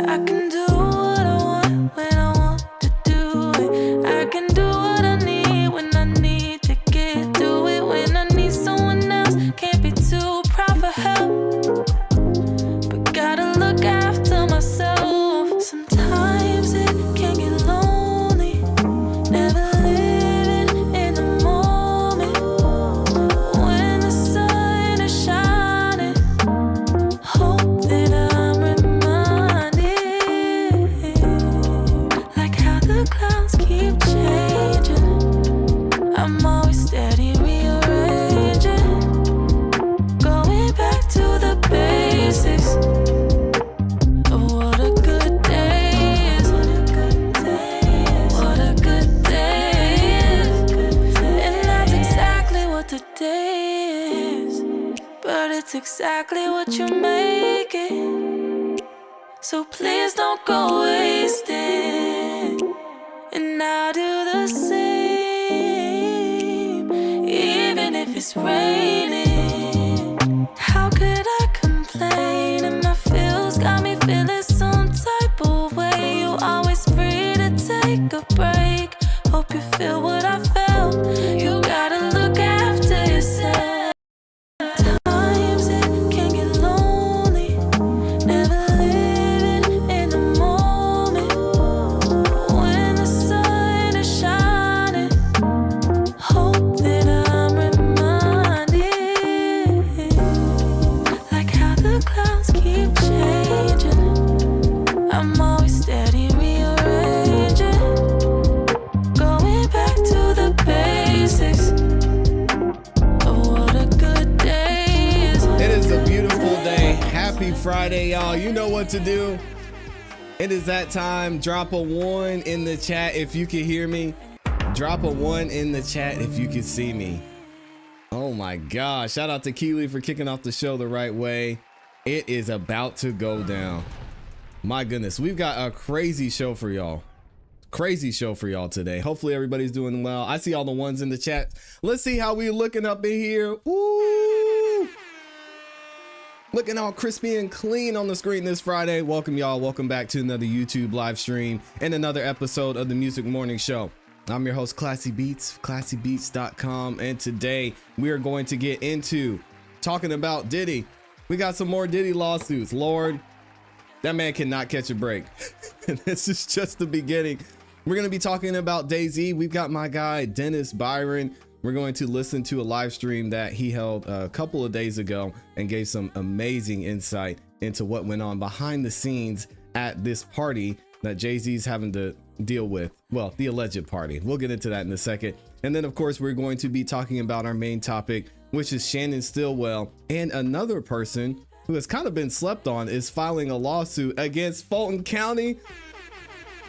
I can do what I want when I want to do it. I can do what I need when I need to get through it. When I need someone else, can't be too proud for help, but gotta look after myself. Sometimes it can get lonely, never living in the moment. When the sun is shining, hope that I'm reminded, like how the clouds keep changing. I'm always steady rearranging, going back to the basics of what a good day is. What a good day is. And that's exactly what the day is. But it's exactly what you make it. So please don't go wasting. And I'll do the same, even if it's raining. How could I complain? And my feels got me feeling some type of way. You always free to take a break. Hope you feel what I felt. You gotta look after yourself. Times it can get lonely, never living in the moment. When the sun is shining, hope that I'm reminded, like how the clouds keep changing. I'm always steady rearranging, going back to the basics of what a good day is. It is a beautiful day. Happy Friday, y'all. You know what to do. It is that time. Drop a 1 in the chat if you can hear me. Drop a 1 in the chat if you can see me. Oh my gosh. Shout out to Keely for kicking off the show the right way. It is about to go down. My goodness. We've got a crazy show for y'all. Crazy show for y'all today. Hopefully everybody's doing well. I see all the ones in the chat. Let's see how we looking up in here. Ooh. Looking all crispy and clean on the screen this Friday. Welcome y'all. Welcome back to another YouTube live stream and another episode of the Music Morning Show. I'm your host, ClassE Beats, ClassEbeats.com. And today we are going to get into talking about Diddy. We got some more Diddy lawsuits. Lord, that man cannot catch a break. This is just the beginning. We're going to be talking about Day-Z. We've got my guy, Dennis Byron. We're going to listen to a live stream that he held a couple of days ago and gave some amazing insight into what went on behind the scenes at this party that Jay-Z's having to deal with. Well, the alleged party. We'll get into that in a second. And then, of course, we're going to be talking about our main topic, which is Shannon Stillwell. And another person who has kind of been slept on is filing a lawsuit against Fulton County.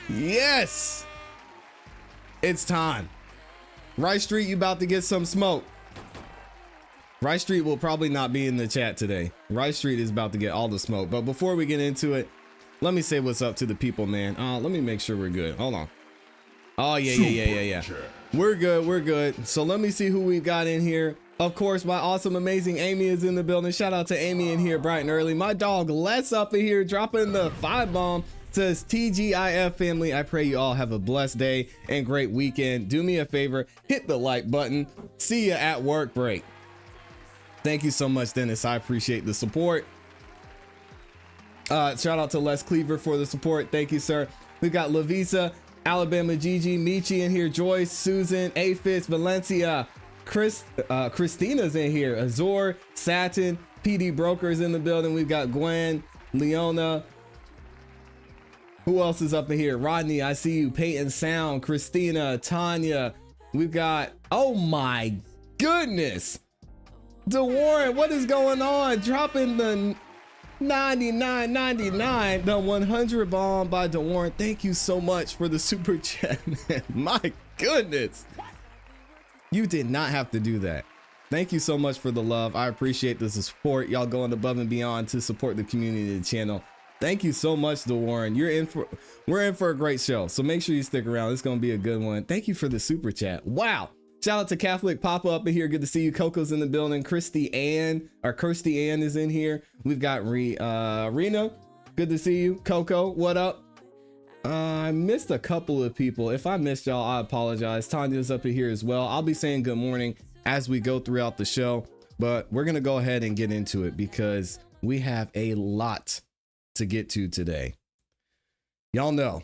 Yes, it's time. Rice Street, you about to get some smoke. Rice Street will probably not be in the chat today. Rice Street is about to get all the smoke. But before we get into it, let me say what's up to the people, man. Let me make sure we're good. Hold on. Oh, yeah. We're good. So let me see who we've got in here. Of course, my awesome, amazing Amy is in the building. Shout out to Amy in here bright and early. My dog Les up in here dropping the 5-bomb. Says TGIF family, I pray you all have a blessed day and great weekend. Do me a favor, hit the like button. See ya at work break. Thank you so much, Dennis. I appreciate the support. Shout out to Les Cleaver for the support. Thank you, sir. We got Lavisa, Alabama Gigi, Michi in here, Joyce, Susan, Aphis, Valencia, Christina's in here, Azor, Satin, PD Brokers in the building. We've got Gwen, Leona. Who else is up in here? Rodney, I see you. Peyton Sound, Christina, Tanya. We've got, oh my goodness, DeWarren, what is going on? Dropping the 99.99, the 100 bomb by DeWarren. Thank you so much for the super chat, man. My goodness. You did not have to do that. Thank you so much for the love. I appreciate the support. Y'all going above and beyond to support the community of the channel. Thank you so much, DeWarren. We're in for a great show. So make sure you stick around. It's going to be a good one. Thank you for the super chat. Wow. Shout out to Catholic Papa up in here. Good to see you. Coco's in the building. Kirsty Ann is in here. We've got Rena. Good to see you. Coco, what up? I missed a couple of people. If I missed y'all, I apologize. Tanya's up in here as well. I'll be saying good morning as we go throughout the show, but we're going to go ahead and get into it because we have a lot to get to today. Y'all know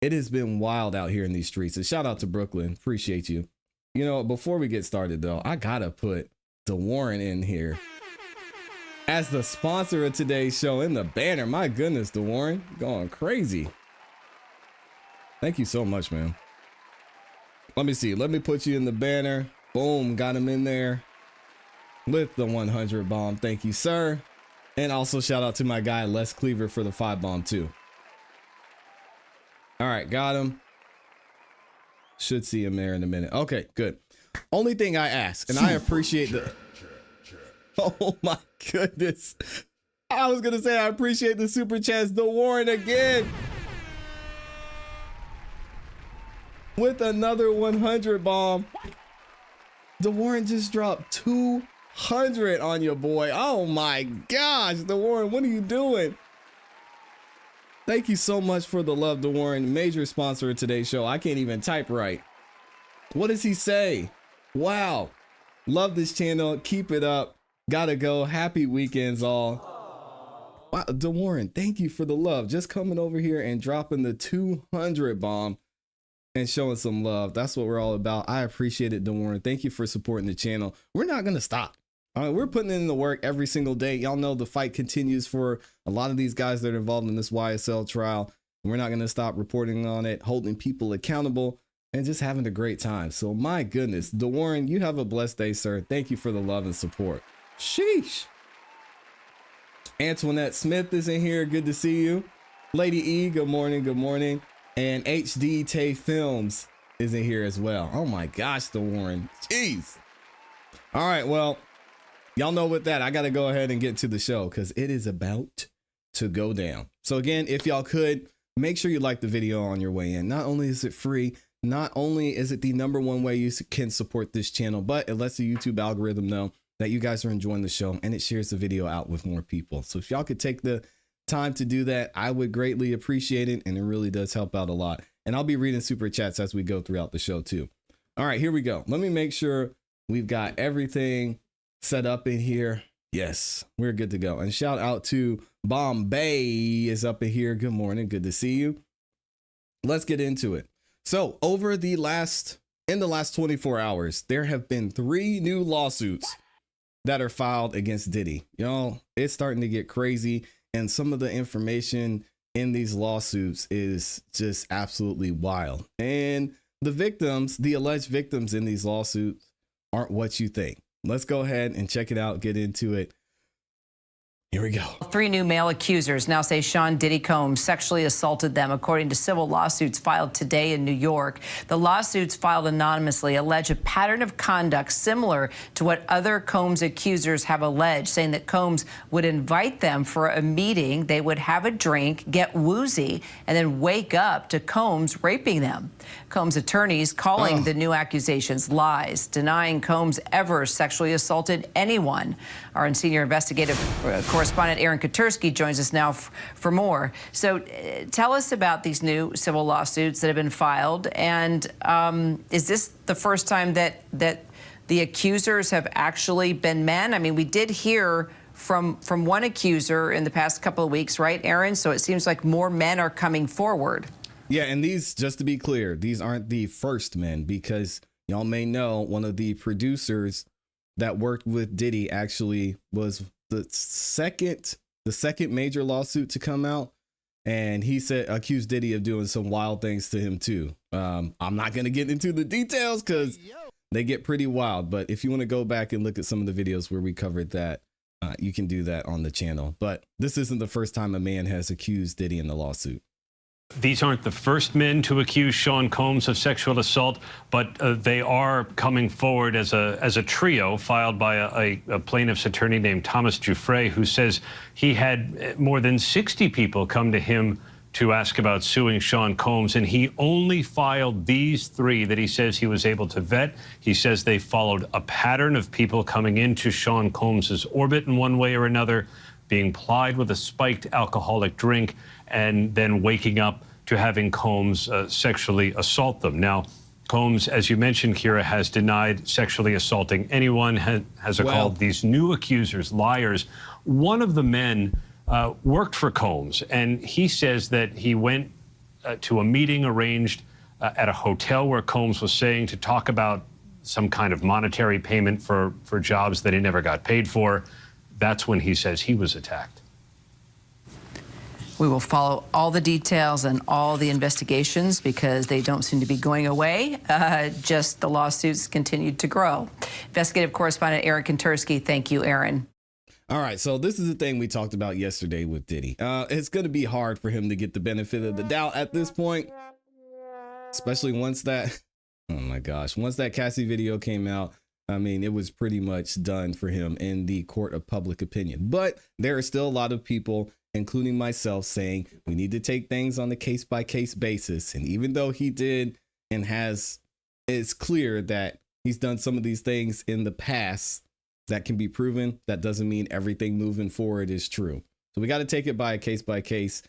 it has been wild out here in these streets. And shout out to Brooklyn. Appreciate you. You know, before we get started though, I gotta put DeWarren in here as the sponsor of today's show in the banner. My goodness, DeWarren, going crazy. Thank you so much, man. Let me see. Let me put you in the banner. Boom, got him in there with the 100 bomb. Thank you, sir. And also shout out to my guy, Les Cleaver, for the 5 bomb too. All right, got him. Should see him there in a minute. Okay, good. Only thing I ask, and I appreciate the... Oh my goodness. I was gonna say I appreciate the super chats. DeWarren again with another 100 bomb. DeWarren just dropped 200 on your boy. Oh my gosh, DeWarren, what are you doing? Thank you so much for the love, DeWarren. Major sponsor of today's show. I can't even type right. What does he say? Wow. Love this channel. Keep it up. Gotta go. Happy weekends all. Wow, DeWarren, thank you for the love. Just coming over here and dropping the 200 bomb and showing some love. That's what we're all about. I appreciate it, DeWarren. Thank you for supporting the channel. We're not going to stop. We're putting in the work every single day. Y'all know the fight continues for a lot of these guys that are involved in this YSL trial. We're not going to stop reporting on it, holding people accountable, and just having a great time. So my goodness, DeWarren, you have a blessed day, sir. Thank you for the love and support. Sheesh. Antoinette Smith is in here. Good to see you. Lady E, good morning. Good morning. And HD Tay Films is in here as well. Oh my gosh, DeWarren. Jeez. All right, well, y'all know with that, I got to go ahead and get to the show because it is about to go down. So again, if y'all could, make sure you like the video on your way in. Not only is it free, not only is it the #1 way you can support this channel, but it lets the YouTube algorithm know that you guys are enjoying the show and it shares the video out with more people. So if y'all could take the time to do that, I would greatly appreciate it. And it really does help out a lot. And I'll be reading super chats as we go throughout the show too. All right, here we go. Let me make sure we've got everything set up in here. Yes, we're good to go. And shout out to Bombay is up in here. Good morning. Good to see you. Let's get into it. So in the last 24 hours, there have been 3 new lawsuits that are filed against Diddy. Y'all, it's starting to get crazy. And some of the information in these lawsuits is just absolutely wild. And the victims, the alleged victims in these lawsuits aren't what you think. Let's go ahead and check it out, get into it. Here we go. 3 new male accusers now say Sean Diddy Combs sexually assaulted them, according to civil lawsuits filed today in New York. The lawsuits filed anonymously allege a pattern of conduct similar to what other Combs accusers have alleged, saying that Combs would invite them for a meeting, they would have a drink, get woozy, and then wake up to Combs raping them. Combs' attorneys calling the new accusations lies, denying Combs ever sexually assaulted anyone. Our senior investigative correspondent Aaron Katursky joins us now for more. So tell us about these new civil lawsuits that have been filed. And is this the first time that the accusers have actually been men? I mean, we did hear from one accuser in the past couple of weeks, right, Aaron? So it seems like more men are coming forward. Yeah, and these, just to be clear, these aren't the first men, because y'all may know one of the producers that worked with Diddy actually was the second major lawsuit to come out, and he said accused Diddy of doing some wild things to him too. I'm not gonna get into the details because they get pretty wild, but if you want to go back and look at some of the videos where we covered that, you can do that on the channel. But this isn't the first time a man has accused Diddy in the lawsuit. These aren't the first men to accuse Sean Combs of sexual assault, but they are coming forward as a trio filed by a plaintiff's attorney named Thomas Giuffre, who says he had more than 60 people come to him to ask about suing Sean Combs, and he only filed these three that he says he was able to vet. He says they followed a pattern of people coming into Sean Combs's orbit in one way or another, being plied with a spiked alcoholic drink, and then waking up to having Combs sexually assault them. Now, Combs, as you mentioned, Kira, has denied sexually assaulting anyone, has called these new accusers liars. One of the men worked for Combs, and he says that he went to a meeting arranged at a hotel where Combs was saying to talk about some kind of monetary payment for jobs that he never got paid for. That's when he says he was attacked. We will follow all the details and all the investigations because they don't seem to be going away. Just the lawsuits continued to grow. Investigative correspondent Aaron Kontursky. Thank you, Aaron. All right, so this is the thing we talked about yesterday with Diddy. It's going to be hard for him to get the benefit of the doubt at this point, especially once that, oh my gosh, once that ClassE video came out. I mean, it was pretty much done for him in the court of public opinion. But there are still a lot of people, including myself, saying we need to take things on a case-by-case basis. And even though he did and it's clear that he's done some of these things in the past that can be proven, that doesn't mean everything moving forward is true. So we got to take it by a case-by-case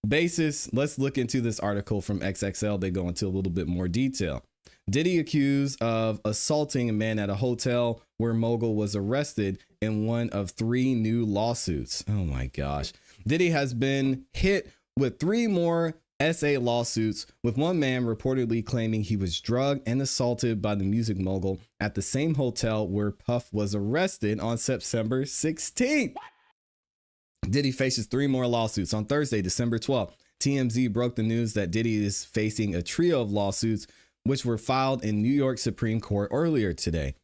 basis. Let's look into this article from XXL. They go into a little bit more detail. Diddy accused of assaulting a man at a hotel where mogul was arrested in one of 3 new lawsuits. Oh my gosh. Diddy has been hit with 3 more SA lawsuits, with one man reportedly claiming he was drugged and assaulted by the music mogul at the same hotel where Puff was arrested on September 16th. Diddy faces 3 more lawsuits. On Thursday, December 12th, TMZ broke the news that Diddy is facing a trio of lawsuits which were filed in New York Supreme Court earlier today.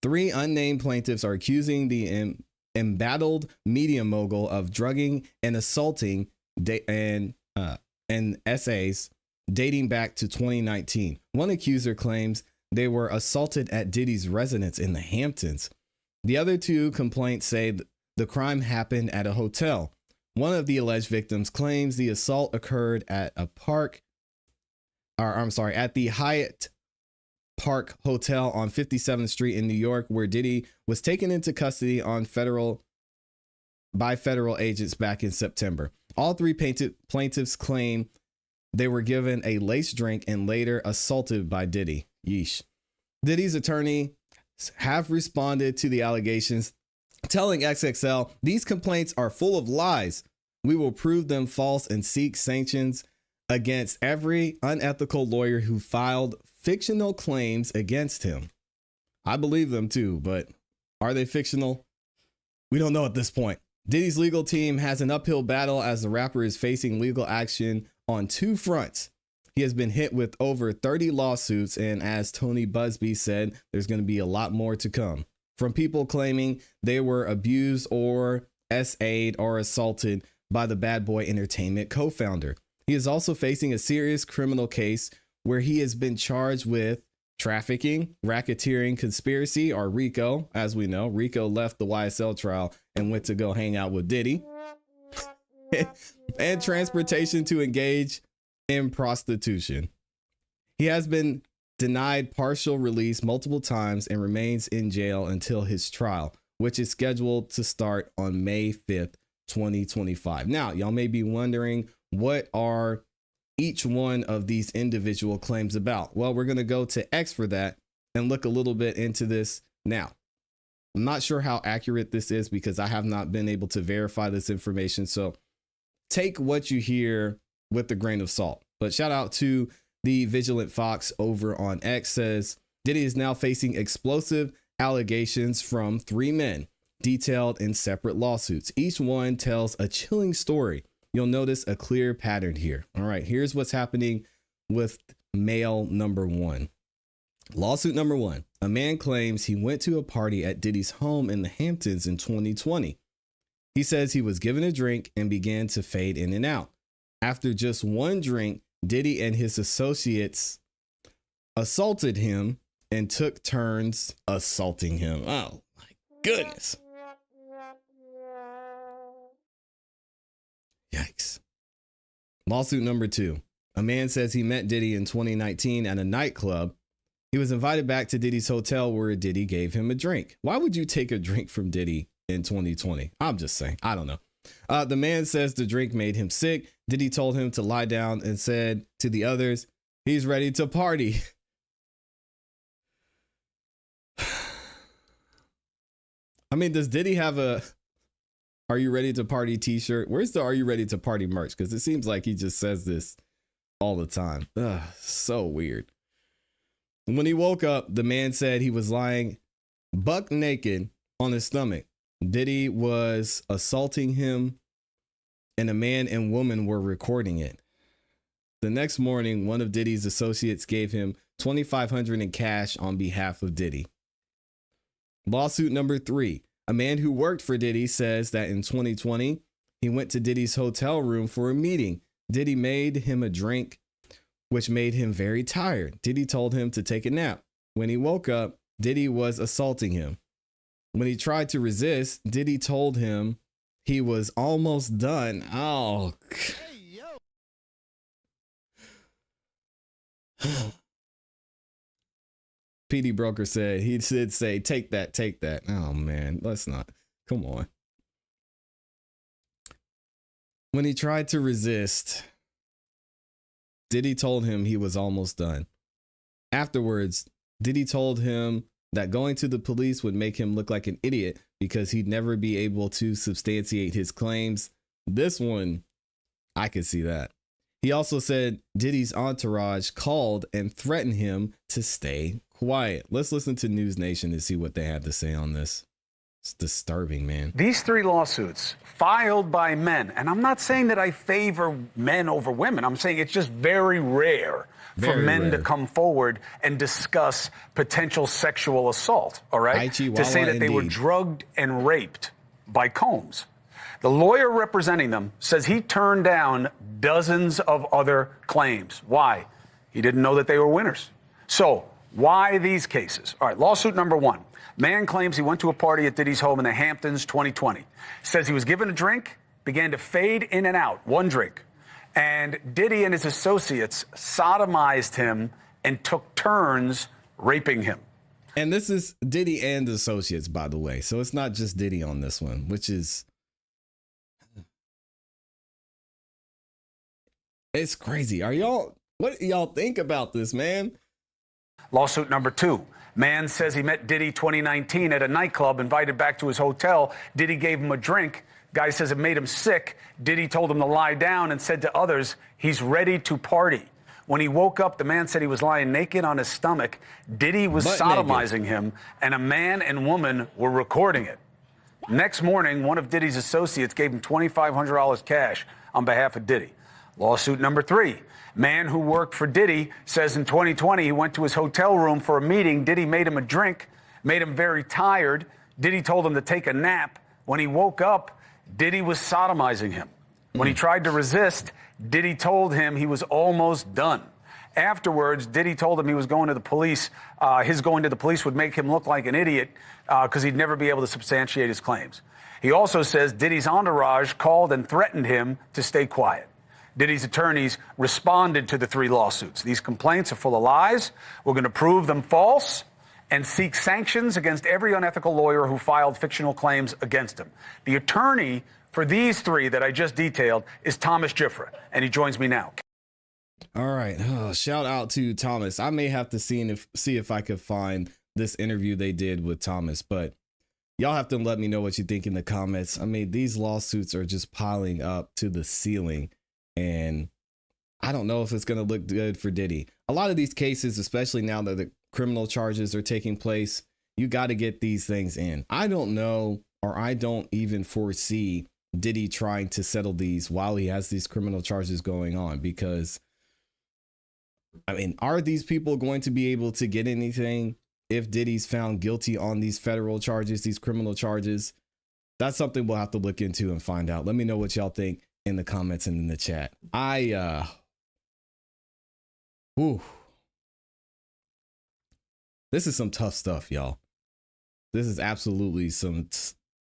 3 unnamed plaintiffs are accusing the embattled media mogul of drugging and assaulting and SAs dating back to 2019. One accuser claims they were assaulted at Diddy's residence in the Hamptons. The other 2 complaints say the crime happened at a hotel. One of the alleged victims claims the assault occurred at at the Hyatt Park Hotel on 57th Street in New York, where Diddy was taken into custody by federal agents back in September. All 3 plaintiffs claim they were given a laced drink and later assaulted by Diddy. Yeesh. Diddy's attorney have responded to the allegations, telling XXL, "These complaints are full of lies. We will prove them false and seek sanctions against every unethical lawyer who filed fictional claims against him." I believe them too, but are they fictional? We don't know at this point. Diddy's legal team has an uphill battle as the rapper is facing legal action on 2 fronts. He has been hit with over 30 lawsuits, and as Tony Busby said, there's going to be a lot more to come, from people claiming they were abused or SA'd or assaulted by the Bad Boy Entertainment co-founder. He is also facing a serious criminal case where he has been charged with trafficking, racketeering, conspiracy, or RICO. As we know, RICO left the YSL trial and went to go hang out with Diddy, and transportation to engage in prostitution. He has been denied partial release multiple times and remains in jail until his trial, which is scheduled to start on May 5th, 2025. Now, y'all may be wondering, what are each one of these individual claims about? Well, we're going to go to X for that and look a little bit into this now. I'm not sure how accurate this is because I have not been able to verify this information. So take what you hear with a grain of salt. But shout out to the Vigilant Fox over on X, says Diddy is now facing explosive allegations from 3 men detailed in separate lawsuits. Each one tells a chilling story. You'll notice a clear pattern here. All right, here's what's happening with male number 1. Lawsuit number 1. A man claims he went to a party at Diddy's home in the Hamptons in 2020. He says he was given a drink and began to fade in and out. After just one drink, Diddy and his associates assaulted him and took turns assaulting him. Oh my goodness. Yikes. Lawsuit number 2. A man says he met Diddy in 2019 at a nightclub. He was invited back to Diddy's hotel where Diddy gave him a drink. Why would you take a drink from Diddy in 2020? I'm just saying. I don't know. The man says the drink made him sick. Diddy told him to lie down and said to the others, he's ready to party. I mean, does Diddy have a "Are you ready to party" t-shirt? Where's the "Are you ready to party" merch? Because it seems like he just says this all the time. Ugh, so weird. When he woke up, the man said he was lying buck naked on his stomach. Diddy was assaulting him, and a man and woman were recording it. The next morning, one of Diddy's associates gave him $2,500 in cash on behalf of Diddy. Lawsuit number 3. A man who worked for Diddy says that in 2020, he went to Diddy's hotel room for a meeting. Diddy made him a drink, which made him very tired. Diddy told him to take a nap. When he woke up, Diddy was assaulting him. When he tried to resist, Diddy told him he was almost done. Oh. PD Broker said he did say, take that, take that. Oh, man, let's not. Come on. When he tried to resist, Diddy told him he was almost done. Afterwards, Diddy told him that going to the police would make him look like an idiot because he'd never be able to substantiate his claims. This one, I could see that. He also said Diddy's entourage called and threatened him to stay quiet. Let's listen to News Nation to see what they had to say on this. It's disturbing, man. These 3 lawsuits filed by men, and I'm not saying that I favor men over women. I'm saying it's just very rare for men to come forward and discuss potential sexual assault, all right? To say that they were drugged and raped by Combs. The lawyer representing them says he turned down dozens of other claims. Why? He didn't know that they were winners. So why these cases? All right, lawsuit number 1. Man claims he went to a party at Diddy's home in the Hamptons 2020. Says he was given a drink, began to fade in and out, one drink. And Diddy and his associates sodomized him and took turns raping him. And this is Diddy and associates, by the way. So it's not just Diddy on this one, which is... It's crazy. What do y'all think about this, man? Lawsuit number 2. Man says he met Diddy 2019 at a nightclub, invited back to his hotel. Diddy gave him a drink. Guy says it made him sick. Diddy told him to lie down and said to others, he's ready to party. When he woke up, the man said he was lying naked on his stomach. Diddy was sodomizing him, and a man and woman were recording it. Next morning, one of Diddy's associates gave him $2,500 cash on behalf of Diddy. Lawsuit number 3. Man who worked for Diddy says in 2020 he went to his hotel room for a meeting. Diddy made him a drink, made him very tired. Diddy told him to take a nap. When he woke up, Diddy was sodomizing him. When he tried to resist, Diddy told him he was almost done. Afterwards, Diddy told him he was going to the police. His going to the police would make him look like an idiot because he'd never be able to substantiate his claims. He also says Diddy's entourage called and threatened him to stay quiet. Diddy's attorneys responded to the 3 lawsuits. These complaints are full of lies. We're going to prove them false and seek sanctions against every unethical lawyer who filed fictional claims against him. The attorney for these 3 that I just detailed is Thomas Gifford, and he joins me now. All right. Oh, shout out to Thomas. I may have to see if I could find this interview they did with Thomas, but y'all have to let me know what you think in the comments. I mean, these lawsuits are just piling up to the ceiling. And I don't know if it's going to look good for Diddy. A lot of these cases, especially now that the criminal charges are taking place, you got to get these things in. I don't know, or I don't even foresee Diddy trying to settle these while he has these criminal charges going on, because I mean, are these people going to be able to get anything if Diddy's found guilty on these federal charges, these criminal charges? That's something we'll have to look into and find out. Let me know what y'all think in the comments and in the chat. This is some tough stuff, y'all. This is absolutely some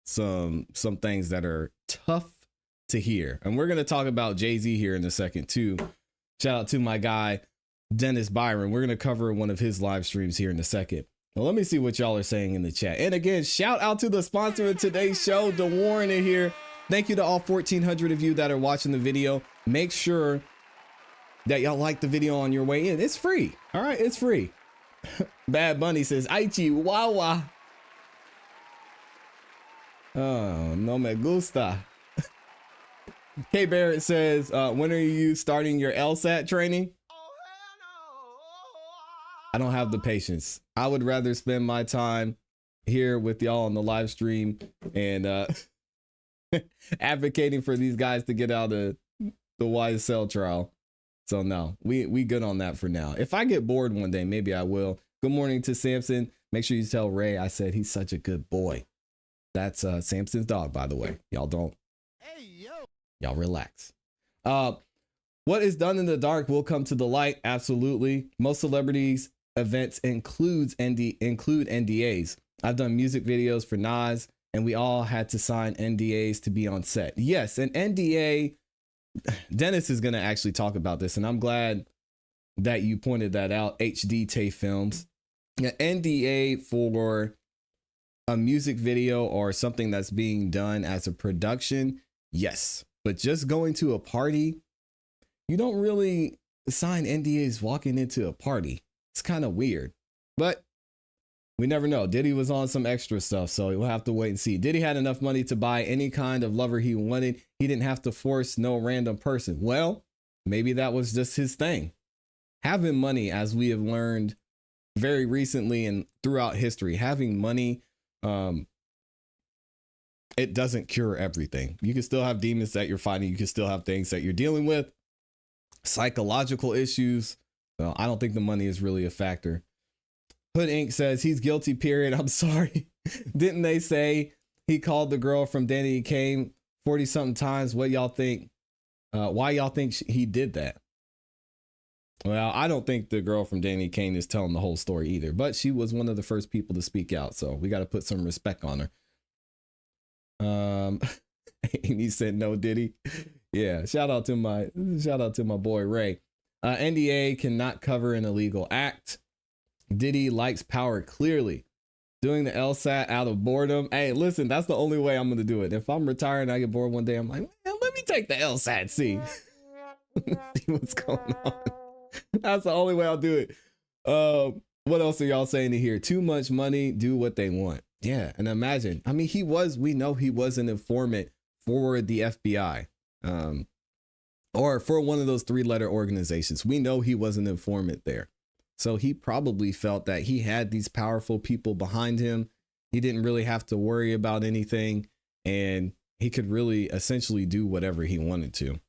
things that are tough to hear. And we're going to talk about Jay-Z here in a second too. Shout out to my guy, Dennis Byron. We're going to cover one of his live streams here in a second. Well, let me see what y'all are saying in the chat. And again, shout out to the sponsor of today's show, DeWarren in here. Thank you to all 1,400 of you that are watching the video. Make sure that y'all like the video on your way in. It's free. All right, it's free. Bad Bunny says, Aichi, wawa. Oh, no me gusta. K Barrett says, when are you starting your LSAT training? I don't have the patience. I would rather spend my time here with y'all on the live stream and advocating for these guys to get out of the YSL trial. So no, we good on that for now. If I get bored one day, maybe I will. Good morning to Samson. Make sure you tell Ray I said he's such a good boy. That's Samson's dog, by the way. Y'all don't. Hey, yo. Y'all relax. What is done in the dark will come to the light. Absolutely. Most celebrities events include NDAs. I've done music videos for Nas, and we all had to sign NDAs to be on set. Yes, an NDA. Dennis is going to actually talk about this, and I'm glad that you pointed that out. HD Tay Films. An NDA for a music video or something that's being done as a production, yes. But just going to a party, you don't really sign NDAs walking into a party. It's kind of weird, but we never know. Diddy was on some extra stuff, so we'll have to wait and see. Diddy had enough money to buy any kind of lover he wanted. He didn't have to force no random person. Well, maybe that was just his thing. Having money, as we have learned very recently and throughout history, having money, it doesn't cure everything. You can still have demons that you're fighting. You can still have things that you're dealing with, psychological issues. Well, I don't think the money is really a factor. Hood Inc. says he's guilty, period. I'm sorry. Didn't they say he called the girl from Danny Kane 40 something times? What y'all think? Why y'all think he did that? Well, I don't think the girl from Danny Kane is telling the whole story either, but she was one of the first people to speak out. So we got to put some respect on her. Amy said no, Diddy. Yeah. Shout out to my boy, Ray. NDA cannot cover an illegal act. Diddy likes power clearly. Doing the LSAT out of boredom. Hey, listen, that's the only way I'm going to do it. If I'm retired and I get bored one day, I'm like, man, let me take the LSAT, see what's going on. That's the only way I'll do it. What else are y'all saying to here? Too much money, do what they want. Yeah. And imagine, I mean, we know he was an informant for the FBI, or for one of those 3-letter organizations. We know he was an informant there. So he probably felt that he had these powerful people behind him. He didn't really have to worry about anything, and he could really essentially do whatever he wanted to.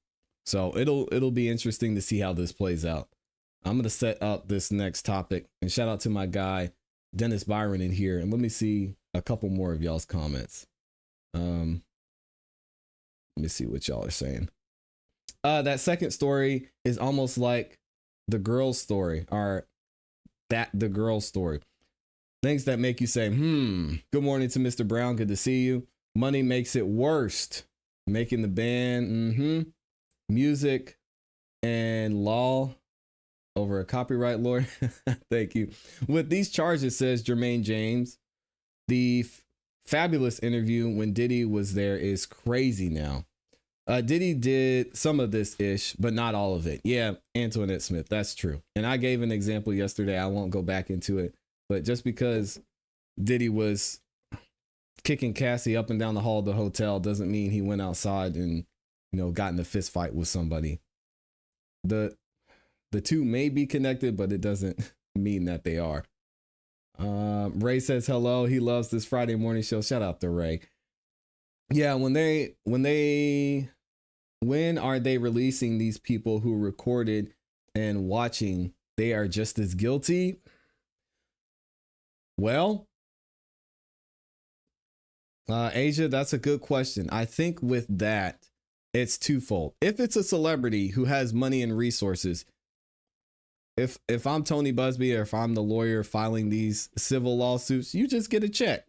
So it'll be interesting to see how this plays out. I'm going to set up this next topic, and shout out to my guy, Dennis Byron in here. And let me see a couple more of y'all's comments. Let me see what y'all are saying. That second story is almost like the girl's story, or the girl's story. Things that make you say, good morning to Mr. Brown. Good to see you. Money makes it worst. Making the band, music and law over a copyright lawyer. Thank you. With these charges, says Jermaine James, the fabulous interview when Diddy was there is crazy now. Diddy did some of this ish, but not all of it. Yeah, Antoinette Smith, that's true. And I gave an example yesterday. I won't go back into it, but just because Diddy was kicking Cassie up and down the hall of the hotel doesn't mean he went outside and, got in a fist fight with somebody. The two may be connected, but it doesn't mean that they are. Ray says hello. He loves this Friday morning show. Shout out to Ray. Yeah, when are they releasing these people who recorded and watching? They are just as guilty. Well, Asia, that's a good question. I think with that, it's twofold. If it's a celebrity who has money and resources, if I'm Tony Busby or if I'm the lawyer filing these civil lawsuits, you just get a check.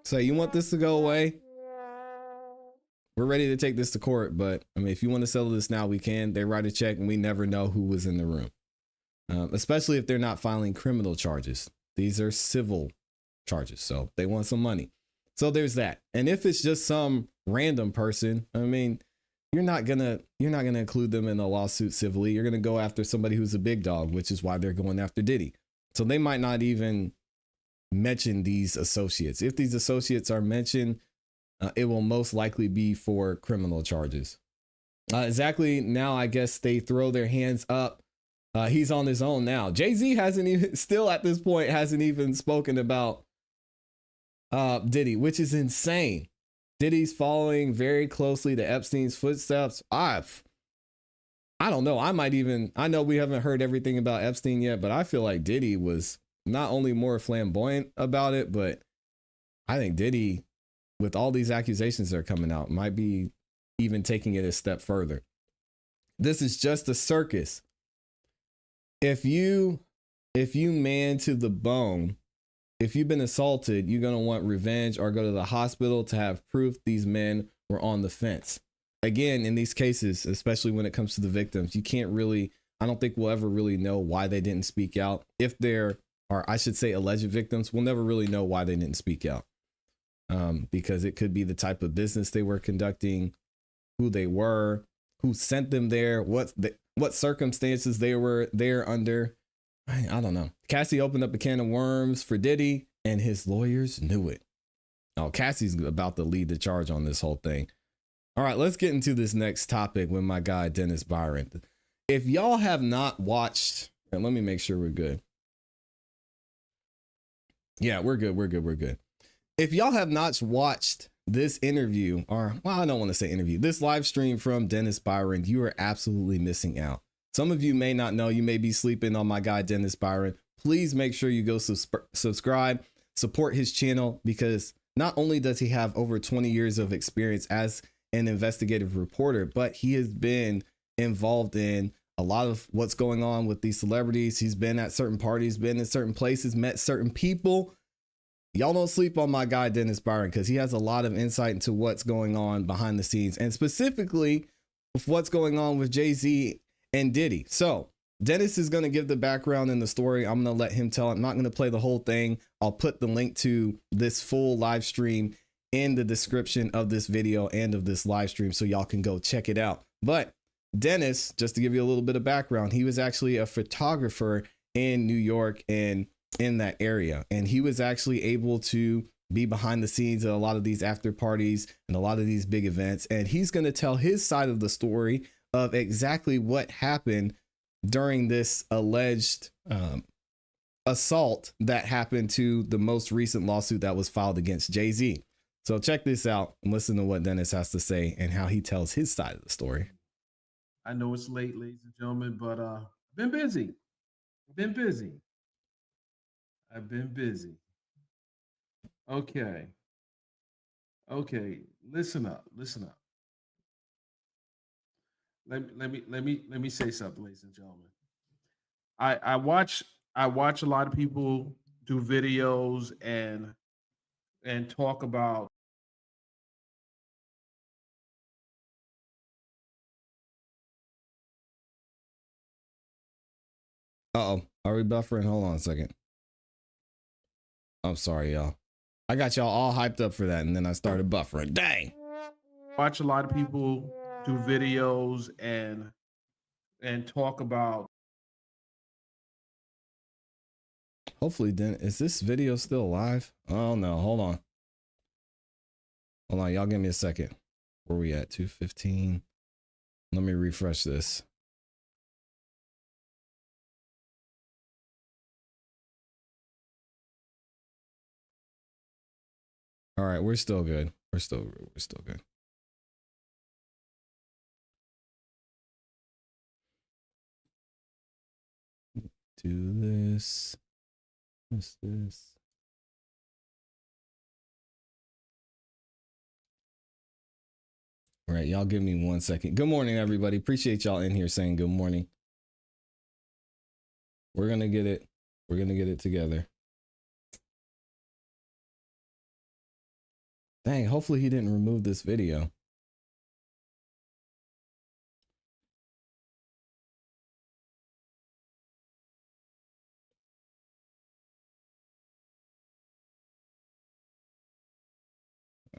Say, you want this to go away? We're ready to take this to court, but I mean, if you want to settle this now, we can. They write a check and we never know who was in the room, especially if they're not filing criminal charges. These are civil charges, so they want some money. So there's that. And if it's just some random person, I mean, you're not gonna include them in a lawsuit civilly. You're gonna go after somebody who's a big dog, which is why they're going after Diddy. So they might not even mention these associates. If these associates are mentioned, it will most likely be for criminal charges. Exactly. Now, I guess they throw their hands up. He's on his own now. Jay-Z hasn't even, still at this point, hasn't even spoken about Diddy, which is insane. Diddy's following very closely to Epstein's footsteps. I don't know. I know we haven't heard everything about Epstein yet, but I feel like Diddy was not only more flamboyant about it, but I think Diddy, with all these accusations that are coming out, might be even taking it a step further. This is just a circus. If you man to the bone, if you've been assaulted, you're going to want revenge or go to the hospital to have proof these men were on the fence. Again, in these cases, especially when it comes to the victims, you can't really, I don't think we'll ever really know why they didn't speak out. If they're, or I should say alleged victims, we'll never really know why they didn't speak out. Because it could be the type of business they were conducting, who they were, who sent them there, what circumstances they were there under. I don't know. Cassie opened up a can of worms for Diddy and his lawyers knew it. Oh, Cassie's about to lead the charge on this whole thing. All right, let's get into this next topic with my guy, Dennis Byron. If y'all have not watched, and let me make sure we're good. Yeah, we're good. If y'all have not watched this interview, or, well, I don't want to say interview, this live stream from Dennis Byron, you are absolutely missing out. Some of you may not know, you may be sleeping on my guy, Dennis Byron. Please make sure you go subscribe, support his channel, because not only does he have over 20 years of experience as an investigative reporter, but he has been involved in a lot of what's going on with these celebrities. He's been at certain parties, been in certain places, met certain people. Y'all don't sleep on my guy, Dennis Byron, because he has a lot of insight into what's going on behind the scenes, and specifically with what's going on with Jay-Z and Diddy. So Dennis is going to give the background in the story. I'm going to let him tell it. I'm not going to play the whole thing. I'll put the link to this full live stream in the description of this video and of this live stream, so y'all can go check it out. But Dennis, just to give you a little bit of background, he was actually a photographer in New York and in that area. And he was actually able to be behind the scenes at a lot of these after parties and a lot of these big events. And he's going to tell his side of the story of exactly what happened during this alleged assault that happened to the most recent lawsuit that was filed against Jay-Z. So check this out and listen to what Dennis has to say and how he tells his side of the story. I know it's late, ladies and gentlemen, but I've been busy. I've been busy. Okay. Listen up. Let me say something, ladies and gentlemen. I watch a lot of people do videos and talk about Uh-oh. Are we buffering? Hold on a second. I'm sorry, y'all. I got y'all all hyped up for that, and then I started buffering. Dang. watch a lot of people do videos and talk about. Hopefully, then, is this video still live? Oh, no. Hold on. Y'all give me a second. Where we at? 2:15. Let me refresh this. All right, we're still good. We're still good. Do this. What's this? All right, y'all give me 1 second. Good morning, everybody. Appreciate y'all in here saying good morning. We're going to get it. We're going to get it together. Dang, hopefully he didn't remove this video.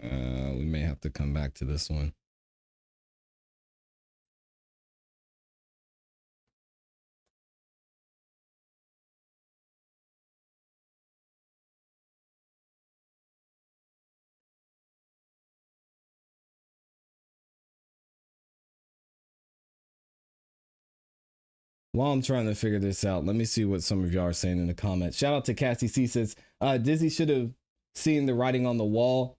We may have to come back to this one. While I'm trying to figure this out, let me see what some of y'all are saying in the comments. Shout out to Cassie C says, Dizzy should have seen the writing on the wall.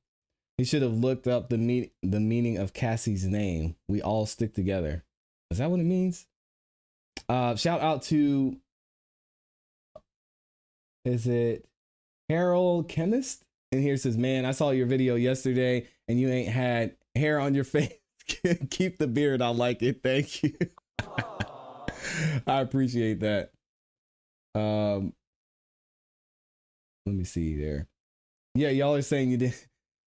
He should have looked up the meaning of Cassie's name. We all stick together. Is that what it means? Shout out to, is it Harold Chemist? And here says, man, I saw your video yesterday and you ain't had hair on your face. Keep the beard. I like it. Thank you. I appreciate that. Let me see there. Yeah, y'all are saying you did.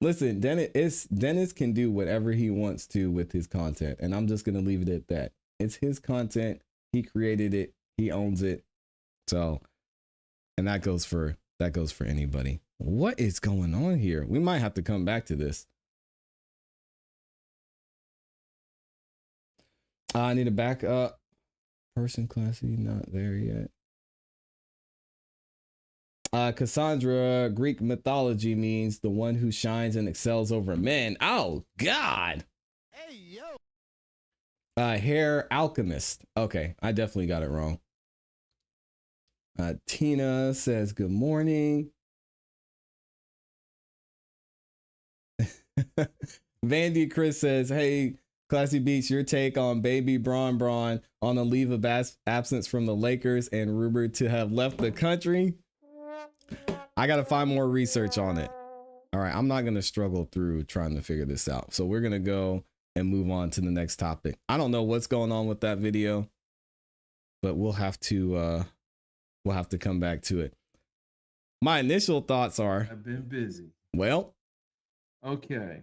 Listen, Dennis can do whatever he wants to with his content, and I'm just gonna leave it at that. It's his content. He created it. He owns it. So, and that goes for anybody. What is going on here? We might have to come back to this. I need to back up. Person ClassE, not there yet. Cassandra, Greek mythology means the one who shines and excels over men. Oh, God. Hey, yo. Hair alchemist. Okay, I definitely got it wrong. Tina says, good morning. Vandy Chris says, hey, ClassE Beats, your take on baby Bron on a leave of absence from the Lakers and rumored to have left the country. I got to find more research on it. All right, I'm not going to struggle through trying to figure this out. So we're going to go and move on to the next topic. I don't know what's going on with that video, but we'll have to come back to it. My initial thoughts are, I've been busy. Well, okay.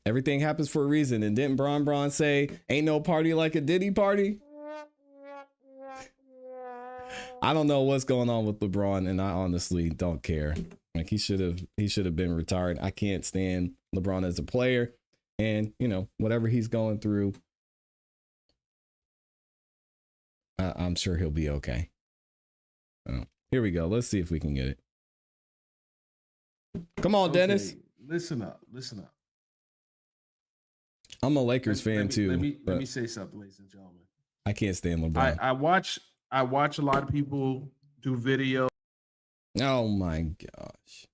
Everything happens for a reason. And didn't Bron say, ain't no party like a Diddy party? I don't know what's going on with LeBron, and I honestly don't care. Like he should have been retired. I can't stand LeBron as a player, and you know, whatever he's going through, I'm sure he'll be okay. Here we go. Let's see if we can get it. Come on, Dennis. Listen up. Listen up. I'm a Lakers fan too. Let me say something, ladies and gentlemen. I can't stand LeBron. I watch a lot of people do videos. Oh my gosh.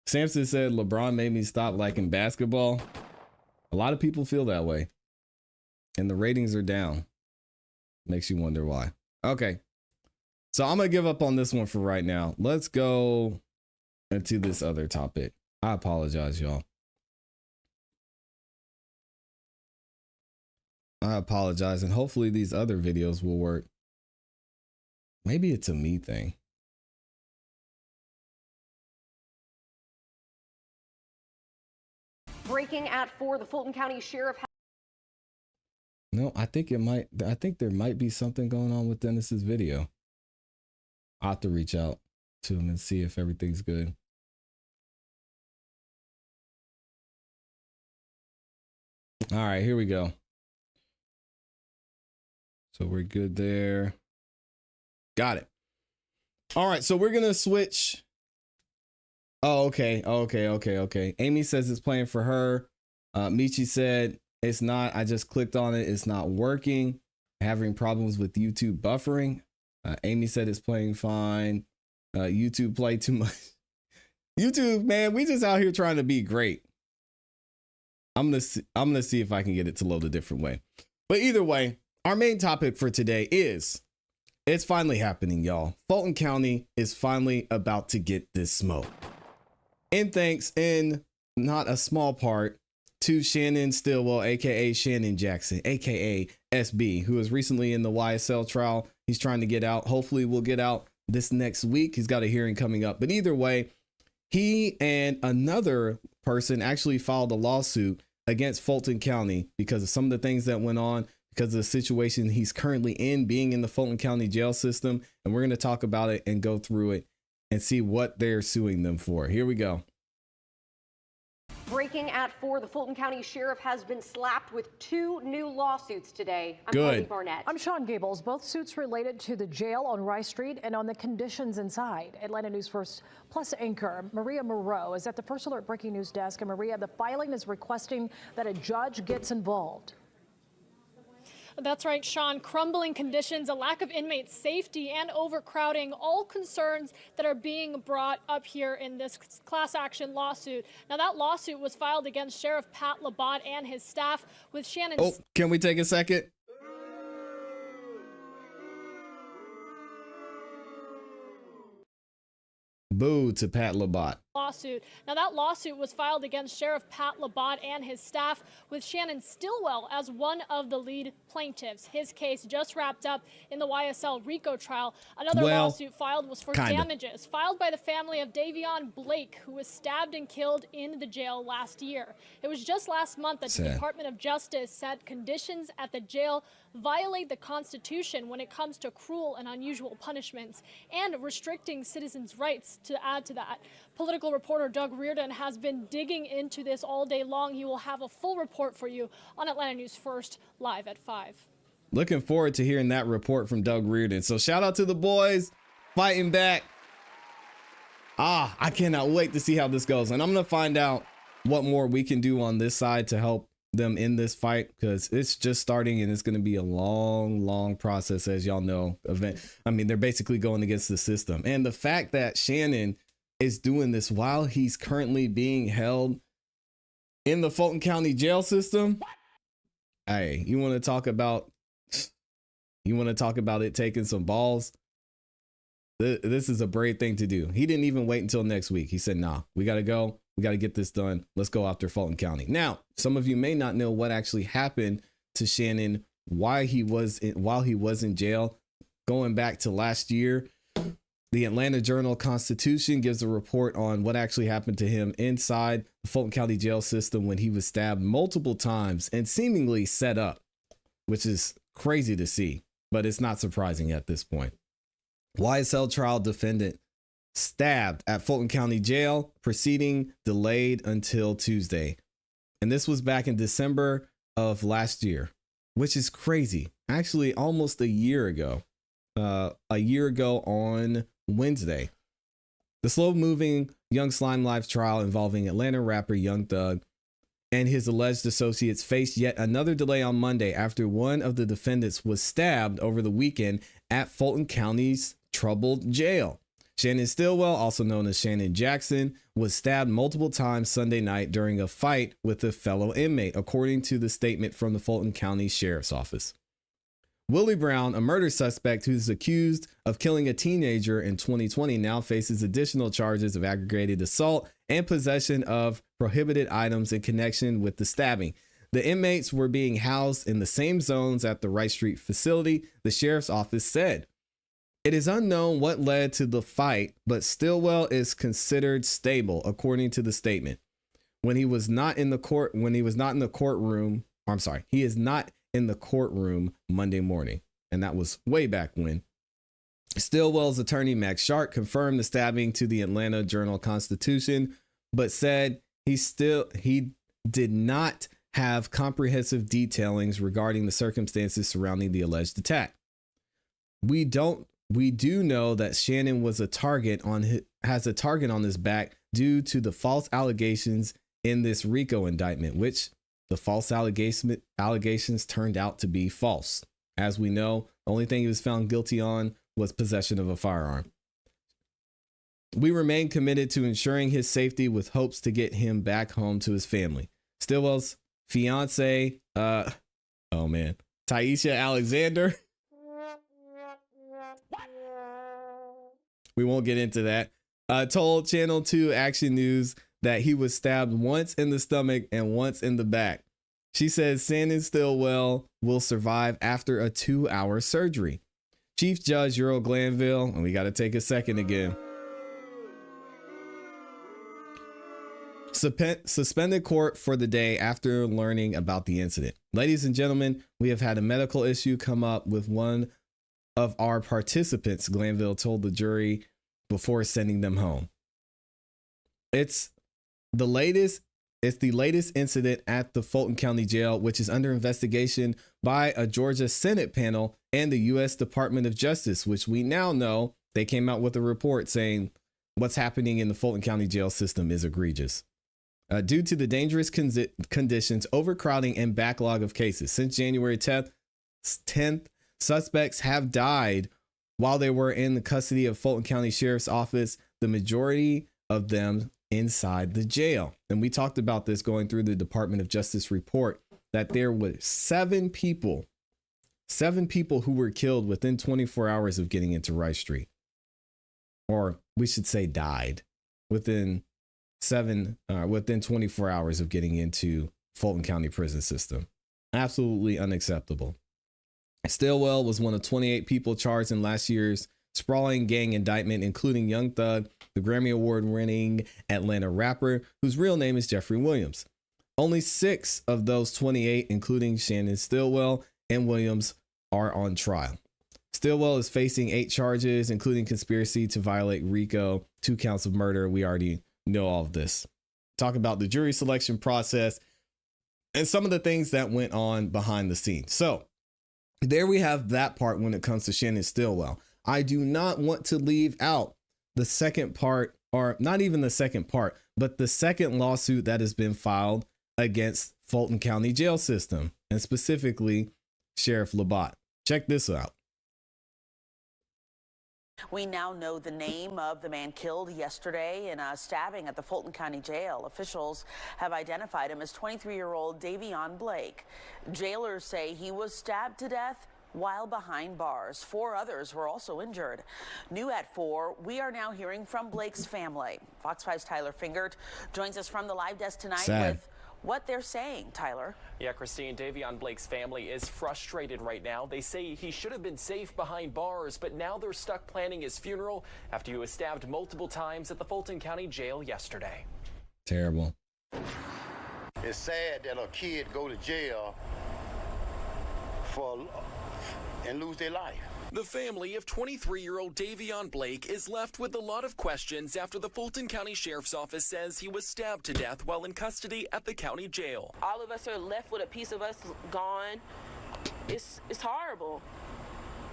Samson said LeBron made me stop liking basketball. A lot of people feel that way. And the ratings are down. Makes you wonder why. Okay. So I'm going to give up on this one for right now. Let's go into this other topic. I apologize, y'all. I apologize, and hopefully these other videos will work. Maybe it's a me thing. Breaking at 4, the Fulton County Sheriff. No, I think there might be something going on with Dennis's video. I'll have to reach out to him and see if everything's good. All right, here we go. So we're good there. Got it. All right, so we're going to switch. Oh, okay. Amy says it's playing for her. Michi said it's not. I just clicked on it. It's not working. Having problems with YouTube buffering. Amy said it's playing fine. YouTube play too much. YouTube, man, we just out here trying to be great. I'm gonna see if I can get it to load a different way. But either way, our main topic for today is, it's finally happening, y'all. Fulton County is finally about to get this smoke. In not a small part, to Shannon Stillwell, aka Shannon Jackson, aka SB, who was recently in the YSL trial. He's trying to get out. Hopefully we'll get out this next week. He's got a hearing coming up. But either way, he and another person actually filed a lawsuit against Fulton County because of some of the things that went on, because of the situation he's currently in, being in the Fulton County jail system. And we're going to talk about it and go through it and see what they're suing them for. Here we go. Breaking at 4, the Fulton County Sheriff has been slapped with 2 new lawsuits today. I'm Good. Tony Barnett. I'm Sean Gables. Both suits related to the jail on Rice Street and on the conditions inside. Atlanta News First Plus anchor Maria Moreau is at the First Alert Breaking News desk. And Maria, the filing is requesting that a judge gets involved. That's right, Sean. Crumbling conditions, a lack of inmate safety, and overcrowding, all concerns that are being brought up here in this class action lawsuit. Now, that lawsuit was filed against Sheriff Pat Labat and his staff with Shannon. Oh, can we take a second? Boo to Pat Labat. Lawsuit. Now, that lawsuit was filed against Sheriff Pat Labat and his staff with Shannon Stillwell as one of the lead plaintiffs. His case just wrapped up in the YSL RICO trial. Another lawsuit filed was for damages filed by the family of Davon Blake, who was stabbed and killed in the jail last year. It was just last month that the Department of Justice said conditions at the jail violate the Constitution when it comes to cruel and unusual punishments and restricting citizens' rights. To add to that, political reporter Doug Reardon has been digging into this all day long. He will have a full report for you on Atlanta News First, live at 5. Looking forward to hearing that report from Doug Reardon. So shout out to the boys fighting back. I cannot wait to see how this goes. And I'm going to find out what more we can do on this side to help them in this fight, because it's just starting and it's going to be a long process, as y'all know. I mean, they're basically going against the system. And the fact that Shannon is doing this while he's currently being held in the Fulton County jail system. Hey, you want to talk about it taking some balls? This is a brave thing to do. He didn't even wait until next week. He said, nah, we got to go. We got to get this done. Let's go after Fulton County. Now, some of you may not know what actually happened to Shannon while he was in jail. Going back to last year, the Atlanta Journal-Constitution gives a report on what actually happened to him inside the Fulton County jail system when he was stabbed multiple times and seemingly set up, which is crazy to see, but it's not surprising at this point. YSL trial defendant stabbed at Fulton County Jail, proceeding delayed until Tuesday. And this was back in December of last year, which is crazy. Actually, almost a year ago on Wednesday. The slow-moving Young Slime Live trial involving Atlanta rapper Young Thug and his alleged associates faced yet another delay on Monday after one of the defendants was stabbed over the weekend at Fulton County's troubled jail. Shannon Stillwell, also known as Shannon Jackson, was stabbed multiple times Sunday night during a fight with a fellow inmate, according to the statement from the Fulton County Sheriff's Office. Willie Brown, a murder suspect who's accused of killing a teenager in 2020, now faces additional charges of aggravated assault and possession of prohibited items in connection with the stabbing. The inmates were being housed in the same zones at the Rice Street facility, the sheriff's office said. It is unknown what led to the fight, but Stillwell is considered stable, according to the statement. He is not in the courtroom Monday morning, and that was way back when. Stillwell's attorney, Max Sharp, confirmed the stabbing to the Atlanta Journal-Constitution, but said he did not have comprehensive detailings regarding the circumstances surrounding the alleged attack. We do know that Shannon has a target on his back due to the false allegations in this RICO indictment, which the false allegations turned out to be false. As we know, the only thing he was found guilty on was possession of a firearm. We remain committed to ensuring his safety with hopes to get him back home to his family. Stillwell's fiance, Taisha Alexander. We won't get into that. Told Channel 2 Action News that he was stabbed once in the stomach and once in the back. She says Shannon Stillwell will survive after a 2-hour surgery. Chief Judge Earl Glanville, and we got to take a second again, suspended court for the day after learning about the incident. Ladies and gentlemen, we have had a medical issue come up with one of our participants, Glanville told the jury before sending them home. It's the latest incident at the Fulton County Jail, which is under investigation by a Georgia Senate panel and the U.S. Department of Justice, which we now know they came out with a report saying what's happening in the Fulton County Jail system is egregious. Due to the dangerous conditions, overcrowding, and backlog of cases. Since January 10th, suspects have died while they were in the custody of Fulton County Sheriff's Office, the majority of them inside the jail. And we talked about this going through the Department of Justice report, that there were 7 people who were killed within 24 hours of getting into Rice Street. Or we should say died within 24 hours of getting into Fulton County prison system. Absolutely unacceptable. Stillwell was one of 28 people charged in last year's sprawling gang indictment, including Young Thug, the Grammy Award winning Atlanta rapper, whose real name is Jeffrey Williams. Only 6 of those 28, including Shannon Stillwell and Williams, are on trial. Stillwell is facing 8 charges, including conspiracy to violate RICO, 2 counts of murder. We already know all of this. Talk about the jury selection process and some of the things that went on behind the scenes. So there we have that part when it comes to Shannon Stillwell. I do not want to leave out the second part, or not even the second part, but the second lawsuit that has been filed against Fulton County Jail system, and specifically Sheriff Labat. Check this out. We now know the name of the man killed yesterday in a stabbing at the Fulton County Jail. Officials have identified him as 23-year-old Davon Blake. Jailers say he was stabbed to death while behind bars. 4 others were also injured. New at 4, we are now hearing from Blake's family. Fox 5's Tyler Fingert joins us from the live desk tonight with what they're saying. Tyler. Yeah, Christine, Davon Blake's family is frustrated right now. They say he should have been safe behind bars, but now they're stuck planning his funeral after he was stabbed multiple times at the Fulton County Jail yesterday. Terrible. It's sad that a kid go to jail and lose their life. The family of 23-year-old Davon Blake is left with a lot of questions after the Fulton County Sheriff's Office says he was stabbed to death while in custody at the county jail. All of us are left with a piece of us gone. It's horrible.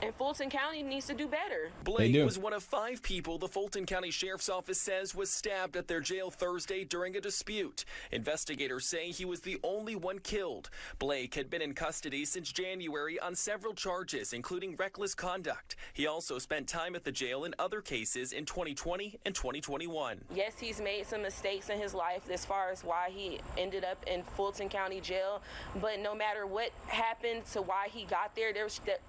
And Fulton County needs to do better. Blake was one of 5 people the Fulton County Sheriff's Office says was stabbed at their jail Thursday during a dispute. Investigators say he was the only one killed. Blake had been in custody since January on several charges, including reckless conduct. He also spent time at the jail in other cases in 2020 and 2021. Yes, he's made some mistakes in his life as far as why he ended up in Fulton County Jail. But no matter what happened to why he got there,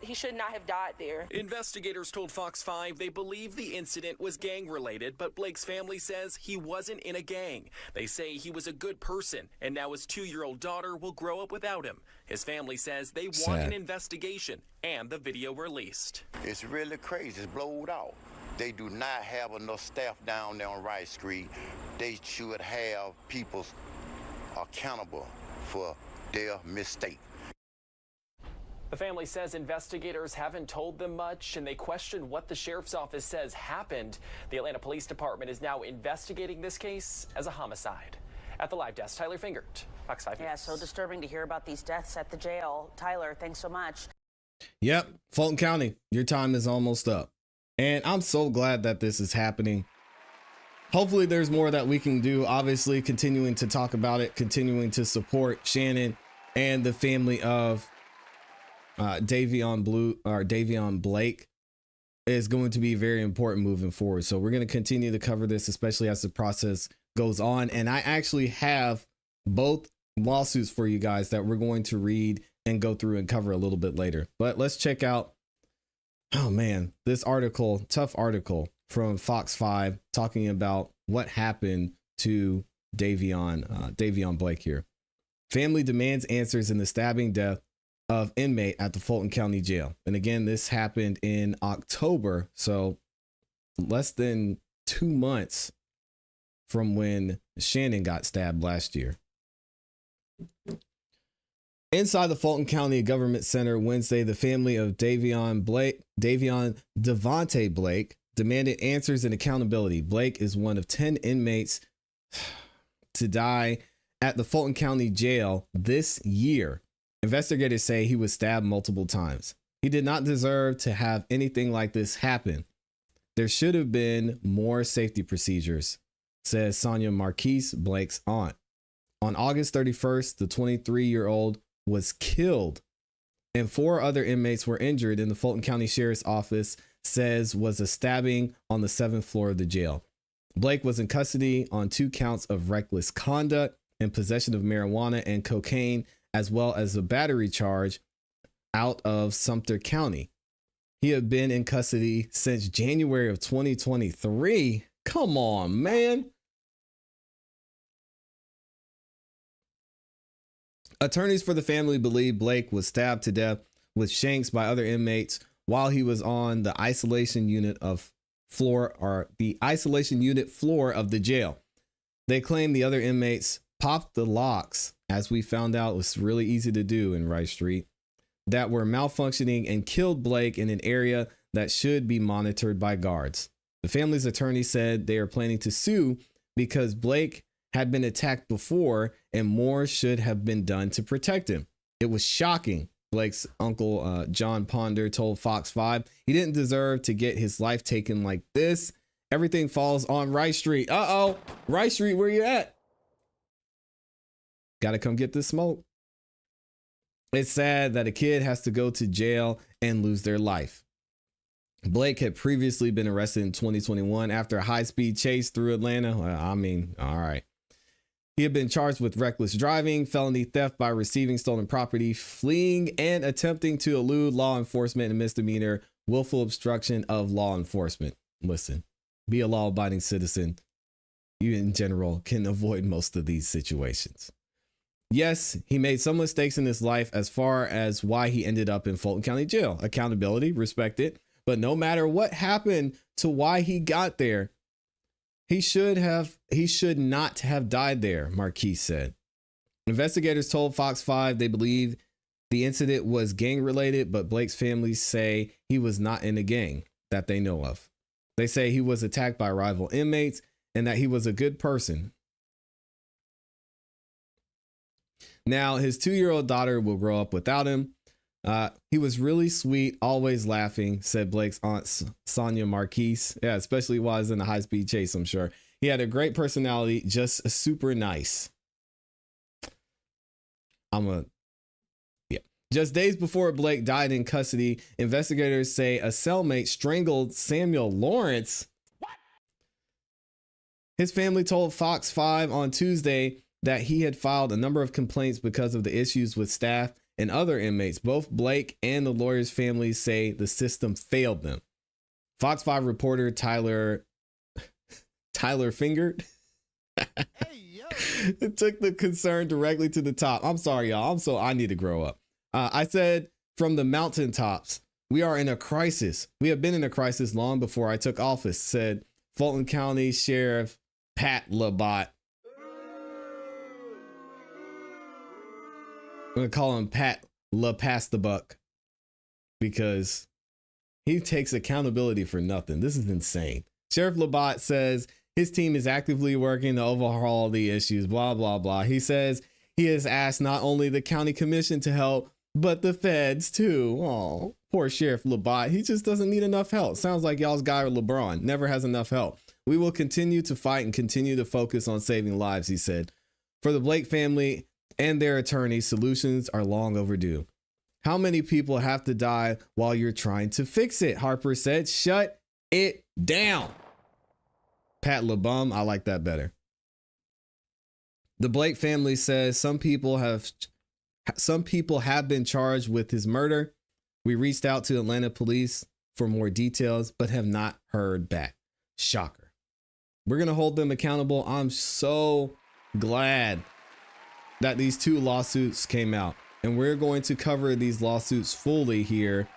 he should not have died there. Investigators told Fox 5 they believe the incident was gang-related, but Blake's family says he wasn't in a gang. They say he was a good person, and now his 2-year-old daughter will grow up without him. His family says they want an investigation and the video released. It's really crazy. It's blowed out. They do not have enough staff down there on Rice Street. They should have people accountable for their mistake. The family says investigators haven't told them much, and they question what the sheriff's office says happened. The Atlanta Police Department is now investigating this case as a homicide. At the live desk, Tyler Fingert, Fox 5 News. Yeah, so disturbing to hear about these deaths at the jail. Tyler, thanks so much. Yep, Fulton County, your time is almost up. And I'm so glad that this is happening. Hopefully there's more that we can do. Obviously, continuing to talk about it, continuing to support Shannon and the family of Davon Blake is going to be very important moving forward. So we're going to continue to cover this, especially as the process goes on. And I actually have both lawsuits for you guys that we're going to read and go through and cover a little bit later. But let's check out, oh man, this article, tough article from Fox 5 talking about what happened to Davon Blake here. Family demands answers in the stabbing death of inmate at the Fulton County Jail. And again, this happened in October, so less than 2 months from when Shannon got stabbed last year. Inside the Fulton County Government Center Wednesday, the family of Devonte Blake demanded answers and accountability. Blake is one of 10 inmates to die at the Fulton County Jail this year. Investigators say he was stabbed multiple times. He did not deserve to have anything like this happen. There should have been more safety procedures, says Sonia Marquise, Blake's aunt. On August 31st, the 23-year-old was killed and 4 other inmates were injured in the Fulton County Sheriff's Office says was a stabbing on the 7th floor of the jail. Blake was in custody on 2 counts of reckless conduct and possession of marijuana and cocaine, as well as a battery charge out of Sumter County. He had been in custody since January of 2023. Come on, man. Attorneys for the family believe Blake was stabbed to death with shanks by other inmates while he was on the isolation unit floor of the jail. They claim the other inmates popped the locks, as we found out was really easy to do in Rice Street, that were malfunctioning and killed Blake in an area that should be monitored by guards. The family's attorney said they are planning to sue because Blake had been attacked before and more should have been done to protect him. It was shocking, Blake's uncle John Ponder told Fox 5. He didn't deserve to get his life taken like this. Everything falls on Rice Street. Uh-oh, Rice Street, where you at? Gotta come get this smoke. It's sad that a kid has to go to jail and lose their life. Blake had previously been arrested in 2021 after a high-speed chase through Atlanta. Well, I mean, all right. He had been charged with reckless driving, felony theft by receiving stolen property, fleeing and attempting to elude law enforcement, and misdemeanor willful obstruction of law enforcement. Listen, be a law-abiding citizen. You in general can avoid most of these situations. Yes, he made some mistakes in his life as far as why he ended up in Fulton County Jail. Accountability, respect it. But no matter what happened to why he got there, he should not have died there, Marquis said. Investigators told Fox 5 they believe the incident was gang related, but Blake's family say he was not in a gang that they know of. They say he was attacked by rival inmates and that he was a good person. Now, his 2-year-old daughter will grow up without him. He was really sweet, always laughing, said Blake's aunt Sonia Marquise. Yeah, especially while he's in a high-speed chase, I'm sure. He had a great personality, just super nice. Just days before Blake died in custody, investigators say a cellmate strangled Samuel Lawrence. What? His family told Fox 5 on Tuesday that he had filed a number of complaints because of the issues with staff and other inmates. Both Blake and the lawyer's families say the system failed them. Fox 5 reporter Tyler Fingered it took the concern directly to the top. I'm sorry, y'all. I need to grow up. I said from the mountaintops, we are in a crisis. We have been in a crisis long before I took office, said Fulton County Sheriff Pat Labat. I'm going to call him Pat La Pass the Buck because he takes accountability for nothing. This is insane. Sheriff Labat says his team is actively working to overhaul the issues, blah, blah, blah. He says he has asked not only the county commission to help, but the feds too. Oh, poor Sheriff Labat. He just doesn't need enough help. Sounds like y'all's guy LeBron never has enough help. We will continue to fight and continue to focus on saving lives, he said. For the Blake family and their attorneys, solutions are long overdue. How many people have to die while you're trying to fix it? Harper said, shut it down. Pat LeBum, I like that better. The Blake family says some people have been charged with his murder. We reached out to Atlanta police for more details, but have not heard back. Shocker. We're going to hold them accountable. I'm so glad that these two lawsuits came out, and we're going to cover these lawsuits fully here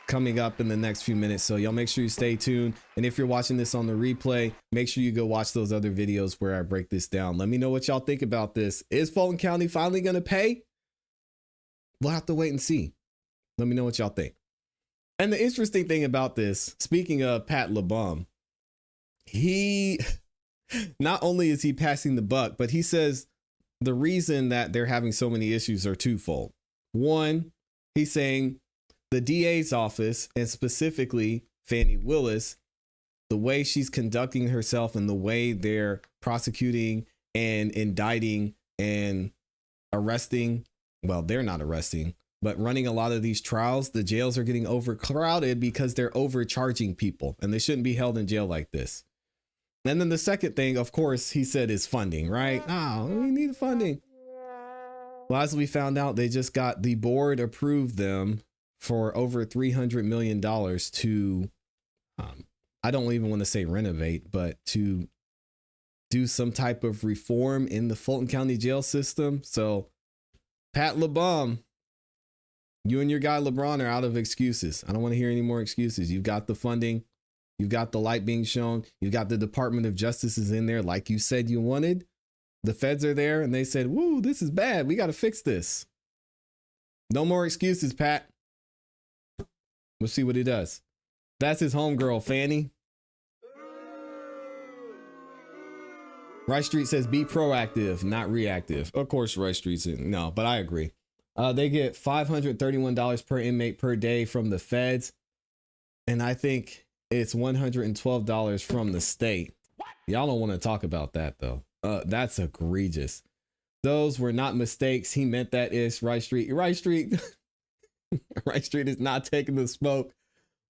coming up in the next few minutes. So y'all make sure you stay tuned. And if you're watching this on the replay, make sure you go watch those other videos where I break this down. Let me know what y'all think about this. Is Fulton County finally going to pay? We'll have to wait and see. Let me know what y'all think. And the interesting thing about this, speaking of Pat Labat, he not only is he passing the buck, but he says the reason that they're having so many issues are twofold. One, he's saying the DA's office, and specifically Fani Willis, the way she's conducting herself and the way they're prosecuting and indicting and arresting, well, they're not arresting, but running a lot of these trials, the jails are getting overcrowded because they're overcharging people, and they shouldn't be held in jail like this. And then the second thing, of course, he said is funding, right? Oh, we need funding. Well, as we found out, they just got the board approved them for over $300 million to, I don't even want to say renovate, but to do some type of reform in the Fulton County jail system. So Pat Labat, you and your guy LeBron are out of excuses. I don't want to hear any more excuses. You've got the funding. You've got the light being shown. You've got the Department of Justice is in there like you said you wanted. The feds are there and they said, woo, this is bad. We got to fix this. No more excuses, Pat. We'll see what he does. That's his homegirl, Fani. Rice Street says be proactive, not reactive. Of course, Rice Street's in. No, but I agree. They get $531 per inmate per day from the feds. And I think it's $112 from the state. Y'all don't want to talk about that, though. That's egregious. Those were not mistakes. He meant that is Rice Street. Rice Street. Rice Street is not taking the smoke,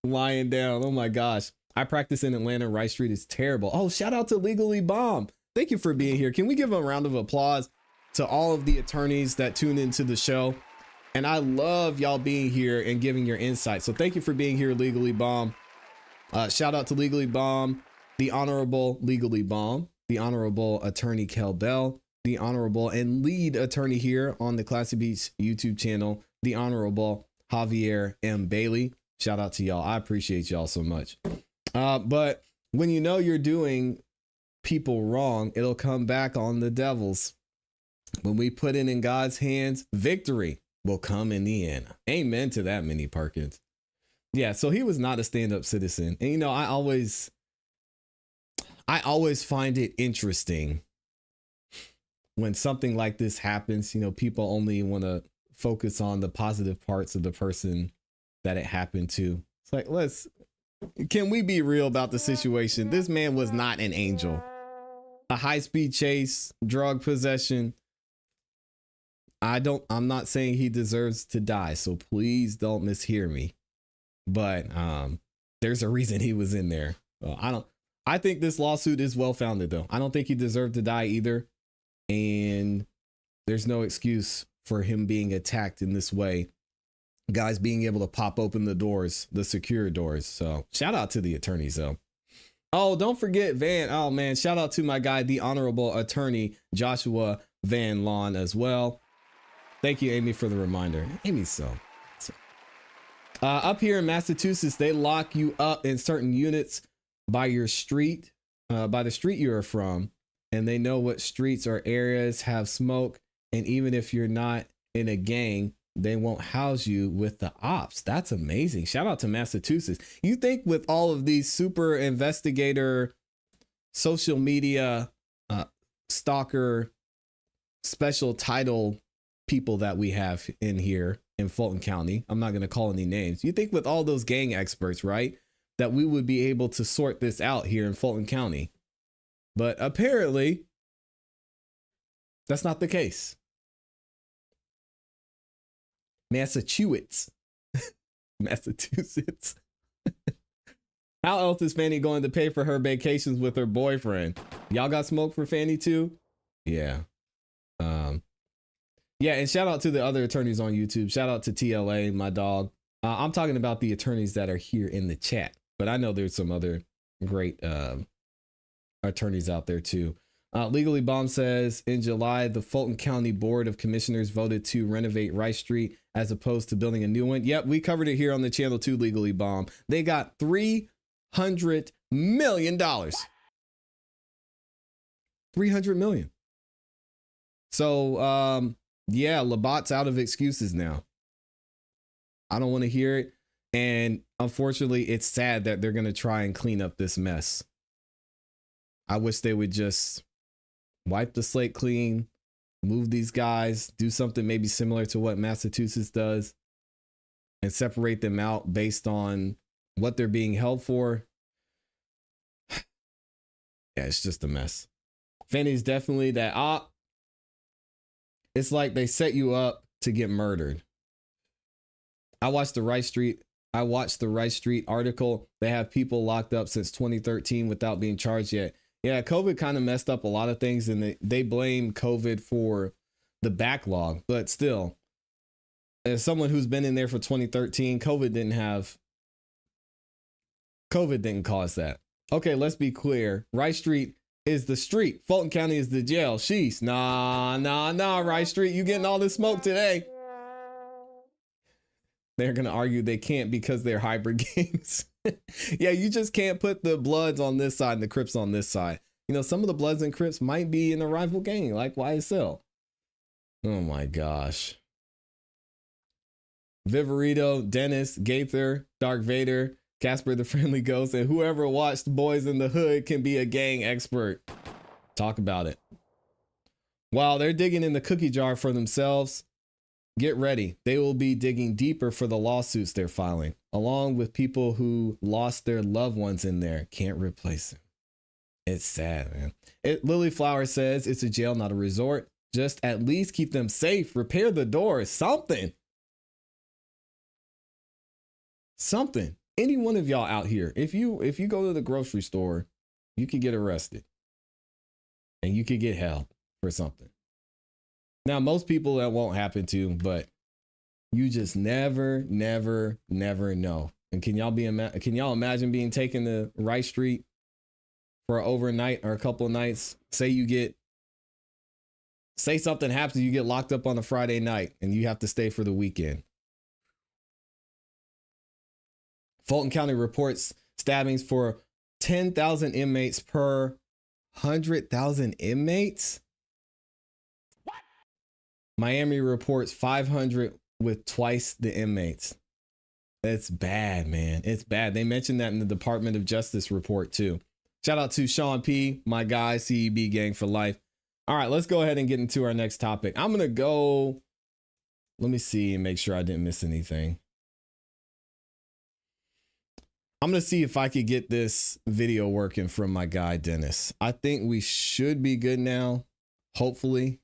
lying down. Oh my gosh. I practice in Atlanta. Rice Street is terrible. Oh, shout out to Legally Bomb. Thank you for being here. Can we give a round of applause to all of the attorneys that tune into the show? And I love y'all being here and giving your insight. So thank you for being here, Legally Bomb. Shout out to Legally Bomb, the Honorable Legally Bomb, the Honorable Attorney Kel Bell, the Honorable and lead attorney here on the ClassE Beats YouTube channel, the Honorable Javier M. Bailey. Shout out to y'all. I appreciate y'all so much. But when you know you're doing people wrong, it'll come back on the devils. When we put it in God's hands, victory will come in the end. Amen to that, Minnie Perkins. Yeah, so he was not a stand-up citizen. And, you know, I always find it interesting when something like this happens. You know, people only want to focus on the positive parts of the person that it happened to. It's like, can we be real about the situation? This man was not an angel. A high-speed chase, drug possession. I'm not saying he deserves to die, so please don't mishear me. But there's a reason he was in there. I think this lawsuit is well-founded, though. I don't think he deserved to die either. And there's no excuse for him being attacked in this way. Guys being able to pop open the doors, the secure doors. So shout out to the attorneys, though. Oh, don't forget Van. Oh, man. Shout out to my guy, the Honorable Attorney Joshua Van Lawn as well. Thank you, Amy, for the reminder. Amy's so. Up here in Massachusetts, they lock you up in certain units by your street, by the street you're from. And they know what streets or areas have smoke. And even if you're not in a gang, they won't house you with the ops. That's amazing. Shout out to Massachusetts. You think with all of these super investigator, social media, stalker, special title people that we have in here in Fulton County, I'm not going to call any names. You think with all those gang experts, right, that we would be able to sort this out here in Fulton County. But apparently, that's not the case. Massachusetts. Massachusetts. How else is Fanny going to pay for her vacations with her boyfriend? Y'all got smoke for Fanny too? Yeah. Yeah, and shout out to the other attorneys on YouTube. Shout out to TLA, my dog. I'm talking about the attorneys that are here in the chat, but I know there's some other great attorneys out there too. Legally Bomb says in July, the Fulton County Board of Commissioners voted to renovate Rice Street as opposed to building a new one. Yep, we covered it here on the channel too, Legally Bomb. They got $300 million. $300 million. So, yeah, Labat's out of excuses now. I don't want to hear it. And unfortunately, it's sad that they're going to try and clean up this mess. I wish they would just wipe the slate clean, move these guys, do something maybe similar to what Massachusetts does, and separate them out based on what they're being held for. Yeah, it's just a mess. Fanny's definitely that. It's like they set you up to get murdered. I watched the Rice Street article. They have people locked up since 2013 without being charged yet. Yeah, COVID kind of messed up a lot of things, and they blame COVID for the backlog. But still, as someone who's been in there for 2013, COVID didn't cause that. Okay, let's be clear. Rice Street is the street. Fulton County is the jail. Sheesh. Nah, Rice Street, you getting all this smoke today. They're going to argue they can't because they're hybrid gangs. Yeah, you just can't put the Bloods on this side and the Crips on this side. You know, some of the Bloods and Crips might be in a rival gang like YSL. Oh my gosh. Viverito, Dennis, Gaither, Dark Vader, Casper the Friendly Ghost, and whoever watched Boys in the Hood can be a gang expert. Talk about it. While they're digging in the cookie jar for themselves, get ready. They will be digging deeper for the lawsuits they're filing, along with people who lost their loved ones in there. Can't replace them. It's sad, man. Lily Flower says it's a jail, not a resort. Just at least keep them safe. Repair the doors. Something. Any one of y'all out here, if you go to the grocery store, you could get arrested and you could get held for something. Now, most people that won't happen to, but you just never know. And can y'all imagine being taken to Rice Street for an overnight or a couple of nights? Say something happens, you get locked up on a Friday night and you have to stay for the weekend. Fulton County reports stabbings for 10,000 inmates per 100,000 inmates. What? Miami reports 500 with twice the inmates. It's bad, man. It's bad. They mentioned that in the Department of Justice report too. Shout out to Sean P, my guy, CEB gang for life. All right, let's go ahead and get into our next topic. I'm going to go, let me see and make sure I didn't miss anything. I'm going to see if I could get this video working from my guy, Dennis. I think we should be good now, hopefully.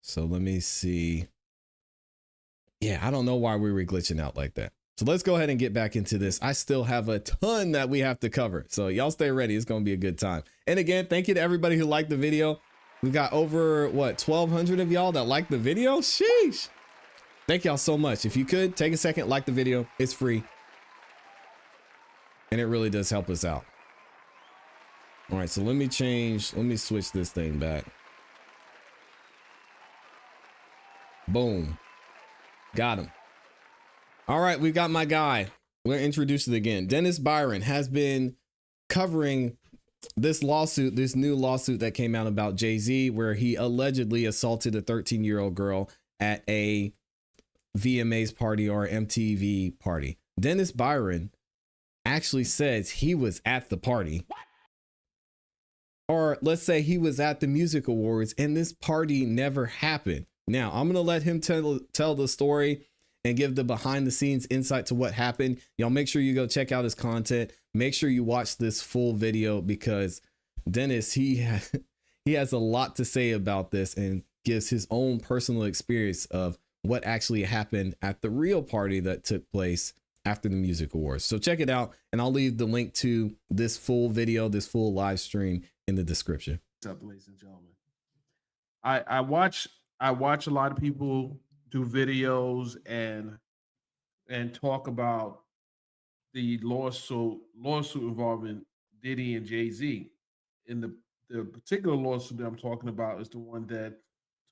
So let me see. Yeah, I don't know why we were glitching out like that. So let's go ahead and get back into this. I still have a ton that we have to cover. So y'all stay ready. It's going to be a good time. And again, thank you to everybody who liked the video. We got over, 1,200 of y'all that liked the video. Sheesh. Thank y'all so much. If you could take a second, like the video. It's free. And it really does help us out. All right, so let me switch this thing back. Boom. Got him. All right, we got my guy. We're gonna introduce it again. Dennis Byron has been covering this lawsuit, this new lawsuit that came out about Jay-Z, where he allegedly assaulted a 13-year-old girl at a VMA's party or MTV party. Dennis Byron actually says he was at the party. What? Or let's say he was at the music awards and this party never happened. Now, I'm going to let him tell the story and give the behind the scenes insight to what happened. Y'all make sure you go check out his content. Make sure you watch this full video because Dennis, he has a lot to say about this and gives his own personal experience of what actually happened at the real party that took place after the music awards. So check it out, and I'll leave the link to this full video, this full live stream in the description. What's up, ladies and gentlemen? I watch a lot of people do videos and talk about the lawsuit involving Diddy and Jay-Z. in the particular lawsuit that I'm talking about is the one that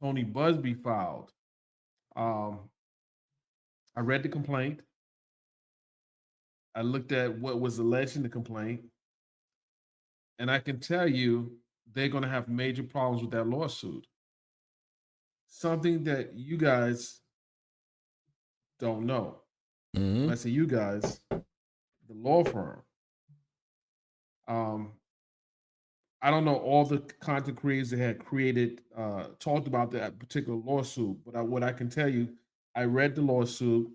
Tony Busby filed. I read the complaint. I looked at what was alleged in the complaint, and I can tell you they're going to have major problems with that lawsuit. Something that you guys don't know. When I say you guys, the law firm. I don't know all the content creators that had created, talked about that particular lawsuit, but what I can tell you, I read the lawsuit.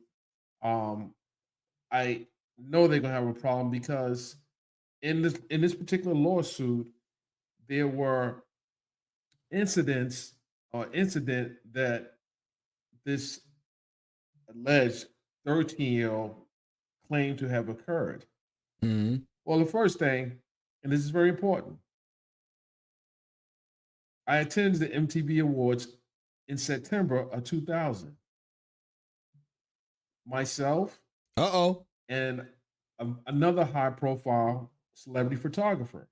I know they're gonna have a problem because in this particular lawsuit, there were incident that this alleged 13-year-old claimed to have occurred. Well, the first thing, and this is very important, I attended the MTV Awards in September of 2000. Myself, and another high-profile celebrity photographer.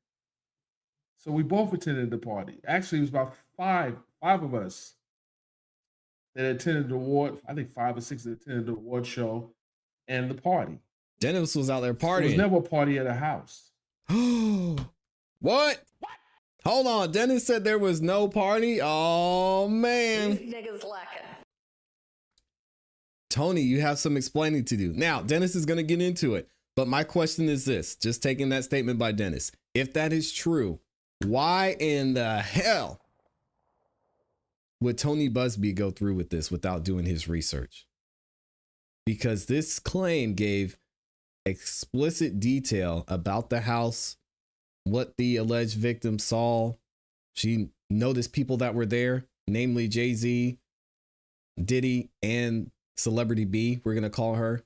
So we both attended the party. Actually, it was about five of us that attended the award. I think 5 or 6 that attended the award show and the party. Dennis was out there partying. So there was never a party at a house. What? Hold on. Dennis said there was no party. Oh man. These niggas lacking. Tony, you have some explaining to do. Now, Dennis is going to get into it. But my question is this, just taking that statement by Dennis. If that is true, why in the hell would Tony Busby go through with this without doing his research? Because this claim gave explicit detail about the house, what the alleged victim saw. She noticed people that were there, namely Jay-Z, Diddy, and Celebrity B, we're going to call her.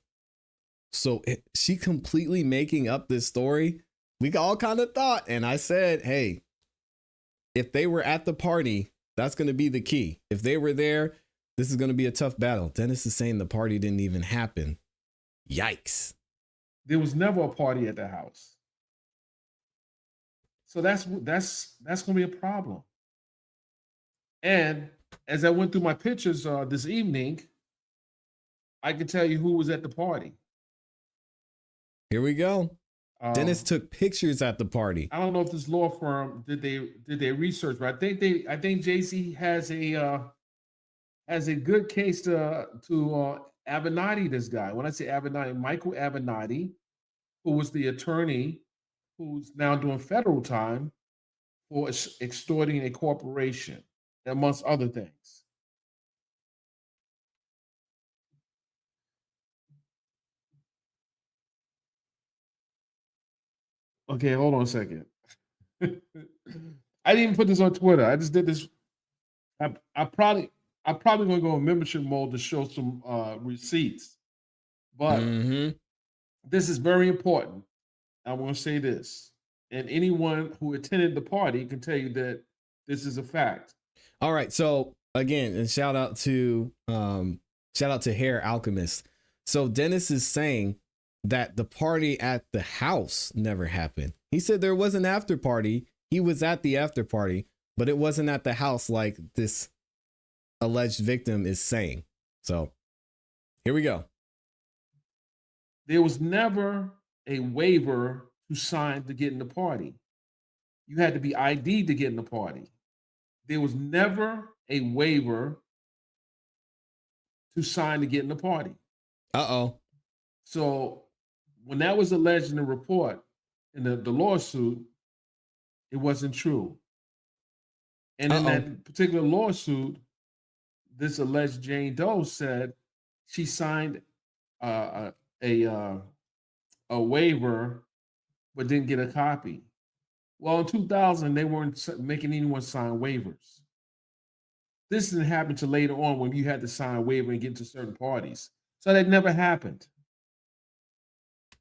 So she completely making up this story. We all kind of thought, and I said, hey, if they were at the party, that's going to be the key. If they were there, this is going to be a tough battle. Dennis is saying the party didn't even happen. Yikes. There was never a party at the house. So that's going to be a problem. And as I went through my pictures this evening, I can tell you who was at the party. Here we go. Dennis took pictures at the party. I don't know if this law firm did they research, but I think Jay-Z has a good case to Avenatti, this guy. When I say Avenatti, Michael Avenatti, who was the attorney who's now doing federal time for extorting a corporation, amongst other things. Okay, hold on a second. I didn't even put this on Twitter. I just did this. I probably gonna go in membership mode to show some receipts. But this is very important. I want to say this, and anyone who attended the party can tell you that this is a fact. All right. So again, and shout out to Hair Alchemist. So Dennis is saying that the party at the house never happened. He said there was an after party. He was at the after party, but it wasn't at the house like this alleged victim is saying. So here we go. There was never a waiver to sign to get in the party. You had to be ID'd to get in the party. There was never a waiver to sign to get in the party. So when that was alleged in the report, in the lawsuit, it wasn't true. And in that particular lawsuit, this alleged Jane Doe said she signed a waiver, but didn't get a copy. Well, in 2000, they weren't making anyone sign waivers. This didn't happen till later on when you had to sign a waiver and get to certain parties. So that never happened.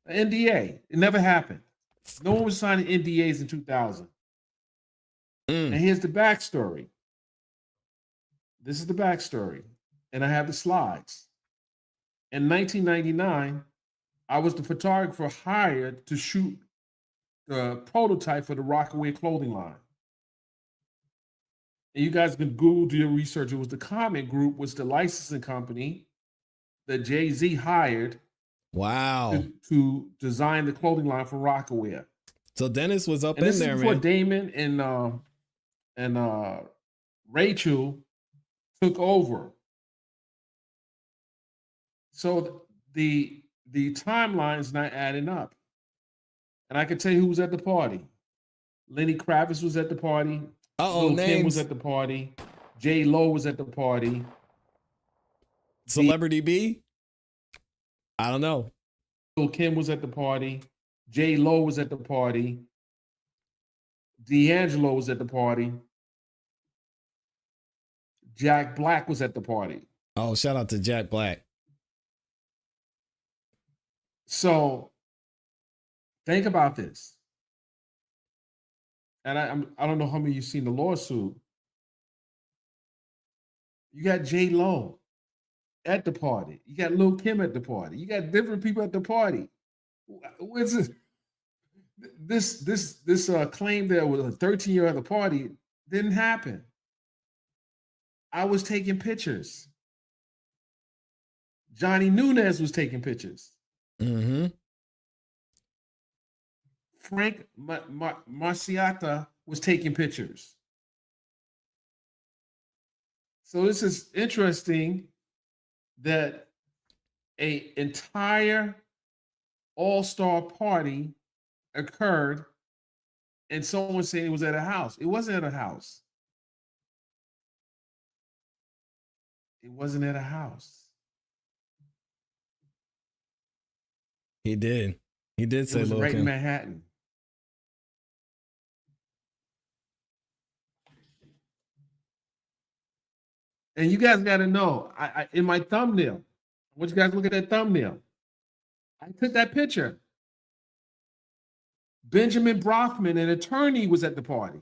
NDA, it never happened. No one was signing NDAs in 2000. And here's the backstory. This is the backstory. And I have the slides. In 1999, I was the photographer hired to shoot the prototype for the Rockaway clothing line. And you guys can Google, do your research. It was the Comment Group, was the licensing company that Jay-Z hired. Wow. To design the clothing line for Rockaway. So Dennis was up And in this there, is before man. Damon and Rachel took over. So the timeline's not adding up. And I can tell you who was at the party. Lenny Kravitz was at the party. Lil' Kim was at the party. J. Lo was at the party. Celebrity B? I don't know. Lil' Kim was at the party. J. Lo was at the party. D'Angelo was at the party. Jack Black was at the party. Oh, shout out to Jack Black. So think about this. And I don't know how many of you seen the lawsuit. You got J. Lo at the party. You got Lil' Kim at the party. You got different people at the party. What's this claim that was a 13-year-old at the party didn't happen. I was taking pictures. Johnny Nunez was taking pictures. Mm-hmm. Frank Marciata was taking pictures. So this is interesting that an entire all-star party occurred and someone saying it was at a house. It wasn't at a house. It wasn't at a house. He did. He did say it was Lil' right Kim. in Manhattan. And you guys got to know, I in my thumbnail, I want you guys to look at that thumbnail. I took that picture. Benjamin Brofman, an attorney, was at the party.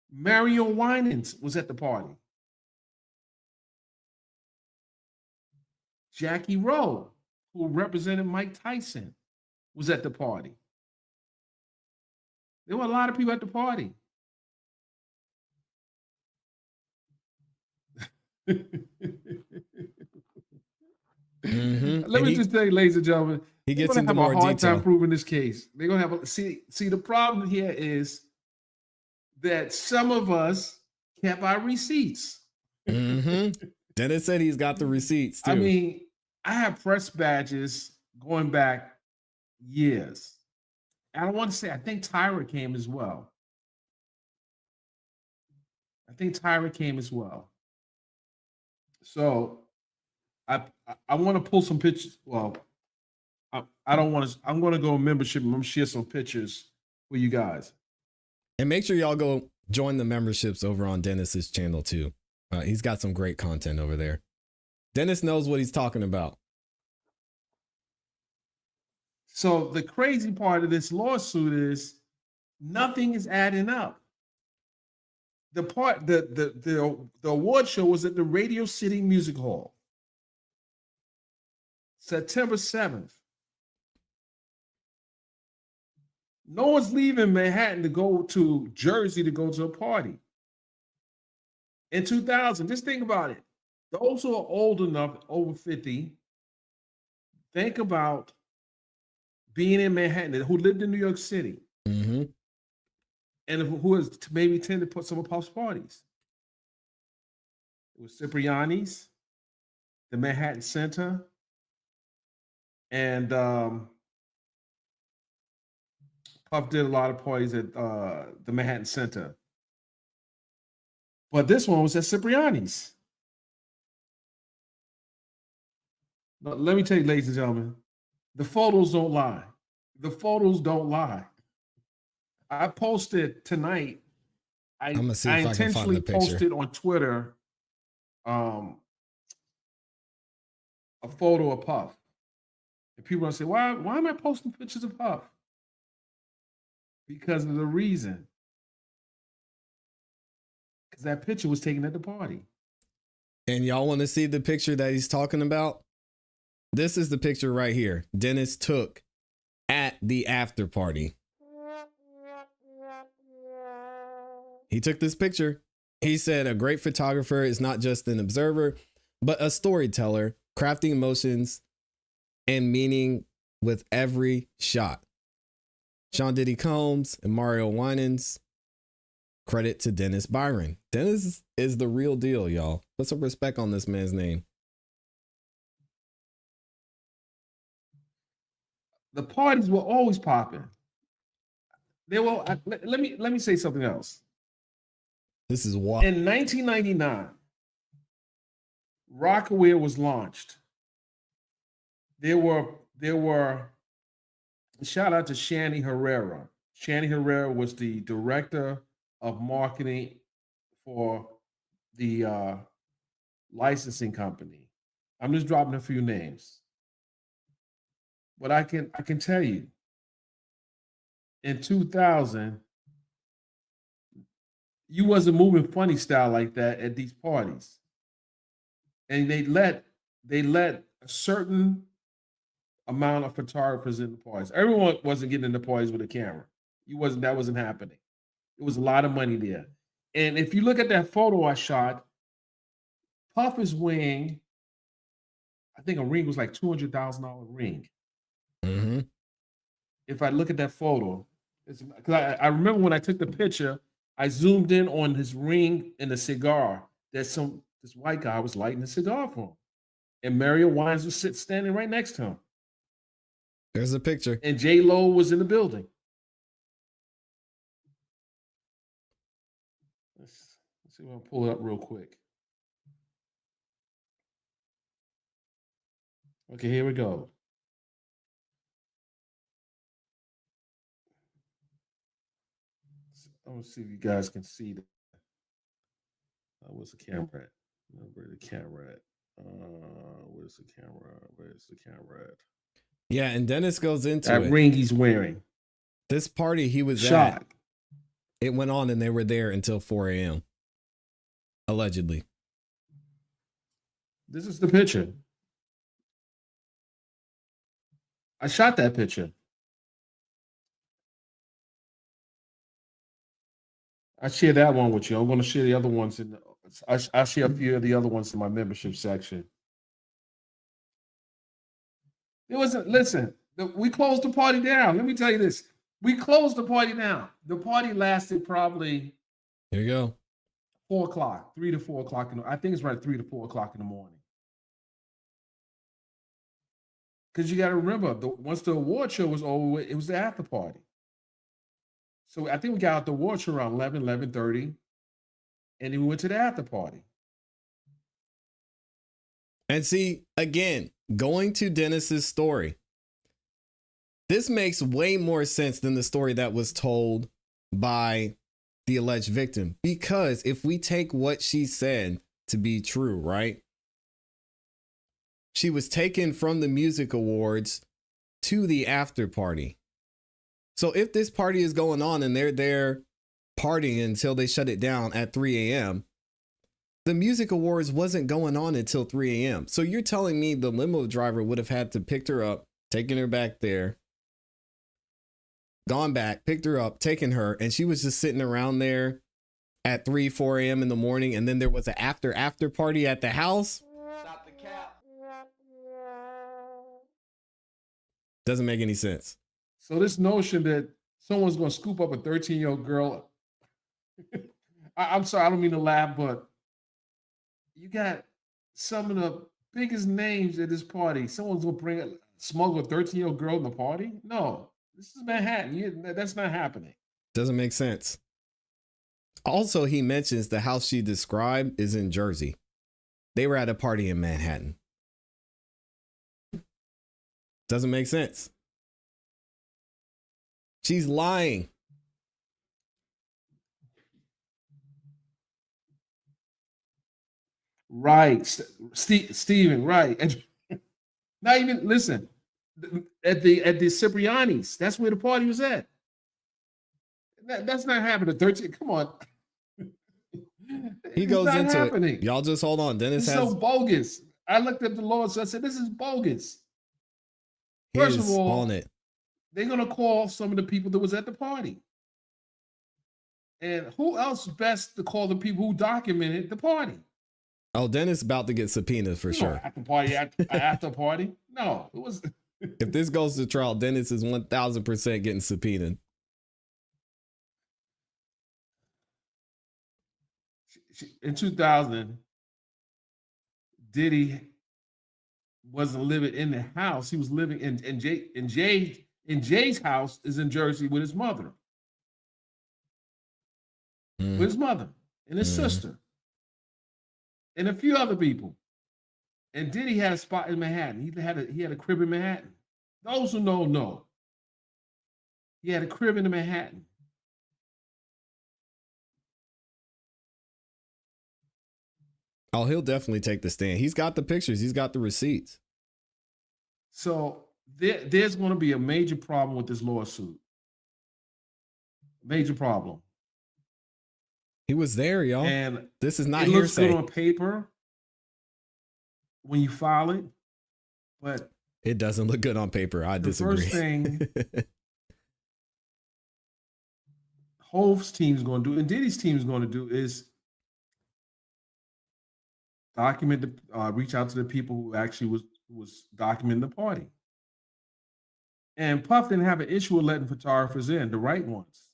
Marion Winans was at the party. Jackie Rowe, who represented Mike Tyson, was at the party. There were a lot of people at the party. Mm-hmm. Let me just tell you, ladies and gentlemen, he gets they're into gonna have more a hard detail. time proving this case. They're gonna have see the problem here is that some of us kept our receipts. Mm-hmm. Dennis said he's got the receipts too. I mean, I have press badges going back years. I don't want to say, I think Tyra came as well. So I want to pull some pictures. Well, I don't want to. I'm going to go membership. I'm going to share some pictures with you guys. And make sure y'all go join the memberships over on Dennis's channel too. He's got some great content over there. Dennis knows what he's talking about. So the crazy part of this lawsuit is nothing is adding up. The award show was at the Radio City Music Hall, September 7th. No one's leaving Manhattan to go to Jersey to go to a party. In 2000, just think about it. Those who are old enough, over 50, think about being in Manhattan, who lived in New York City, mm-hmm. and who has maybe tend to put some of Puff's parties. It was Cipriani's, the Manhattan Center, and Puff did a lot of parties at the Manhattan Center. But this one was at Cipriani's. But let me tell you, ladies and gentlemen, the photos don't lie. The photos don't lie. I posted tonight. I intentionally posted on Twitter a photo of Puff. And people are gonna say, why am I posting pictures of Puff? Because of the reason. Because that picture was taken at the party. And y'all want to see the picture that he's talking about? This is the picture right here. Dennis took at the after party. He took this picture. He said a great photographer is not just an observer, but a storyteller, crafting emotions and meaning with every shot. Sean Diddy Combs and Mario Winans. Credit to Dennis Byron. Dennis is the real deal, y'all. Put some respect on this man's name. The parties were always popping. They were. Let me say something else. This is wild. In 1999, Rockaware was launched. There were. Shout out to Shani Herrera. Shani Herrera was the director of marketing for the licensing company. I'm just dropping a few names, but I can tell you, in 2000, you wasn't moving funny style like that at these parties, and they let a certain amount of photographers in the parties. Everyone wasn't getting in the parties with a camera. That wasn't happening. It was a lot of money there. And if you look at that photo I shot, Puff is wearing, I think a ring was like $200,000 ring. Mm-hmm. If I look at that photo, because I remember when I took the picture, I zoomed in on his ring and the cigar that this white guy was lighting a cigar for him. And Mario Winans was standing right next to him. There's a picture. And J-Lo was in the building. Let's see if I can pull it up real quick. Okay, here we go. I'm gonna see if you guys can see that. Where's the camera at? Where's the camera at? Where's the camera? Where's the camera at? Yeah, and Dennis goes into that ring he's wearing. This party he was shot. At, it went on and they were there until 4 a.m. Allegedly. This is the picture. I shot that picture. I share that one with you. I'm going to share the other ones I'll share a few of the other ones in my membership section. It wasn't. Listen, we closed the party down. Let me tell you this. We closed the party down. The party lasted probably. Here you go. 4 o'clock, 3 to 4 o'clock. I think it's right 3 to 4 o'clock in the morning. Because you got to remember, once the award show was over, it was the after party. So I think we got out the award show around 11:30, and then we went to the after party. And see, again, going to Dennis's story, this makes way more sense than the story that was told by the alleged victim. Because if we take what she said to be true, right? She was taken from the music awards to the after party. So if this party is going on and they're there partying until they shut it down at 3 a.m., the music awards wasn't going on until 3 a.m. So you're telling me the limo driver would have had to pick her up, taken her back there, gone back, picked her up, taken her, and she was just sitting around there at 4 a.m. in the morning, and then there was an after party at the house? Stop the cap. Doesn't make any sense. So this notion that someone's going to scoop up a 13-year-old girl, I'm sorry, I don't mean to laugh, but you got some of the biggest names at this party. Someone's going to smuggle a 13-year-old girl in the party? No, this is Manhattan. That's not happening. Doesn't make sense. Also, he mentions the house she described is in Jersey. They were at a party in Manhattan. Doesn't make sense. She's lying. Right. Steven, right. And not even, listen, at the Cipriani's, that's where the party was at. That's not happening. 13, come on. He goes into happening. It. Y'all just hold on. Dennis it's has so bogus. I looked at the law, so I said, this is bogus. First of all, on it. They're going to call some of the people that was at the party. And who else best to call the people who documented the party? Oh, Dennis about to get subpoenaed for sure. At the party, after party? No, it was. If this goes to trial, Dennis is 1000% getting subpoenaed. In 2000, Diddy wasn't living in the house. He was living in Jay's house is in Jersey with his mother. With his mother and his sister. And a few other people. And Diddy had a spot in Manhattan. He had a crib in Manhattan. Those who know. He had a crib in Manhattan. Oh, he'll definitely take the stand. He's got the pictures. He's got the receipts. So there's going to be a major problem with this lawsuit. Major problem. He was there, y'all. And this is not it looks hearsay. good on paper when you file it, but it doesn't look good on paper. I disagree. The first thing Hove's team is going to do, and Diddy's team is going to do, is document reach out to the people who actually was documenting the party. And Puff didn't have an issue with letting photographers in, the right ones.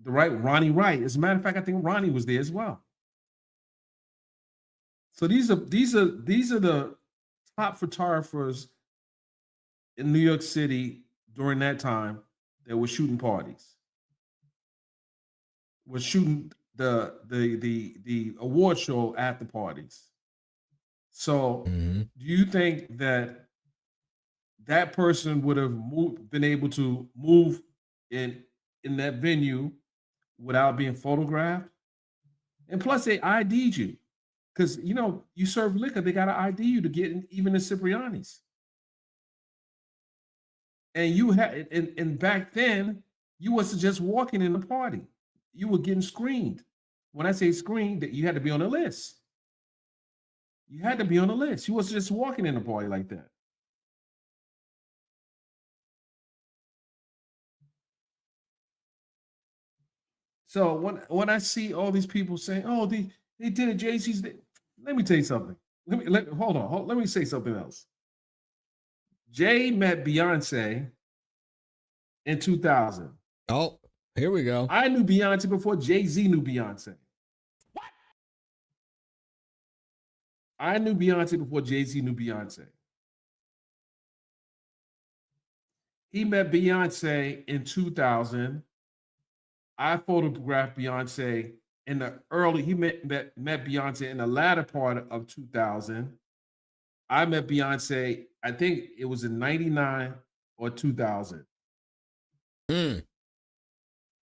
Ronnie Wright. As a matter of fact, I think Ronnie was there as well. So these are the top photographers in New York City during that time that were shooting parties. Were shooting the award show at the parties. So do you think that person would have been able to move in that venue without being photographed? And plus they ID'd you. Because, you serve liquor, they got to ID you to get in, even in Cipriani's. And you had, and back then, you wasn't just walking in the party. You were getting screened. When I say screened, that you had to be on a list. You had to be on a list. You wasn't just walking in the party like that. So when I see all these people saying, "Oh, they did it," Jay-Z's, let me tell you something. Hold on. Let me say something else. Jay met Beyonce in 2000. Oh, here we go. I knew Beyonce before Jay-Z knew Beyonce. What? I knew Beyonce before Jay-Z knew Beyonce. He met Beyonce in 2000. I photographed Beyonce in the early, he met Beyonce in the latter part of 2000. I met Beyonce, I think it was in 99 or 2000.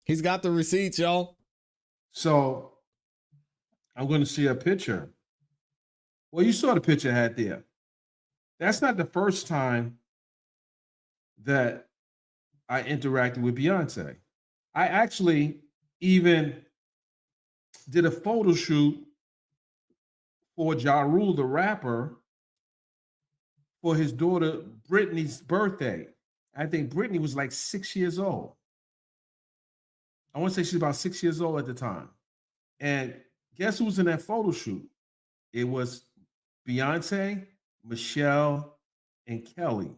He's got the receipts, y'all. So I'm going to see a picture. Well, you saw the picture I had there. That's not the first time that I interacted with Beyonce. I actually even did a photo shoot for Ja Rule, the rapper, for his daughter Brittany's birthday. I think Brittany was like 6 years old. I want to say she's about 6 years old at the time. And guess who was in that photo shoot? It was Beyonce, Michelle, and Kelly.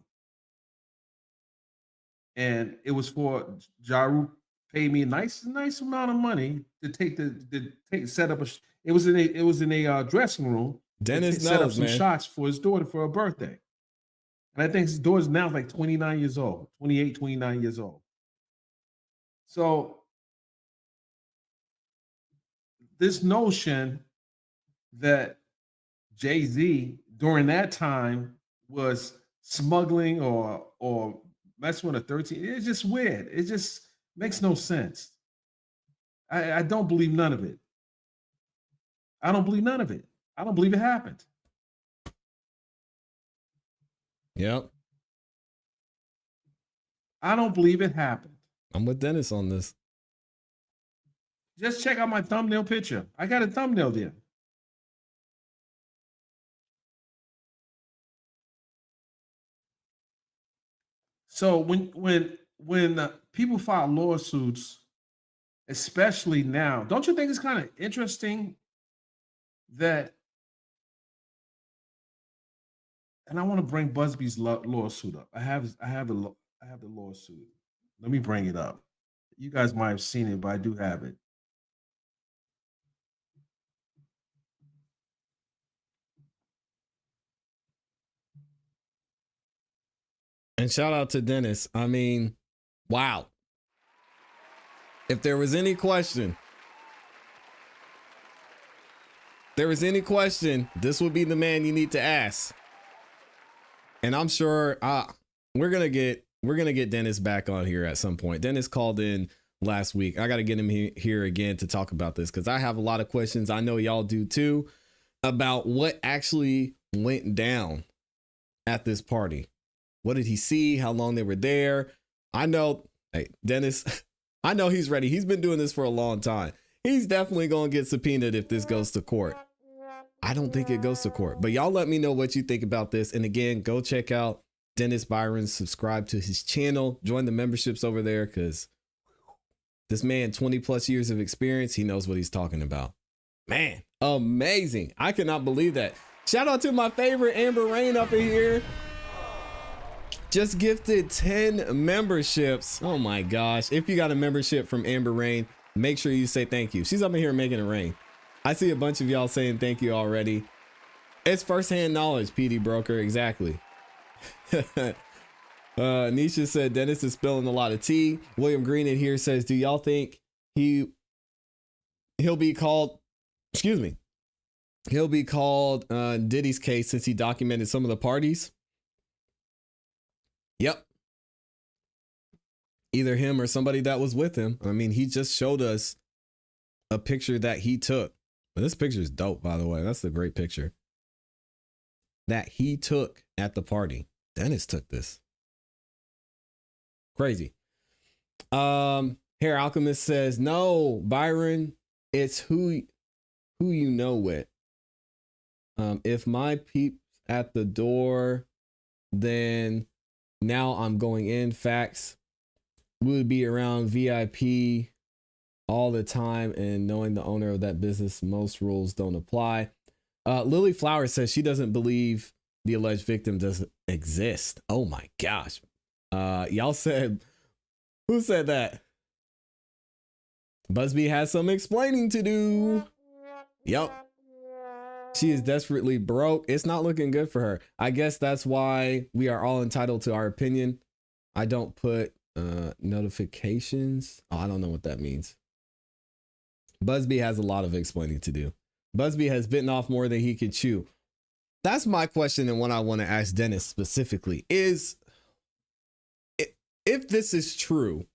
And it was for Ja Rule paid me a nice amount of money to set up it was in a dressing room. Dennis set up knows, some man. shots for his daughter for her birthday. And I think his daughter's now like 29 years old, 28, 29 years old. So this notion that Jay-Z during that time was smuggling or messing with a 13, it's just weird. It just makes no sense. I don't believe none of it. I don't believe none of it. I don't believe it happened. Yep. I don't believe it happened. I'm with Dennis on this. Just check out my thumbnail picture. I got a thumbnail there. So when when people file lawsuits, especially now, don't you think it's kind of interesting that? And I want to bring Busby's lawsuit up. I have the lawsuit. Let me bring it up. You guys might have seen it, but I do have it. And shout out to Dennis. I mean, wow. If there was any question, this would be the man you need to ask. And I'm sure we're gonna get Dennis back on here at some point. Dennis called in last week. I got to get him here again to talk about this because I have a lot of questions. I know y'all do too about what actually went down at this party. What did he see? How long they were there? I know, hey, Dennis, I know he's ready. He's been doing this for a long time. He's definitely going to get subpoenaed if this goes to court. I don't think it goes to court, but y'all let me know what you think about this. And again, go check out Dennis Byron, subscribe to his channel, join the memberships over there because this man, 20 plus years of experience, he knows what he's talking about. Man, amazing. I cannot believe that. Shout out to my favorite Amber Rain up in here. Just gifted 10 memberships. Oh my gosh. If you got a membership from Amber Rain, make sure you say thank you. She's up in here making it rain. I see a bunch of y'all saying thank you already. It's firsthand knowledge, PD Broker. Exactly. Nisha said Dennis is spilling a lot of tea. William Green in here says, do y'all think he'll be called, he'll be called Diddy's case since he documented some of the parties? Yep. Either him or somebody that was with him. I mean, he just showed us a picture that he took. But this picture is dope, by the way. That's a great picture that he took at the party. Dennis took this. Crazy. Hair Alchemist says, no, Byron, it's who you know with. If my peeps at the door, then now I'm going in. Facts. We would be around VIP all the time, and knowing the owner of that business, most rules don't apply. Lily Flower says she doesn't believe the alleged victim doesn't exist. Oh my gosh. Y'all said, who said that? Busby has some explaining to do. Yep. She is desperately broke. It's not looking good for her. I guess that's why we are all entitled to our opinion. I don't put notifications. Oh, I don't know what that means. Busby has a lot of explaining to do. Busby has bitten off more than he could chew. That's my question, and what I want to ask Dennis specifically is, if this is true,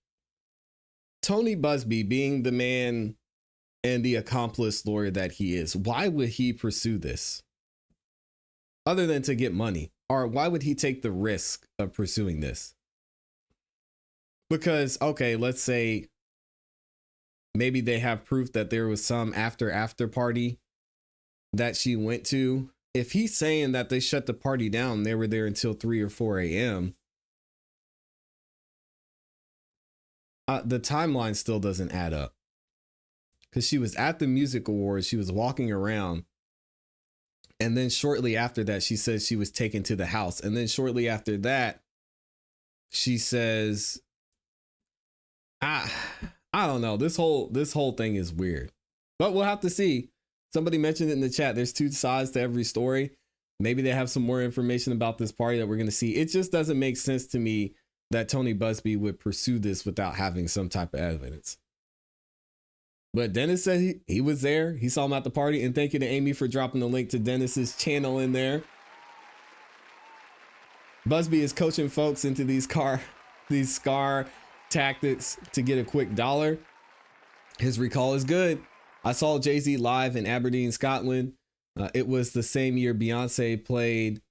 Tony Busby being the man and the accomplice lawyer that he is, why would he pursue this other than to get money? Or why would he take the risk of pursuing this? Because, okay, let's say maybe they have proof that there was some after party that she went to. If he's saying that they shut the party down, they were there until 3 or 4 a.m. The timeline still doesn't add up. Because she was at the music awards, she was walking around, and then shortly after that, she says she was taken to the house. And then shortly after that, she says, I don't know. This whole thing is weird, but we'll have to see. Somebody mentioned it in the chat. There's two sides to every story. Maybe they have some more information about this party that we're going to see. It just doesn't make sense to me that Tony Busby would pursue this without having some type of evidence. But Dennis said he was there. He saw him at the party. And thank you to Amy for dropping the link to Dennis's channel in there. Busby is coaching folks into these scar tactics to get a quick dollar. His recall is good. I saw Jay-Z live in Aberdeen, Scotland. It was the same year Beyonce played.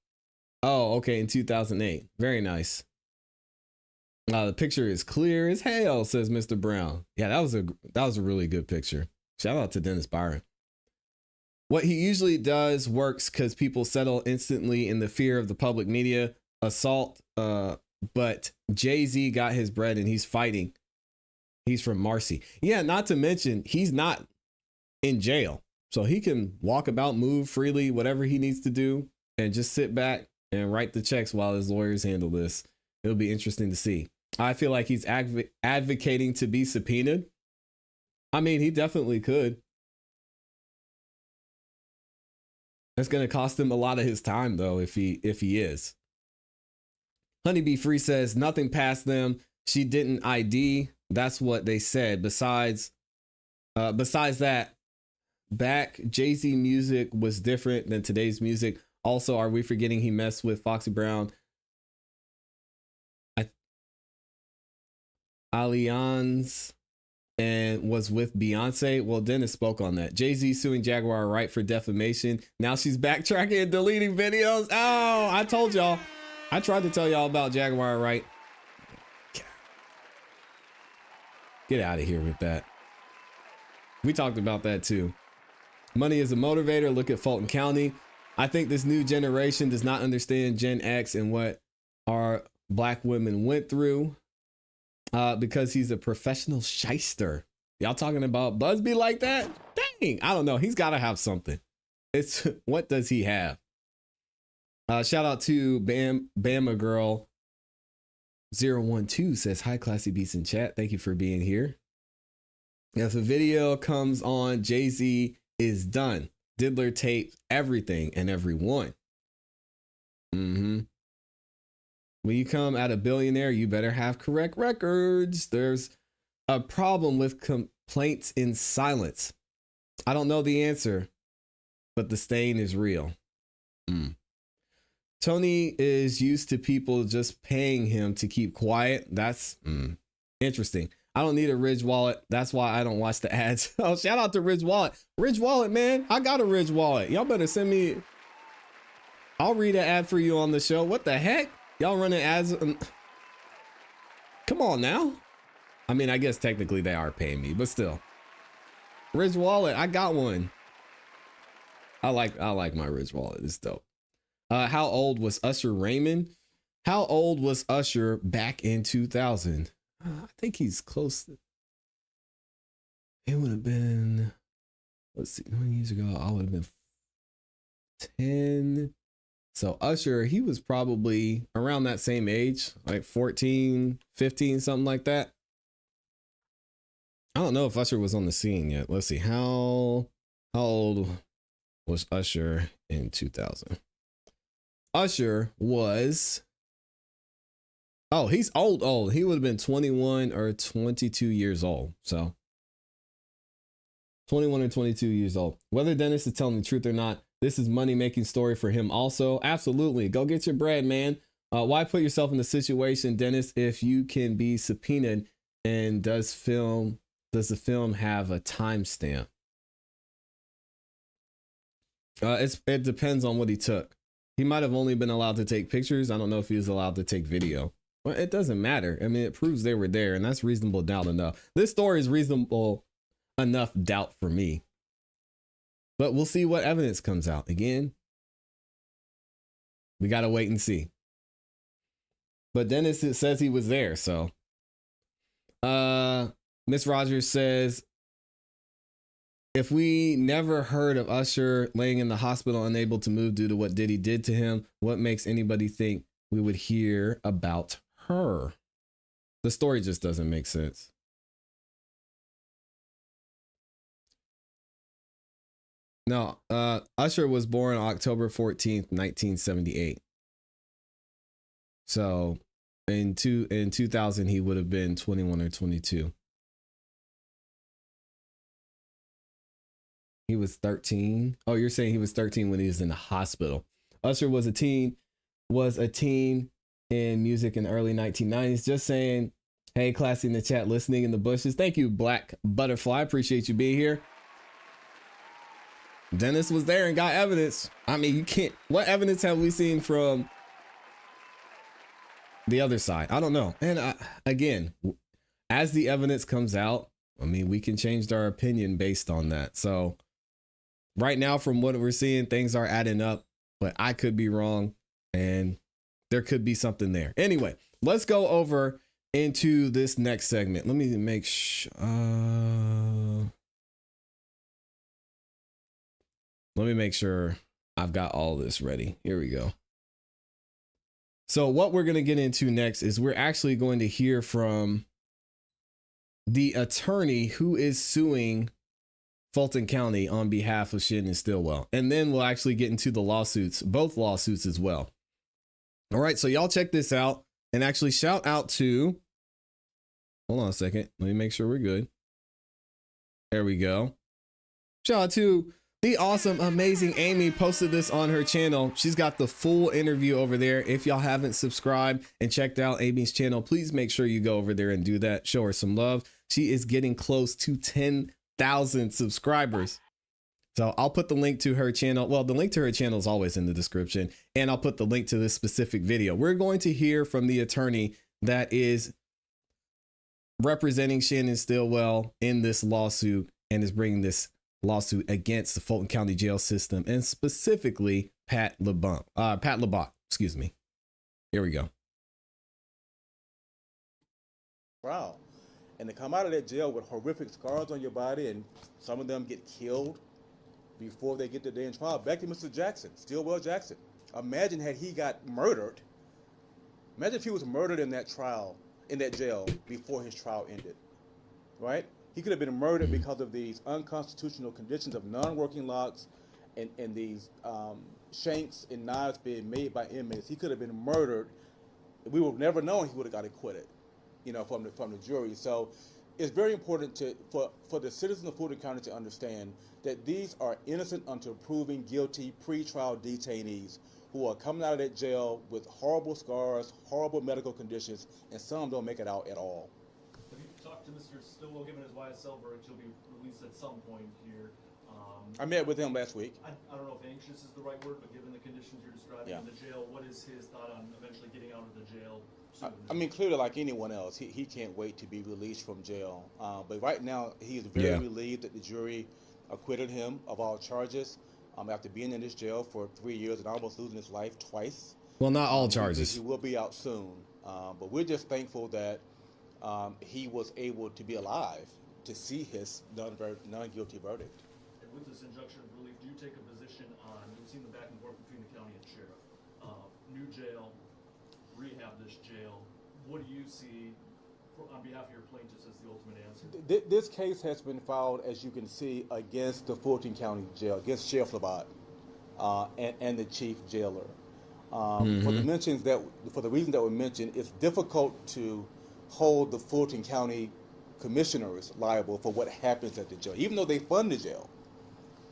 Oh, okay, in 2008. Very nice. The picture is clear as hell, says Mr. Brown. Yeah, that was a really good picture. Shout out to Dennis Byron. What he usually does works because people settle instantly in the fear of the public media. Assault but Jay-Z got his bread and he's fighting. He's from Marcy. Yeah, not to mention he's not in jail. So he can walk about, move freely, whatever he needs to do, and just sit back and write the checks while his lawyers handle this. It'll be interesting to see. I feel like he's advocating to be subpoenaed. I mean, he definitely could. It's going to cost him a lot of his time, though, if he is. Honeybee Free says nothing passed them. She didn't ID. That's what they said. Besides that, back Jay-Z music was different than today's music. Also, are we forgetting he messed with Foxy Brown? Allianz and was with Beyonce. Well, Dennis spoke on that. Jay-Z suing Jaguar Wright for defamation. Now she's backtracking and deleting videos. Oh, I told y'all. I tried to tell y'all about Jaguar Wright. Get out of here with that. We talked about that too. Money is a motivator. Look at Fulton County. I think this new generation does not understand Gen X and what our black women went through. Because he's a professional shyster. Y'all talking about Busby like that? Dang, I don't know. He's got to have something. It's what does he have? Shout out to Bama Girl 012 says, hi, Classy Beats in chat. Thank you for being here. If a video comes on, Jay-Z is done. Diddler tapes everything and everyone. When you come at a billionaire, you better have correct records. There's a problem with complaints in silence. I don't know the answer, but the stain is real. Tony is used to people just paying him to keep quiet. That's interesting. I don't need a Ridge wallet. That's why I don't watch the ads. Oh, shout out to Ridge Wallet. Ridge Wallet, man. I got a Ridge Wallet. Y'all better send me. I'll read an ad for you on the show. What the heck? Y'all running ads? Come on now. I mean, I guess technically they are paying me, but still. Ridge Wallet, I got one. I like my Ridge Wallet. It's dope. How old was Usher Raymond? How old was Usher back in 2000? I think he's close. It would have been, let's see, 20 years ago, I would have been 10. So Usher, he was probably around that same age, like 14, 15, something like that. I don't know if Usher was on the scene yet. Let's see. How old was Usher in 2000? Usher was, oh, he's old. He would have been 21 or 22 years old. So 21 or 22 years old. Whether Dennis is telling the truth or not, this is money-making story for him also. Absolutely. Go get your bread, man. Why put yourself in the situation, Dennis, if you can be subpoenaed? And does the film have a timestamp? It depends on what he took. He might have only been allowed to take pictures. I don't know if he was allowed to take video. Well, it doesn't matter. I mean, it proves they were there, and that's reasonable doubt enough. This story is reasonable enough doubt for me. But we'll see what evidence comes out. Again, we got to wait and see. But Dennis says he was there, so. Miss Rogers says, if we never heard of Usher laying in the hospital unable to move due to what Diddy did to him, what makes anybody think we would hear about her? The story just doesn't make sense. No, Usher was born October 14th, 1978. So in 2000, he would have been 21 or 22. He was 13. Oh, you're saying he was 13 when he was in the hospital. Usher was a teen in music in the early 1990s. Just saying, hey, Classy in the chat, listening in the bushes. Thank you, Black Butterfly. Appreciate you being here. Dennis was there and got evidence. I mean, you can't. What evidence have we seen from the other side? I don't know. And again, as the evidence comes out, I mean, we can change our opinion based on that. So right now, from what we're seeing, things are adding up, but I could be wrong and there could be something there. Anyway, let's go over into this next segment. Let me make sure. Let me make sure I've got all this ready. Here we go. So what we're going to get into next is we're actually going to hear from the attorney who is suing Fulton County on behalf of Shannon Stillwell. And then we'll actually get into the lawsuits, both lawsuits as well. All right, so y'all check this out, and actually shout out to, hold on a second. Let me make sure we're good. There we go. Shout out to the awesome, amazing Amy, posted this on her channel. She's got the full interview over there. If y'all haven't subscribed and checked out Amy's channel, please make sure you go over there and do that. Show her some love. She is getting close to 10,000 subscribers. So I'll put the link to her channel. Well, the link to her channel is always in the description, and I'll put the link to this specific video. We're going to hear from the attorney that is representing Shannon Stillwell in this lawsuit and is bringing this lawsuit against the Fulton County Jail system, and specifically Pat Labat, excuse me. Here we go. Wow. And to come out of that jail with horrific scars on your body, and some of them get killed before they get to day in trial. Back to Mr. Jackson, Stillwell Jackson. Imagine had he got murdered. Imagine if he was murdered in that trial, in that jail, before his trial ended, right? He could have been murdered because of these unconstitutional conditions of non-working locks and these shanks and knives being made by inmates. He could have been murdered. We would have never known he would have got acquitted, you know, from the jury. So it's very important for the citizens of Fulton County to understand that these are innocent until proven guilty pre-trial detainees who are coming out of that jail with horrible scars, horrible medical conditions, and some don't make it out at all. Have you talked to Mr. Stillwell, given his YSL verdict? He'll be released at some point here. I met with him last week. I don't know if anxious is the right word, but given the conditions you're describing in the jail, what is his thought on eventually getting out of the jail soon? I mean, clearly, like anyone else, he can't wait to be released from jail. But right now, he is very relieved that the jury acquitted him of all charges after being in this jail for 3 years and almost losing his life twice. Well, not all charges. He will be out soon. But we're just thankful that he was able to be alive to see his non-guilty verdict. And with this injunction of relief, do you take a position on, we've seen the back and forth between the county and sheriff, new jail, rehab this jail. What do you see on behalf of your plaintiffs as the ultimate answer? This case has been filed, as you can see, against the Fulton County Jail, against Sheriff Labat and the chief jailer. For the reasons that were mentioned, it's difficult to hold the Fulton County commissioners liable for what happens at the jail, even though they fund the jail.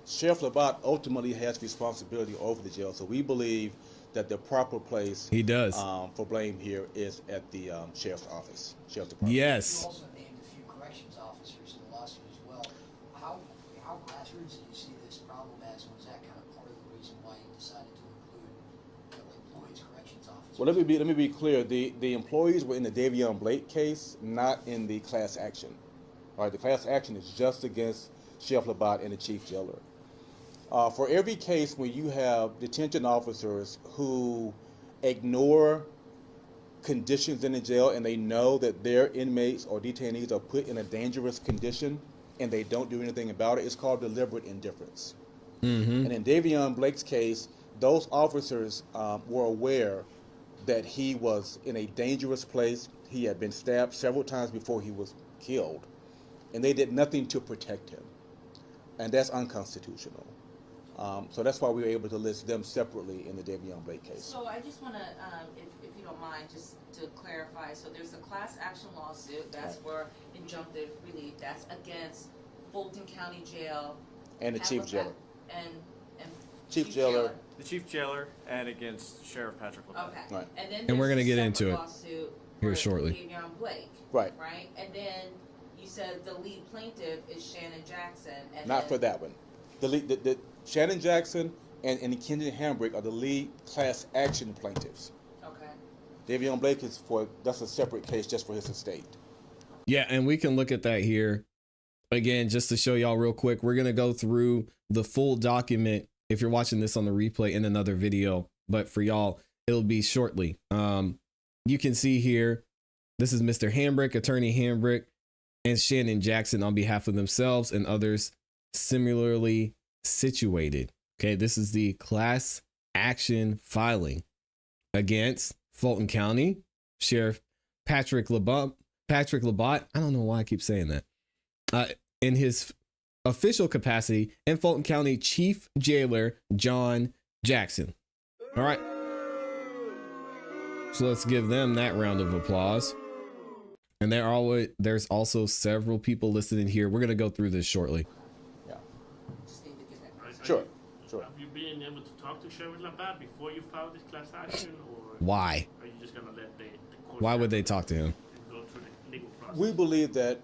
Sheriff Labat ultimately has responsibility over the jail, so we believe that the proper place for blame here is at the sheriff's office, sheriff's department. Yes. You also named a few corrections officers in the lawsuit as well. How grassroots do you see this problem as, and was that kind of part of the reason why you decided to include employees, corrections officers? Well, let me be clear. The employees were in the Davon Blake case, not in the class action. All right, the class action is just against Sheriff Labat and the chief jailer. For every case where you have detention officers who ignore conditions in the jail and they know that their inmates or detainees are put in a dangerous condition and they don't do anything about it, it's called deliberate indifference. And in Davon Blake's case, those officers were aware that he was in a dangerous place. He had been stabbed several times before he was killed, and they did nothing to protect him. And that's unconstitutional. So that's why we were able to list them separately in the Davon Blake case. So I just want to, if you don't mind, just to clarify. So there's a class action lawsuit that's for injunctive relief. That's against Fulton County Jail And the chief jailer. And Chief jailer. The chief jailer and against Sheriff Patrick Labat. Okay. Right. And then And we're there's gonna a get into separate it lawsuit here for shortly. Davon Blake. Right. Right. And then you said the lead plaintiff is Shannon Jackson. And Not then, for that one. The Shannon Jackson and Kenyon Hambrick are the lead class action plaintiffs. Okay. Davon Blake that's a separate case just for his estate. Yeah, and we can look at that here. Again, just to show y'all real quick, we're going to go through the full document if you're watching this on the replay in another video. But for y'all, it'll be shortly. The you can see here, this is Mr. Hambrick, Attorney Hambrick, and Shannon Jackson on behalf of themselves and others similarly situated. Okay, this is the class action filing against Fulton County Sheriff Patrick Labat. I don't know why I keep saying that. In his official capacity, and Fulton County Chief Jailer John Jackson. All right. So let's give them that round of applause. And there's also several people listed in here. We're going to go through this shortly. Yeah. Sure. Sure. Have you been able to talk to Sheriff Labat before you filed this class action, or Why? are you just going to let the court Why would they talk to him? go through the legal process? We believe that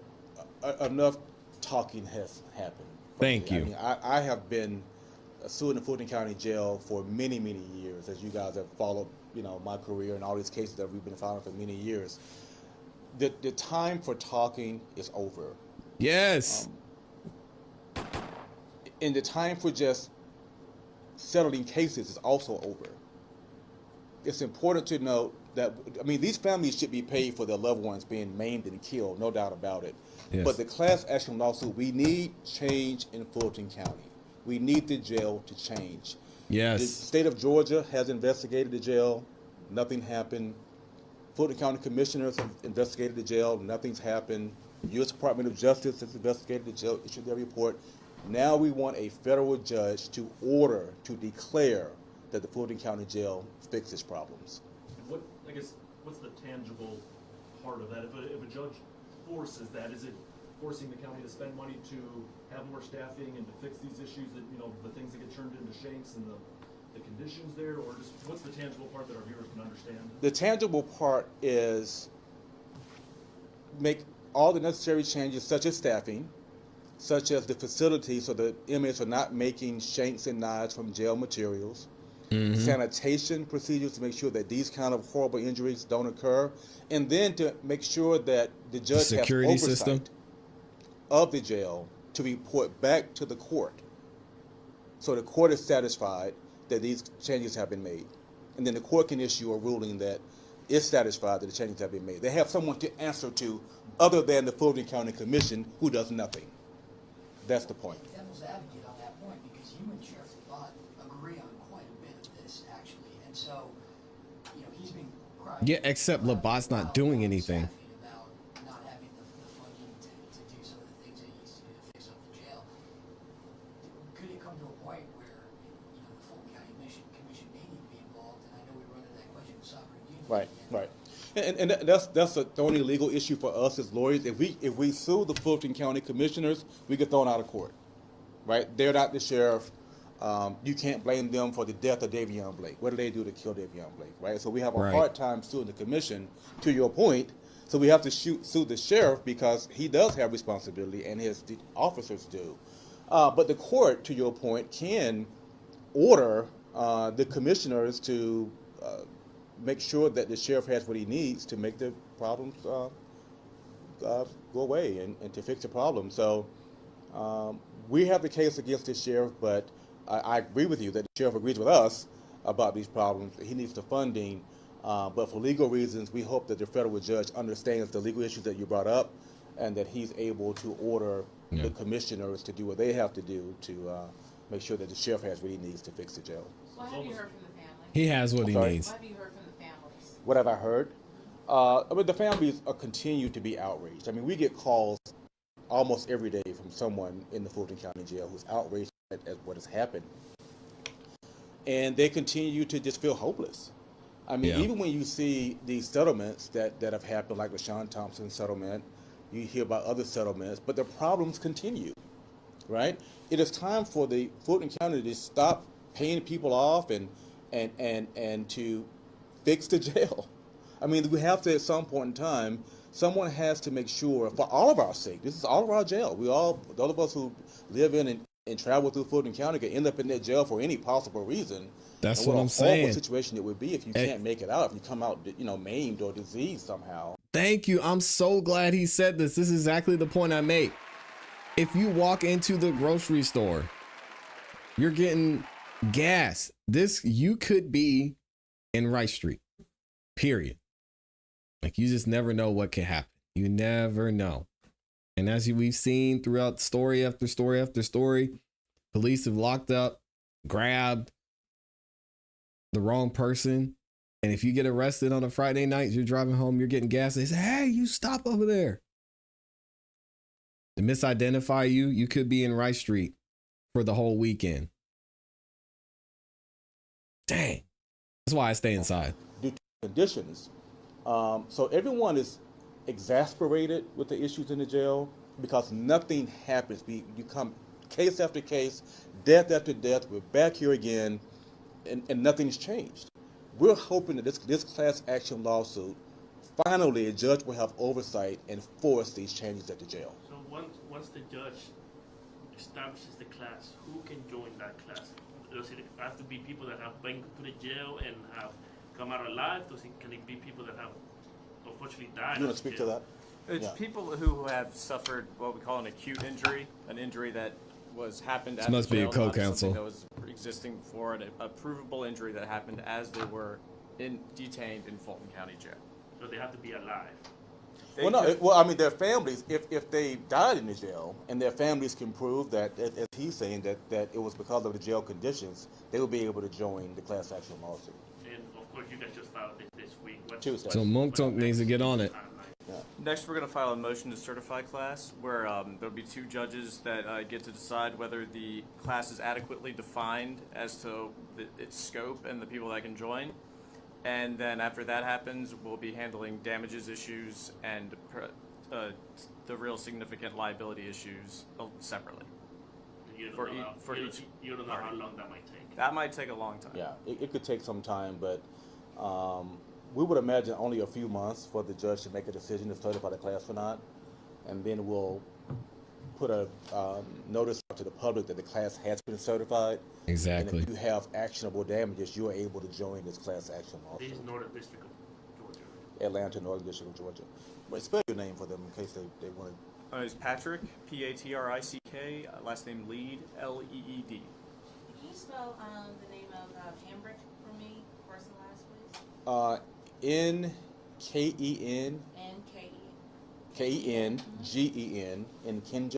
enough talking has happened. Thank you. I mean, I have been suing the Fulton County Jail for many, many years, as you guys have followed, my career and all these cases that we've been filing for many years. The time for talking is over. Yes. And the time for just settling cases is also over. It's important to note that, these families should be paid for their loved ones being maimed and killed, no doubt about it. Yes. But the class action lawsuit, we need change in Fulton County. We need the jail to change. Yes. The state of Georgia has investigated the jail. Nothing happened. Fulton County commissioners have investigated the jail. Nothing's happened. U.S. Department of Justice has investigated the jail, issued their report. Now we want a federal judge to declare that the Fulton County Jail fixes problems. What's the tangible part of that? If a judge forces that, is it forcing the county to spend money to have more staffing and to fix these issues that, the things that get turned into shanks and the conditions there, or just what's the tangible part that our viewers can understand? The tangible part is make all the necessary changes, such as staffing, such as the facility, so the inmates are not making shanks and knives from jail materials, sanitation procedures to make sure that these kind of horrible injuries don't occur, and then to make sure that the judge has oversight of the jail to report back to the court, so the court is satisfied that these changes have been made, and then the court can issue a ruling that is satisfied that the changes have been made. They have someone to answer to other than the Fulton County Commission, who does nothing. That's the point. Devil's advocate on that point, because you and Sheriff Labat agree on quite a bit of this, actually, and so, he's been crying. Yeah, except Labat's not doing anything. About not having the funding to do some of the things that he needs to do to fix up the jail. Could it come to a point where, the Fulton County Commission may need to be involved? And I know we run into that question with sovereign immunity. Right. And that's a thorny legal issue for us as lawyers. If we sue the Fulton County commissioners, we get thrown out of court, right? They're not the sheriff. You can't blame them for the death of Davon Blake. What did they do to kill Davon Blake, right? So we have a hard time suing the commission, to your point. So we have to sue the sheriff because he does have responsibility and the officers do. But the court, to your point, can order the commissioners to make sure that the sheriff has what he needs to make the problems go away and to fix the problem. So we have the case against the sheriff, but I agree with you that the sheriff agrees with us about these problems. He needs the funding, but for legal reasons, we hope that the federal judge understands the legal issues that you brought up and that he's able to order the commissioners to do what they have to do to make sure that the sheriff has what he needs to fix the jail. What have you heard from the family? He has what he needs. What have you heard from the families? What have I heard? The families continue to be outraged. We get calls almost every day from someone in the Fulton County Jail who's outraged at what has happened. And they continue to just feel hopeless. Even when you see these settlements that have happened, like the Sean Thompson settlement, you hear about other settlements, but the problems continue, right? It is time for the Fulton County to stop paying people off and to fix the jail. We have to, at some point in time, someone has to make sure, for all of our sake, this is all of our jail. All of us who live in and travel through Fulton County could end up in that jail for any possible reason. That's and what I'm saying. What a horrible situation it would be if you can't make it out, if you come out, maimed or diseased somehow. Thank you. I'm so glad he said this. This is exactly the point I make. If you walk into the grocery store, you're getting gas. You could be in Rice Street, period. Like, you just never know what can happen. You never know. And as we've seen throughout story after story after story, police have locked up, grabbed the wrong person. And if you get arrested on a Friday night, you're driving home, you're getting gas, they say, hey, you stop over there. To misidentify you, you could be in Rice Street for the whole weekend. Dang. That's why I stay inside. Due to conditions. So everyone is exasperated with the issues in the jail because nothing happens. You come case after case, death after death. We're back here again, and nothing's changed. We're hoping that this class action lawsuit, finally a judge will have oversight and force these changes at the jail. So once the judge establishes the class, who can join that class? Does it have to be people that have been to the jail and have come out alive? Can it be people that have unfortunately died? You want to speak to that? It's people who have suffered what we call an acute injury, an injury that happened at the jail. Must be a co-counsel. That was existing before, a provable injury that happened as they were detained in Fulton County Jail. So they have to be alive. I mean, their families, if they died in the jail and their families can prove that, as he's saying, that it was because of the jail conditions, they will be able to join the class action lawsuit. And of course, you guys just filed this week. Tuesday. So Monk needs to get on it. Yeah. Next, we're going to file a motion to certify class, where there'll be two judges that get to decide whether the class is adequately defined as to its scope and the people that can join. And then after that happens, we'll be handling damages issues and the real significant liability issues separately. You don't know how long that might take. That might take a long time. Yeah, it could take some time, but we would imagine only a few months for the judge to make a decision to certify the class or not. And then we'll put a notice out to the public that the class has been certified. Exactly. And if you have actionable damages, you are able to join this class action lawsuit. This is Northern District of Georgia. Atlanta, Northern District of Georgia. But spell your name for them in case they want to. It's Patrick, Patrick, last name Lead, Leed. Can you spell the name of Hambrick for me, first and last, please? Nken. K-E-N-G-E-N in Kenja,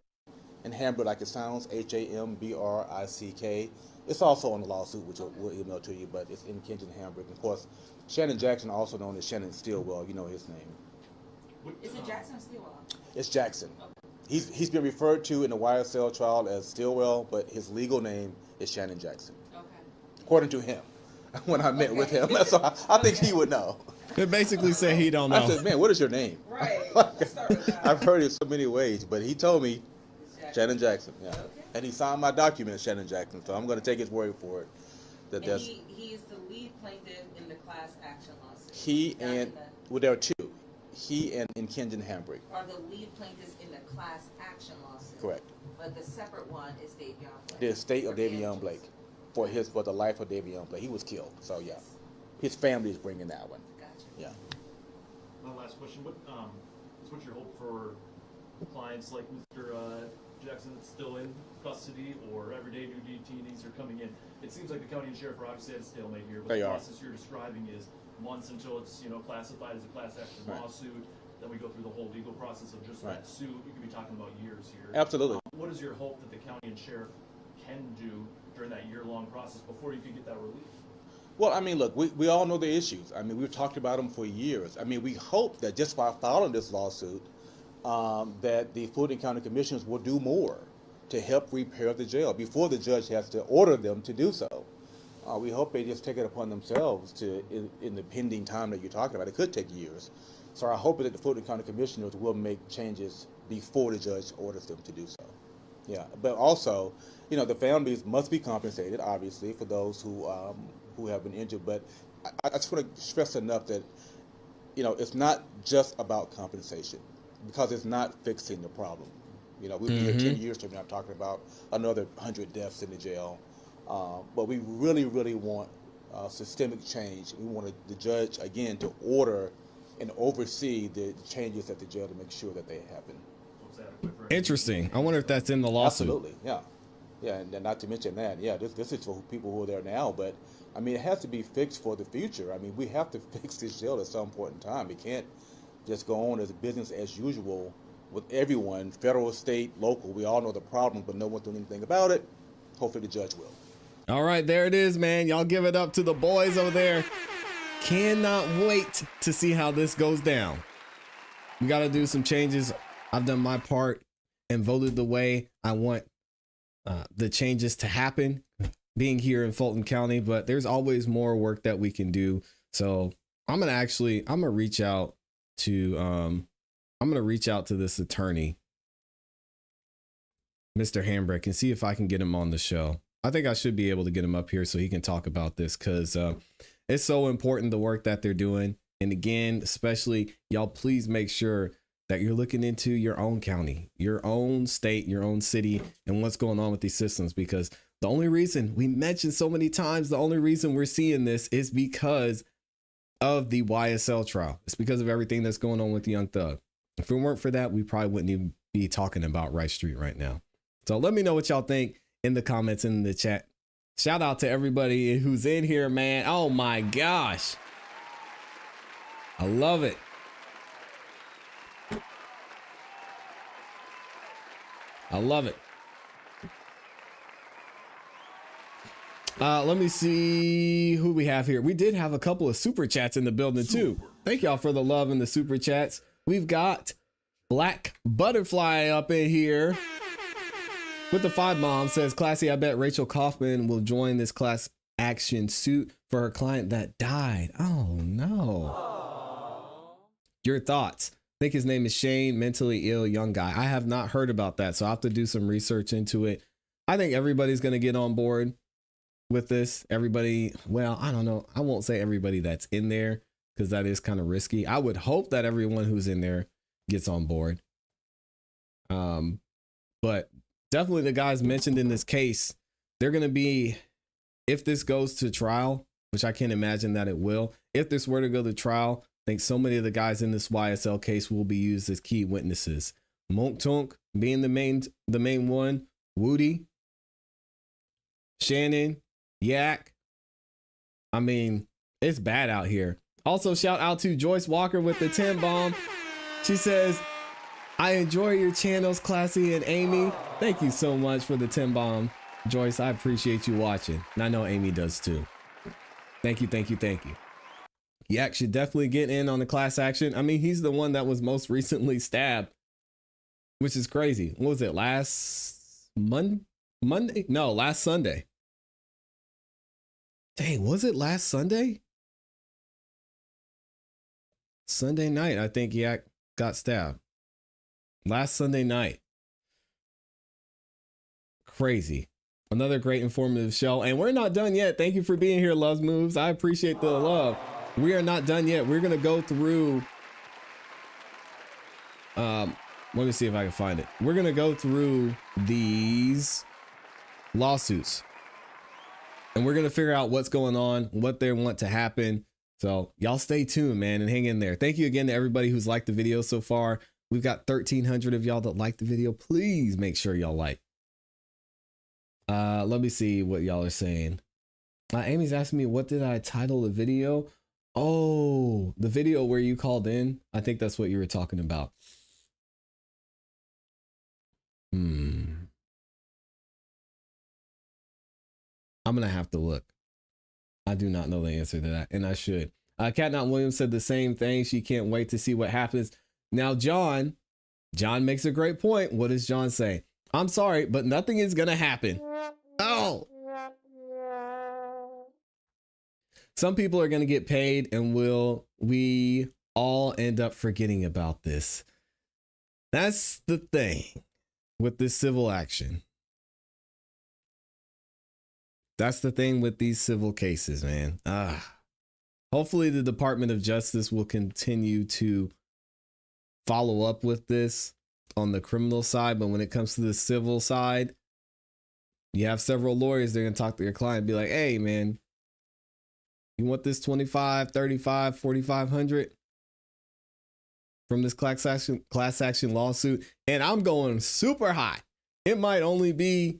and Hambrick like it sounds, Hambrick. It's also on the lawsuit, which we'll email to you, but it's in Kenja and Hambrick. Of course, Shannon Jackson, also known as Shannon Stillwell, you know his name. Is it Jackson or Stillwell? It's Jackson. Okay. He's been referred to in the YSL trial as Stillwell, but his legal name is Shannon Jackson. Okay. According to him, when I met with him. So I think he would know. They basically say he don't know. I said, man, what is your name? Right. Let's start with that. I've heard it so many ways, but he told me Shannon Jackson. Yeah. Okay. And he signed my document, Shannon Jackson, so I'm going to take his word for it. And he is the lead plaintiff in the class action lawsuit. There are two. He and Kenjan Hambrick. Are the lead plaintiffs in the class action lawsuit. Correct. But the separate one is Davon Blake. The estate of Davon Blake for the life of Davon Blake. He was killed, so yeah. His family is bringing that one. Gotcha. Yeah. One last question. What's your hope for clients like Mr. Jackson that's still in custody, or everyday new detainees are coming in? It seems like the county and sheriff are obviously at a stalemate here, but the process you're describing is months until it's classified as a class action lawsuit. Then we go through the whole legal process of just that suit. You could be talking about years here. Absolutely. What is your hope that the county and sheriff can do during that year-long process before you can get that relief? Well, I mean, look, we all know the issues. I mean, we've talked about them for years. I mean, we hope that just by filing this lawsuit, that the Fulton County Commissioners will do more to help repair the jail before the judge has to order them to do so. We hope they just take it upon themselves to, in the pending time that you're talking about. It could take years. So I hope that the Fulton County Commissioners will make changes before the judge orders them to do so. Yeah, but also, the families must be compensated, obviously, for those who have been injured. But I just want to stress enough that, it's not just about compensation, because it's not fixing the problem. We'll be here 10 years from now talking about another 100 deaths in the jail. But we really, really want systemic change. We want the judge, again, to order and oversee the changes at the jail to make sure that they happen. Interesting. I wonder if that's in the lawsuit. Absolutely, yeah. Yeah, and not to mention that, this is for people who are there now, but, I mean, it has to be fixed for the future. I mean, we have to fix this jail at some point in time. It can't just go on as business as usual with everyone, federal, state, local. We all know the problem, but no one doing anything about it. Hopefully the judge will. All right, there it is, man. Y'all give it up to the boys over there. Cannot wait to see how this goes down. We got to do some changes. I've done my part and voted the way I want the changes to happen being here in Fulton County, but there's always more work that we can do. So I'm going to reach out to this attorney, Mr. Hambrick, and see if I can get him on the show. I think I should be able to get him up here so he can talk about this, because it's so important, the work that they're doing. And again, especially y'all, please make sure that you're looking into your own county, your own state, your own city, and what's going on with these systems. Because the only reason we mentioned so many times, the only reason we're seeing this is because of the YSL trial. It's because of everything that's going on with the Young Thug. If it weren't for that, we probably wouldn't even be talking about Rice Street right now. So let me know what y'all think in the comments, in the chat. Shout out to everybody who's in here, man. Oh my gosh. I love it. I love it. Let me see who we have here. We did have a couple of super chats in the building too. Thank y'all for the love in the super chats. We've got Black Butterfly up in here with the 5 bomb. Says, "ClassE, I bet Rachel Kaufman will join this class action suit for her client that died." Oh no. Aww. Your thoughts? I think his name is Shane, mentally ill young guy. I have not heard about that, so I'll have to do some research into it. I think everybody's going to get on board with this. Everybody, well, I don't know. I won't say everybody that's in there, because that is kind of risky. I would hope that everyone who's in there gets on board. But definitely the guys mentioned in this case, they're going to be, if this goes to trial, which I can't imagine that it will, if this were to go to trial, I think so many of the guys in this YSL case will be used as key witnesses. Monk Tunk being the main one, Woody, Shannon, Yak. I mean, it's bad out here. Also, shout out to Joyce Walker with the 10 bomb. She says, "I enjoy your channels, ClassE and Amy." Thank you so much for the 10 bomb, Joyce. I appreciate you watching. And I know Amy does too. Thank you, thank you, thank you. Yak should definitely get in on the class action. I mean, he's the one that was most recently stabbed, which is crazy. What was it, last Monday? No, last Sunday. Dang, was it last Sunday? Sunday night, I think Yak got stabbed. Last Sunday night. Crazy. Another great informative show. And we're not done yet. Thank you for being here, Loves Moves. I appreciate the love. We are not done yet. We're going to go through. Let me see if I can find it. We're going to go through these lawsuits. And we're going to figure out what's going on, what they want to happen. So y'all stay tuned, man, and hang in there. Thank you again to everybody who's liked the video so far. We've got 1,300 of y'all that like the video. Please make sure y'all like. Let me see what y'all are saying. Amy's asking me, what did I title the video? Oh, the video where you called in. I think that's what you were talking about. I'm going to have to look. I do not know the answer to that, and I should. Cat Not Williams said the same thing. She can't wait to see what happens. Now, John makes a great point. What does John say? "I'm sorry, but nothing is going to happen." Oh. Some people are going to get paid, and we all end up forgetting about this. That's the thing with this civil action. That's the thing with these civil cases, man. Hopefully the Department of Justice will continue to follow up with this on the criminal side. But when it comes to the civil side, you have several lawyers. They're going to talk to your client and be like, "Hey, man, you want this 25, 35, 4,500 from this class action lawsuit? And I'm going super high. It might only be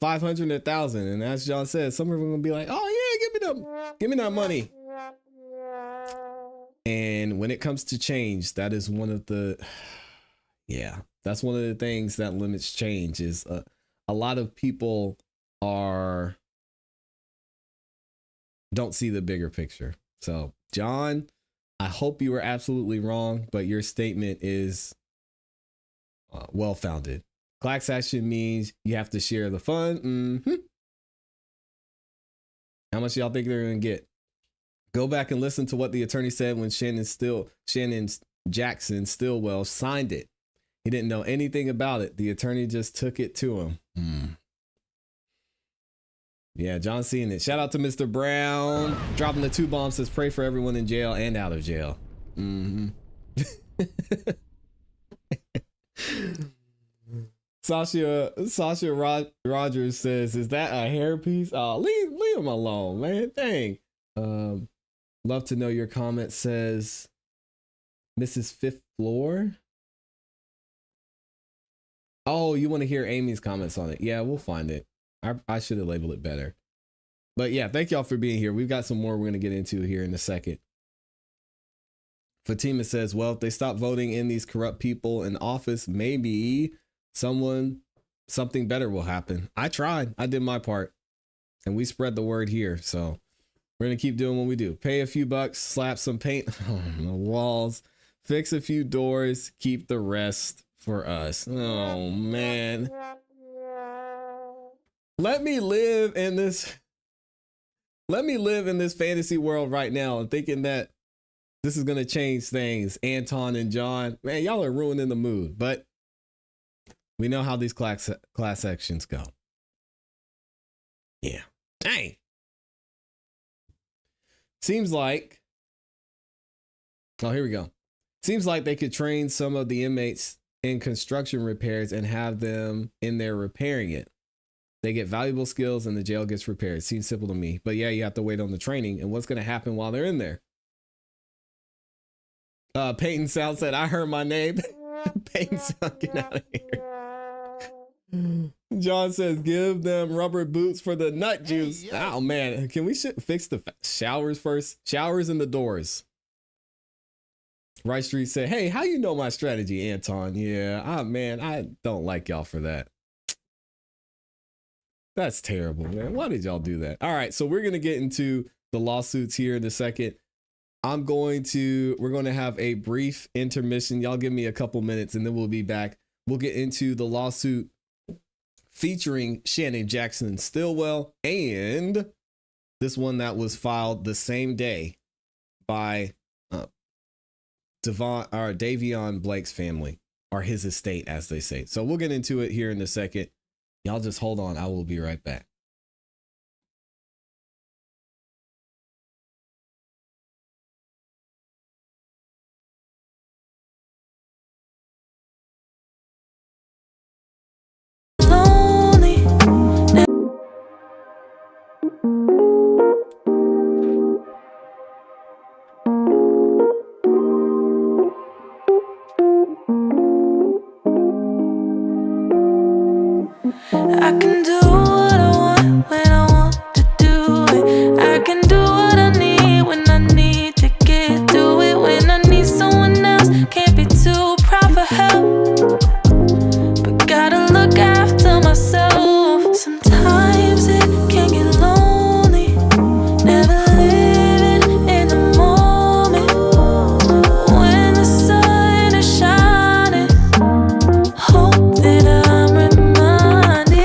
500 or 1,000. And as John said, some of them are going to be like, "Oh yeah, give me that money." And when it comes to change, that is one of the, that's one of the things that limits change is a lot of people don't see the bigger picture. So John, I hope you were absolutely wrong, but your statement is well-founded. Class action means you have to share the fun. How much y'all think they're going to get? Go back and listen to what the attorney said when Shannon Jackson Stillwell signed it. He didn't know anything about it. The attorney just took it to him. Yeah, John seeing it. Shout out to Mr. Brown. Dropping the 2 bombs, says pray for everyone in jail and out of jail. Sasha Rogers says, is that a hairpiece? Oh, leave him alone, man. Dang. Love to know your comment, says Mrs. Fifth Floor. Oh, you want to hear Amy's comments on it? Yeah, we'll find it. I should have labeled it better. But yeah, thank y'all for being here. We've got some more we're going to get into here in a second. Fatima says, well, if they stop voting in these corrupt people in office, maybe something better will happen. I tried. I did my part. And we spread the word here. So we're going to keep doing what we do. Pay a few bucks, slap some paint on the walls, fix a few doors, keep the rest for us. Oh, man. Let me live in this fantasy world right now and thinking that this is going to change things. Anton and John, man, y'all are ruining the mood, but we know how these class actions go. Yeah. Dang. Seems like, oh, here we go. Seems like they could train some of the inmates in construction repairs and have them in there repairing it. They get valuable skills and the jail gets repaired. Seems simple to me, but yeah, you have to wait on the training and what's going to happen while they're in there. Peyton South said, I heard my name. Peyton South, get out of here. John says, give them rubber boots for the nut juice. Hey, oh man, can we fix the showers first? Showers and the doors. Right Street said, hey, how you know my strategy, Anton? Yeah, man, I don't like y'all for that. That's terrible, man. Why did y'all do that? All right, so we're going to get into the lawsuits here in a second. We're going to have a brief intermission. Y'all give me a couple minutes and then we'll be back. We'll get into the lawsuit featuring Shannon Jackson Stillwell and this one that was filed the same day by Davon Blake's family, or his estate, as they say. So we'll get into it here in a second. Y'all just hold on. I will be right back. I can do what I want when I want to do it. I can do what I need when I need to get through it. When I need someone else, can't be too proud for help, but gotta look after myself. Sometimes it can get lonely, never living in the moment. When the sun is shining, hope that I'm reminded,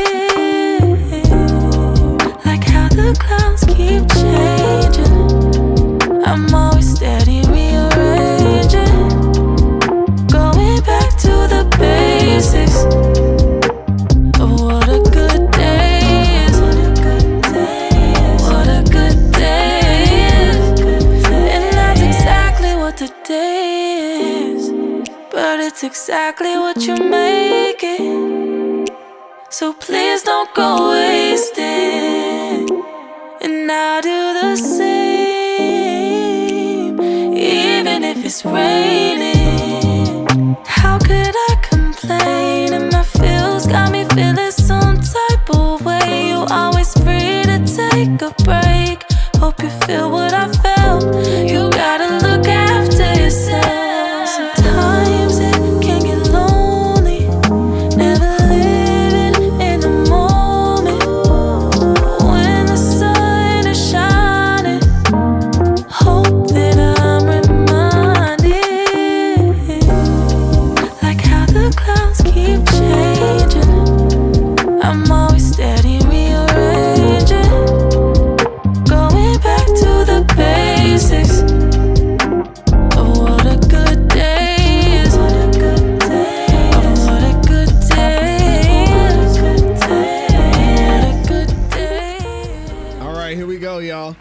like how the clouds keep changing. I'm always steady rearranging, going back to the basics of what a good day is. What a good day is. And that's exactly what the day is, but it's exactly what you make it. So please don't go wasting, and I'll do the same, even if it's raining. How could I complain? And my feels got me feeling some type of way. You always free to take a break. Hope you feel what I felt. You gotta look after All right, here we go, y'all.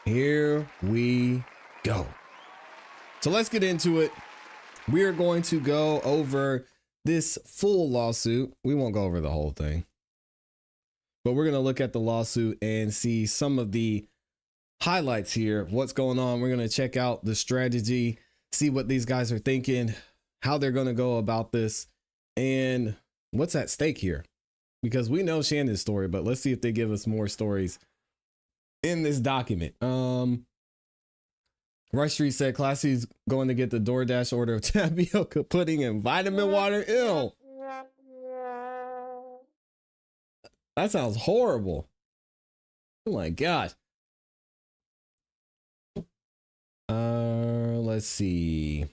Here we go. So let's get into it. We are going to go over this full lawsuit. We won't go over the whole thing, but we're going to look at the lawsuit and see some of the highlights here. What's going on? We're going to check out the strategy, see what these guys are thinking, how they're going to go about this, and what's at stake here. Because we know Shannon's story, but let's see if they give us more stories in this document. Rush Street said ClassE's going to get the DoorDash order of tapioca pudding and vitamin water. Ew. That sounds horrible. Oh my God. Let's see.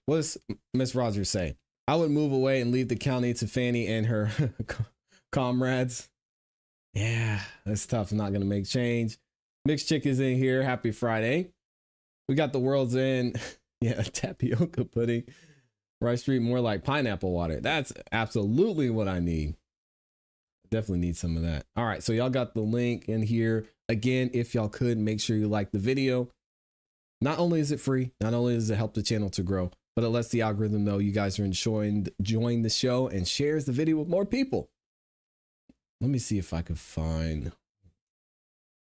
What does Miss Rogers say? I would move away and leave the county to Fannie and her comrades. Yeah, that's tough. I'm not going to make change. Mixed Chick is in here. Happy Friday. We got the world's end. Yeah, tapioca pudding. Rice Street, more like pineapple water. That's absolutely what I need. Definitely need some of that. All right, so y'all got the link in here. Again, if y'all could, make sure you like the video. Not only is it free, not only does it help the channel to grow, but it lets the algorithm know you guys are enjoying the show and shares the video with more people. Let me see if I could find.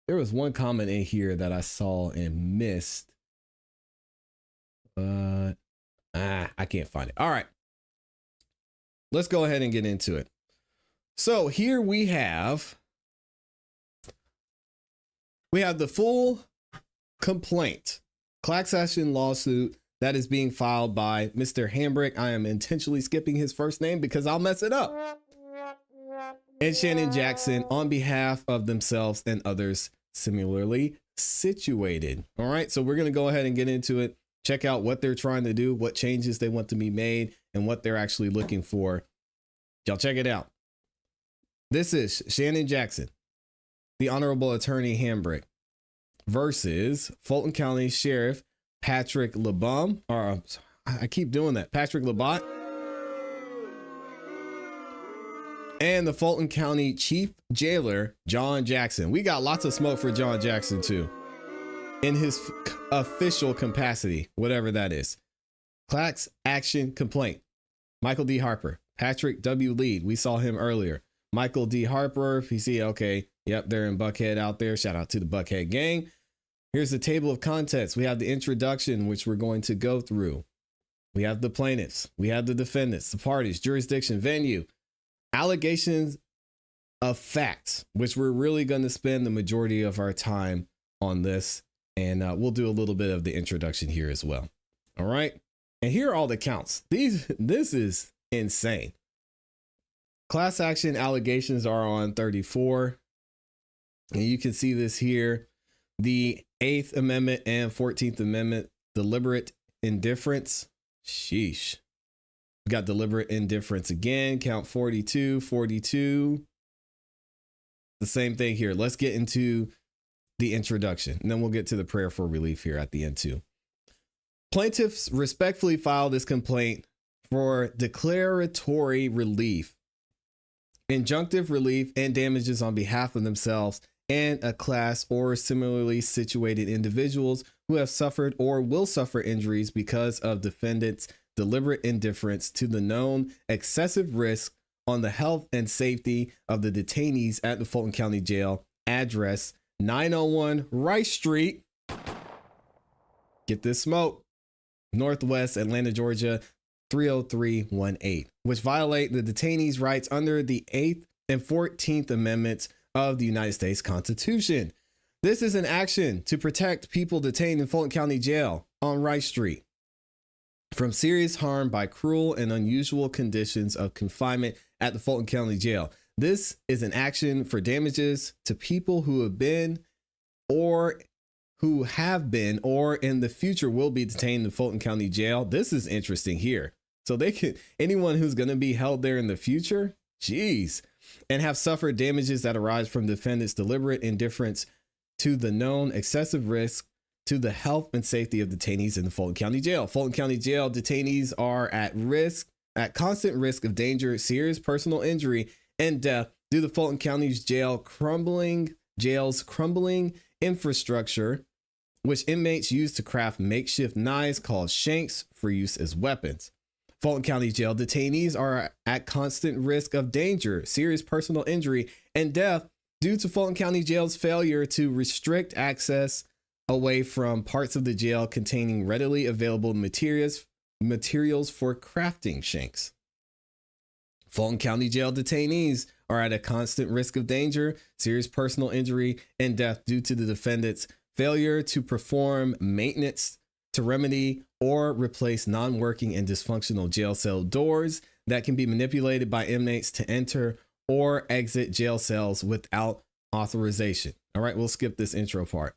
There was one comment in here that I saw and missed. But I can't find it. All right. Let's go ahead and get into it. So here we have the full complaint, class action lawsuit that is being filed by Mr. Hambrick. I am intentionally skipping his first name because I'll mess it up. And Shannon Jackson on behalf of themselves and others similarly situated. All right, so we're going to go ahead and get into it. Check out what they're trying to do, what changes they want to be made, and what they're actually looking for. Y'all check it out. This is Shannon Jackson, the Honorable Attorney Hambrick, versus Fulton County Sheriff Patrick Labat, or I keep doing that, Patrick Labat, and the Fulton County Chief Jailer, John Jackson. We got lots of smoke for John Jackson too, in his official capacity, whatever that is. Class action complaint. Michael D. Harper, Patrick W. Lead. We saw him earlier. Michael D. Harper, if you see, okay, yep, they're in Buckhead out there. Shout out to the Buckhead gang. Here's the table of contents. We have the introduction, which we're going to go through. We have the plaintiffs. We have the defendants, the parties, jurisdiction, venue, allegations of facts, which we're really going to spend the majority of our time on this. And we'll do a little bit of the introduction here as well. All right. And here are all the counts. This is insane. Class action allegations are on 34. And you can see this here. The 8th Amendment and 14th Amendment, deliberate indifference. Sheesh. We got deliberate indifference again. Count 42, 42. The same thing here. Let's get into the introduction, and then we'll get to the prayer for relief here at the end too. Plaintiffs respectfully file this complaint for declaratory relief, injunctive relief, and damages on behalf of themselves and a class or similarly situated individuals who have suffered or will suffer injuries because of defendants' deliberate indifference to the known excessive risk on the health and safety of the detainees at the Fulton County Jail, address 901 Rice Street. Get this smoke. Northwest Atlanta, Georgia, 30318, which violate the detainees' rights under the 8th and 14th Amendments of the United States Constitution. This is an action to protect people detained in Fulton County Jail on Rice Street from serious harm by cruel and unusual conditions of confinement at the Fulton County Jail. This is an action for damages to people who have been or in the future will be detained in Fulton County Jail. This is interesting here. So they can, anyone who's going to be held there in the future, geez, and have suffered damages that arise from defendants' deliberate indifference to the known excessive risk to the health and safety of detainees in the Fulton County Jail. Fulton County Jail detainees are at constant risk of danger, serious personal injury, and death due to Fulton County's jail's crumbling infrastructure, which inmates use to craft makeshift knives called shanks for use as weapons. Fulton County Jail detainees are at constant risk of danger, serious personal injury, and death due to Fulton County Jail's failure to restrict access away from parts of the jail containing readily available materials for crafting shanks. Fulton County Jail detainees are at a constant risk of danger, serious personal injury, and death due to the defendant's failure to perform maintenance to remedy or replace non-working and dysfunctional jail cell doors that can be manipulated by inmates to enter or exit jail cells without authorization. All right, we'll skip this intro part.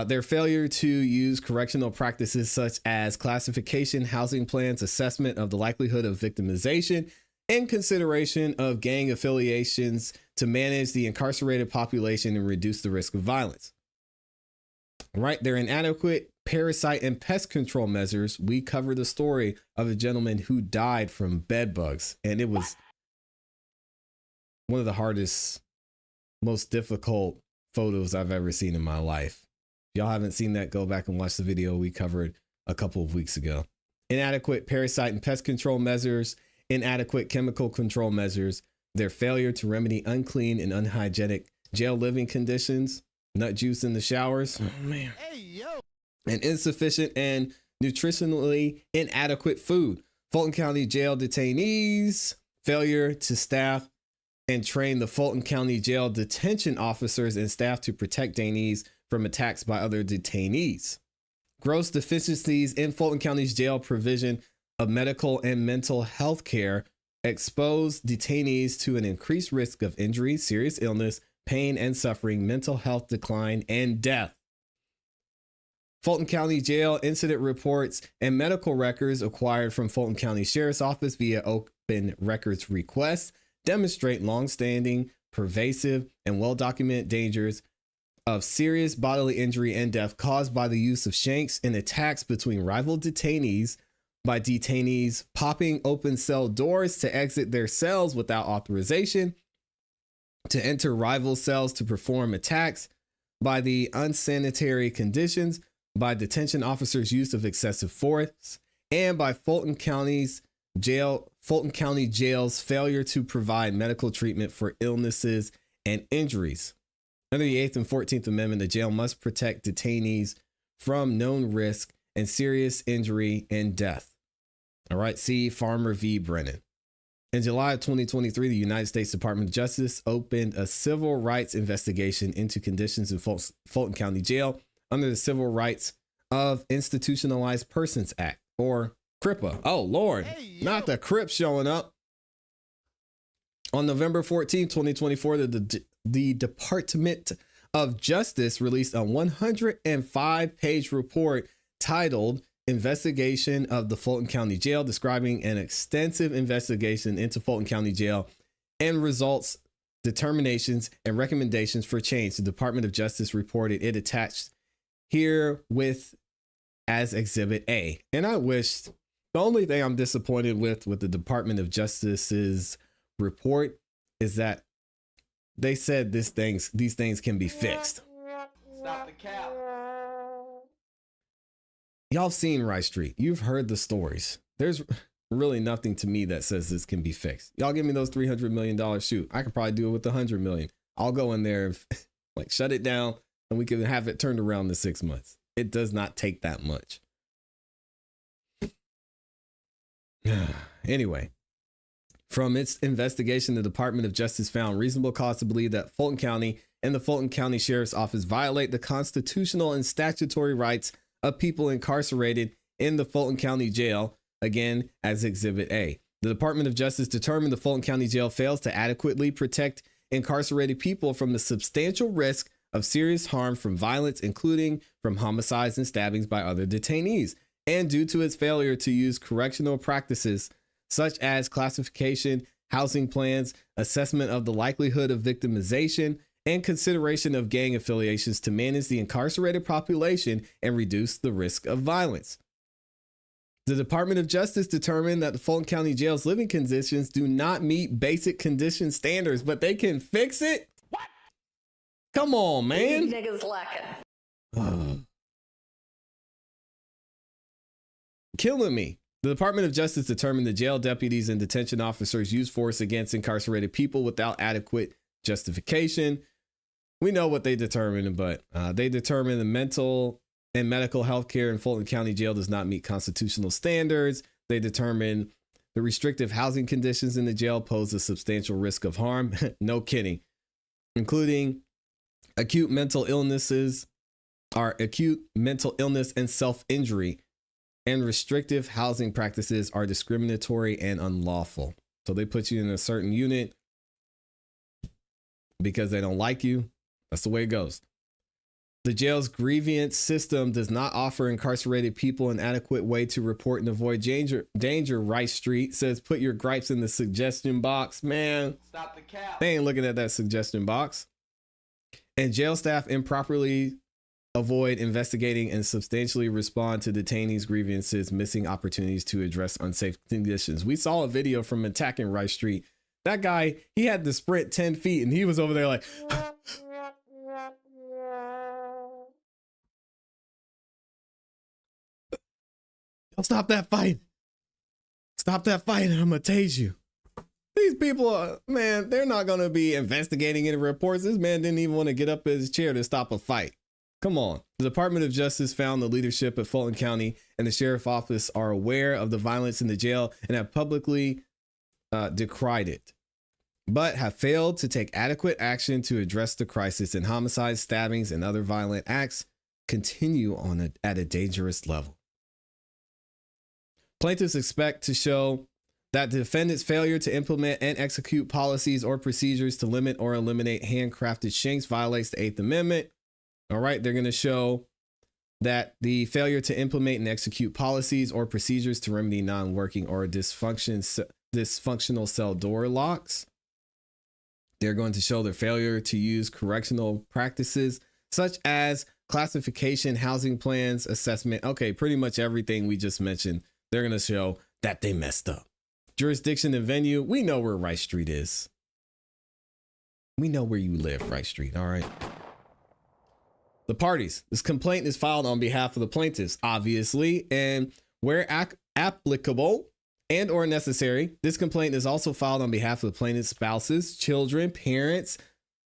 Their failure to use correctional practices such as classification, housing plans, assessment of the likelihood of victimization, and consideration of gang affiliations to manage the incarcerated population and reduce the risk of violence. All right, their inadequate parasite and pest control measures. We covered the story of a gentleman who died from bed bugs, and it was one of the hardest, most difficult photos I've ever seen in my life. If y'all haven't seen that, go back and watch the video we covered a couple of weeks ago. Inadequate parasite and pest control measures, inadequate chemical control measures, their failure to remedy unclean and unhygienic jail living conditions, nut juice in the showers, oh man, and insufficient and nutritionally inadequate food. Fulton County Jail detainees, failure to staff and train the Fulton County Jail detention officers and staff to protect detainees from attacks by other detainees. Gross deficiencies in Fulton County's jail provision of medical and mental health care expose detainees to an increased risk of injury, serious illness, pain and suffering, mental health decline, and death. Fulton County Jail incident reports and medical records acquired from Fulton County Sheriff's Office via open records requests demonstrate longstanding, pervasive, and well-documented dangers of serious bodily injury and death caused by the use of shanks in attacks between rival detainees, by detainees popping open cell doors to exit their cells without authorization, to enter rival cells to perform attacks, by the unsanitary conditions, by detention officers' use of excessive force, and by Fulton County Jail's failure to provide medical treatment for illnesses and injuries. Under the 8th and 14th Amendment, the jail must protect detainees from known risk and serious injury and death. All right, see Farmer v. Brennan. In July of 2023, the United States Department of Justice opened a civil rights investigation into conditions in Fulton County Jail under the Civil Rights of Institutionalized Persons Act, or CRIPA. Oh, Lord, not the Crip showing up. On November 14, 2024, the Department of Justice released a 105-page report titled Investigation of the Fulton County Jail, describing an extensive investigation into Fulton County Jail and results, determinations, and recommendations for change. The Department of Justice reported it attached here with as Exhibit A. And I wish, the only thing I'm disappointed with the Department of Justice's report is that they said these things can be fixed. Stop the cap. Y'all seen Rice Street. You've heard the stories. There's really nothing to me that says this can be fixed. Y'all give me those $300 million shoot. I could probably do it with $100 million. I'll go in there, like shut it down, and we can have it turned around in 6 months. It does not take that much. Anyway, from its investigation, the Department of Justice found reasonable cause to believe that Fulton County and the Fulton County Sheriff's Office violate the constitutional and statutory rights of people incarcerated in the Fulton County Jail, again, as Exhibit A. The Department of Justice determined the Fulton County Jail fails to adequately protect incarcerated people from the substantial risk of serious harm from violence, including from homicides and stabbings by other detainees, and due to its failure to use correctional practices such as classification, housing plans, assessment of the likelihood of victimization, and consideration of gang affiliations to manage the incarcerated population and reduce the risk of violence. The Department of Justice determined that the Fulton County Jail's living conditions do not meet basic condition standards, but they can fix it? What? Come on, man. These niggas lacking. Killing me. The Department of Justice determined the jail deputies and detention officers use force against incarcerated people without adequate justification. We know what they determined, but they determined the mental and medical health care in Fulton County Jail does not meet constitutional standards. They determined the restrictive housing conditions in the jail pose a substantial risk of harm. No kidding. Including acute mental illness and self-injury, and restrictive housing practices are discriminatory and unlawful. So they put you in a certain unit because they don't like you. That's the way it goes. The jail's grievance system does not offer incarcerated people an adequate way to report and avoid danger. Rice Street says, put your gripes in the suggestion box. Man, Stop the cap. they ain't looking at that suggestion box. And jail staff improperly avoid investigating and substantially respond to detainees' grievances, missing opportunities to address unsafe conditions. We saw a video from attacking Rice Street. That guy, he had to sprint 10 feet and he was over there like, stop that fight. Stop that fight. I'm going to tase you. These people, man, they're not going to be investigating any reports. This man didn't even want to get up in his chair to stop a fight. Come on. The Department of Justice found the leadership at Fulton County and the sheriff's office are aware of the violence in the jail and have publicly decried it, but have failed to take adequate action to address the crisis, and homicides, stabbings, and other violent acts continue on at a dangerous level. Plaintiffs expect to show that the defendant's failure to implement and execute policies or procedures to limit or eliminate handcrafted shanks violates the 8th Amendment. All right, they're going to show that the failure to implement and execute policies or procedures to remedy non-working or dysfunctional cell door locks. They're going to show their failure to use correctional practices such as classification, housing plans, assessment. Okay, pretty much everything we just mentioned. They're going to show that they messed up. Jurisdiction and venue. We know where Rice Street is. We know where you live, Rice Street. All right. The parties. This complaint is filed on behalf of the plaintiffs, obviously, and where applicable and or necessary, this complaint is also filed on behalf of the plaintiff's spouses, children, parents,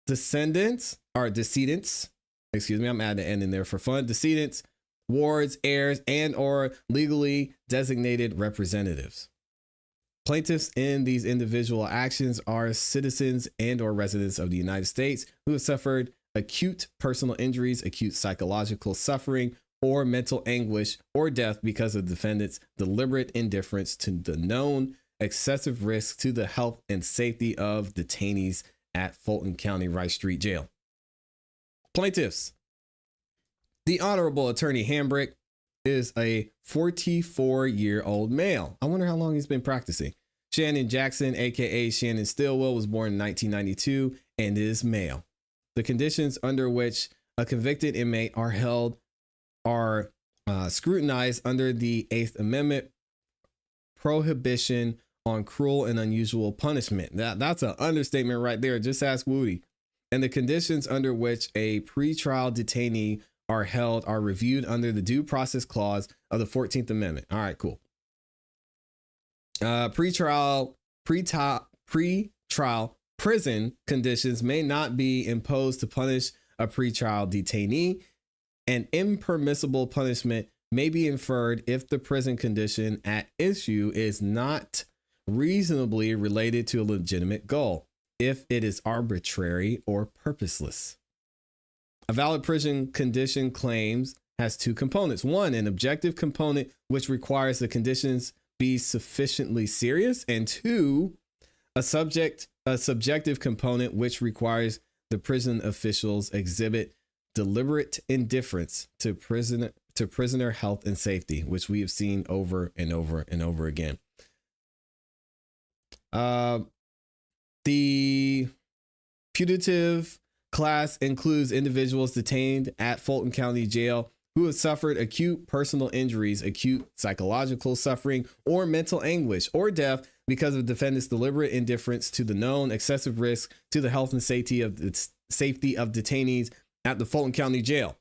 decedents. Excuse me, I'm adding an N in there for fun. Decedents, wards, heirs, and or legally designated representatives. Plaintiffs in these individual actions are citizens and or residents of the United States who have suffered acute personal injuries, acute psychological suffering, or mental anguish or death because of the defendant's deliberate indifference to the known excessive risk to the health and safety of detainees at Fulton County Rice Street Jail. Plaintiffs. The Honorable Attorney Hambrick is a 44-year-old male. I wonder how long he's been practicing. Shannon Jackson, aka Shannon Stillwell, was born in 1992 and is male. The conditions under which a convicted inmate are held are scrutinized under the 8th Amendment prohibition on cruel and unusual punishment. That's an understatement right there. Just ask Woody. And the conditions under which a pretrial detainee are held are reviewed under the Due Process Clause of the 14th Amendment. All right, cool. Pretrial prison conditions may not be imposed to punish a pretrial detainee. An impermissible punishment may be inferred if the prison condition at issue is not reasonably related to a legitimate goal, if it is arbitrary or purposeless. A valid prison condition claims has two components. One, an objective component, which requires the conditions be sufficiently serious, and two, a subjective component, which requires the prison officials exhibit deliberate indifference to prisoner health and safety, which we have seen over and over and over again. The putative class includes individuals detained at Fulton County Jail who have suffered acute personal injuries, acute psychological suffering, or mental anguish or death because of defendant's deliberate indifference to the known excessive risk to the health and safety of detainees at the Fulton County Jail,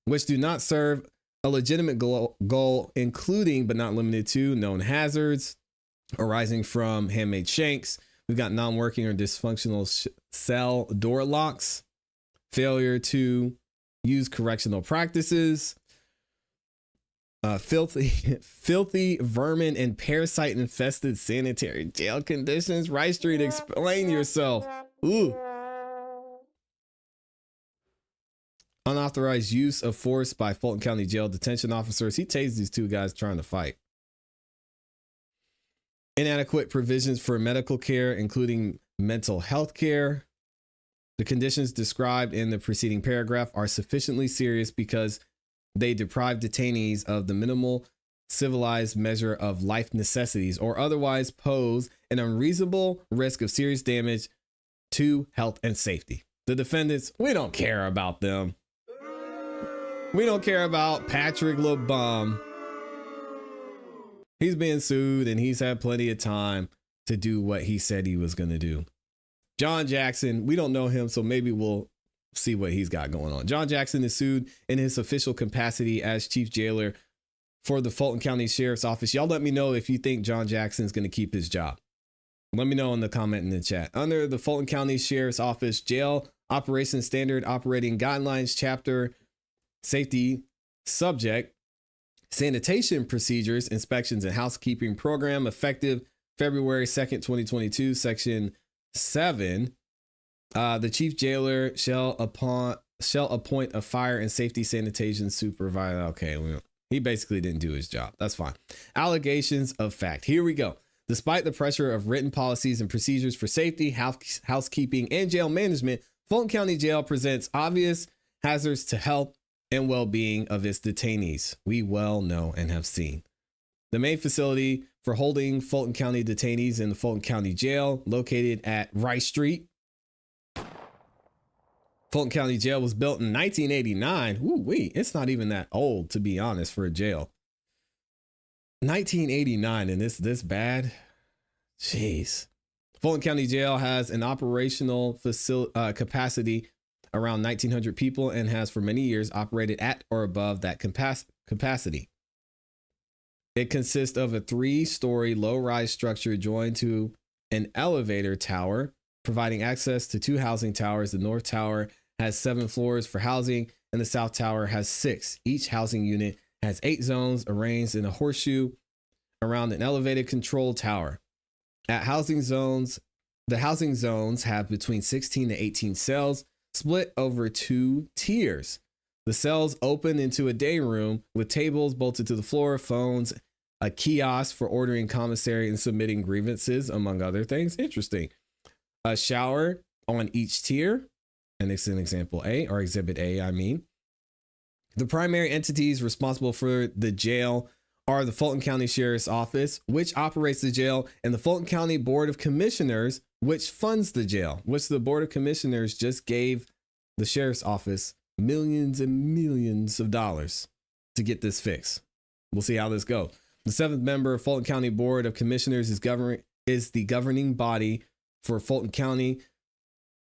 which do not serve a legitimate goal, including but not limited to known hazards arising from handmade shanks. We've got non-working or dysfunctional cell door locks, failure to use correctional practices, filthy vermin and parasite infested sanitary jail conditions. Rice Street, explain yourself. Ooh. Unauthorized use of force by Fulton County Jail detention officers. He tased these two guys trying to fight. Inadequate provisions for medical care, including mental health care. The conditions described in the preceding paragraph are sufficiently serious because they deprive detainees of the minimal civilized measure of life necessities or otherwise pose an unreasonable risk of serious damage to health and safety. The defendants, we don't care about them. We don't care about Patrick LeBum. He's being sued and he's had plenty of time to do what he said he was going to do. John Jackson, we don't know him, so maybe we'll see what he's got going on. John Jackson is sued in his official capacity as chief jailer for the Fulton County Sheriff's Office. Y'all let me know if you think John Jackson is going to keep his job. Let me know in the comment in the chat. Under the Fulton County Sheriff's Office Jail Operations Standard Operating Guidelines Chapter Safety Subject Sanitation Procedures, Inspections and Housekeeping Program, effective February 2nd, 2022, Section 7. The chief jailer shall appoint a fire and safety sanitation supervisor. Okay, well, he basically didn't do his job. That's fine. Allegations of fact. Here we go. Despite the pressure of written policies and procedures for safety, housekeeping, and jail management, Fulton County Jail presents obvious hazards to health and well-being of its detainees. We well know and have seen. The main facility for holding Fulton County detainees in the Fulton County Jail, located at Rice Street. Fulton County Jail was built in 1989. Ooh-wee, it's not even that old, to be honest, for a jail. 1989, and this bad? Jeez. Fulton County Jail has an operational capacity around 1,900 people and has for many years operated at or above that capacity. It consists of a 3-story low-rise structure joined to an elevator tower, providing access to 2 housing towers. The North Tower has 7 floors for housing, and the South Tower has 6. Each housing unit has 8 zones arranged in a horseshoe around an elevated control tower. At housing zones, the housing zones have between 16 to 18 cells split over 2 tiers. The cells open into a day room with tables bolted to the floor, phones, a kiosk for ordering commissary and submitting grievances, among other things. Interesting. A shower on each tier. And it's an example A, or exhibit A, I mean. The primary entities responsible for the jail are the Fulton County Sheriff's Office, which operates the jail, and the Fulton County Board of Commissioners, which funds the jail, which the Board of Commissioners just gave the Sheriff's Office millions and millions of dollars to get this fixed. We'll see how this goes. The 7th member of Fulton County Board of Commissioners is the governing body for Fulton County.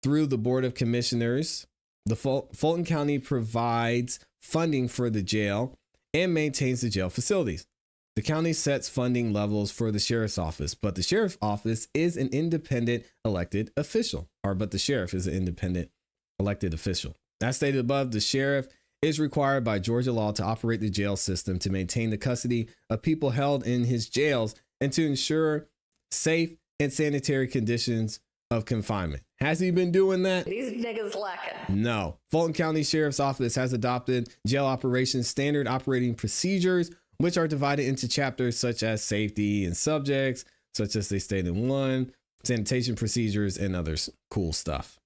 Through the Board of Commissioners, the Fulton County provides funding for the jail and maintains the jail facilities. The county sets funding levels for the sheriff's office, but the sheriff's office is an independent elected official, but the sheriff is an independent elected official. As stated above, the sheriff is required by Georgia law to operate the jail system, to maintain the custody of people held in his jails, and to ensure safe and sanitary conditions of confinement. Has he been doing that? These niggas lacking. No. Fulton County Sheriff's Office has adopted jail operations standard operating procedures, which are divided into chapters such as safety and subjects, such as they state in 1, sanitation procedures, and others cool stuff.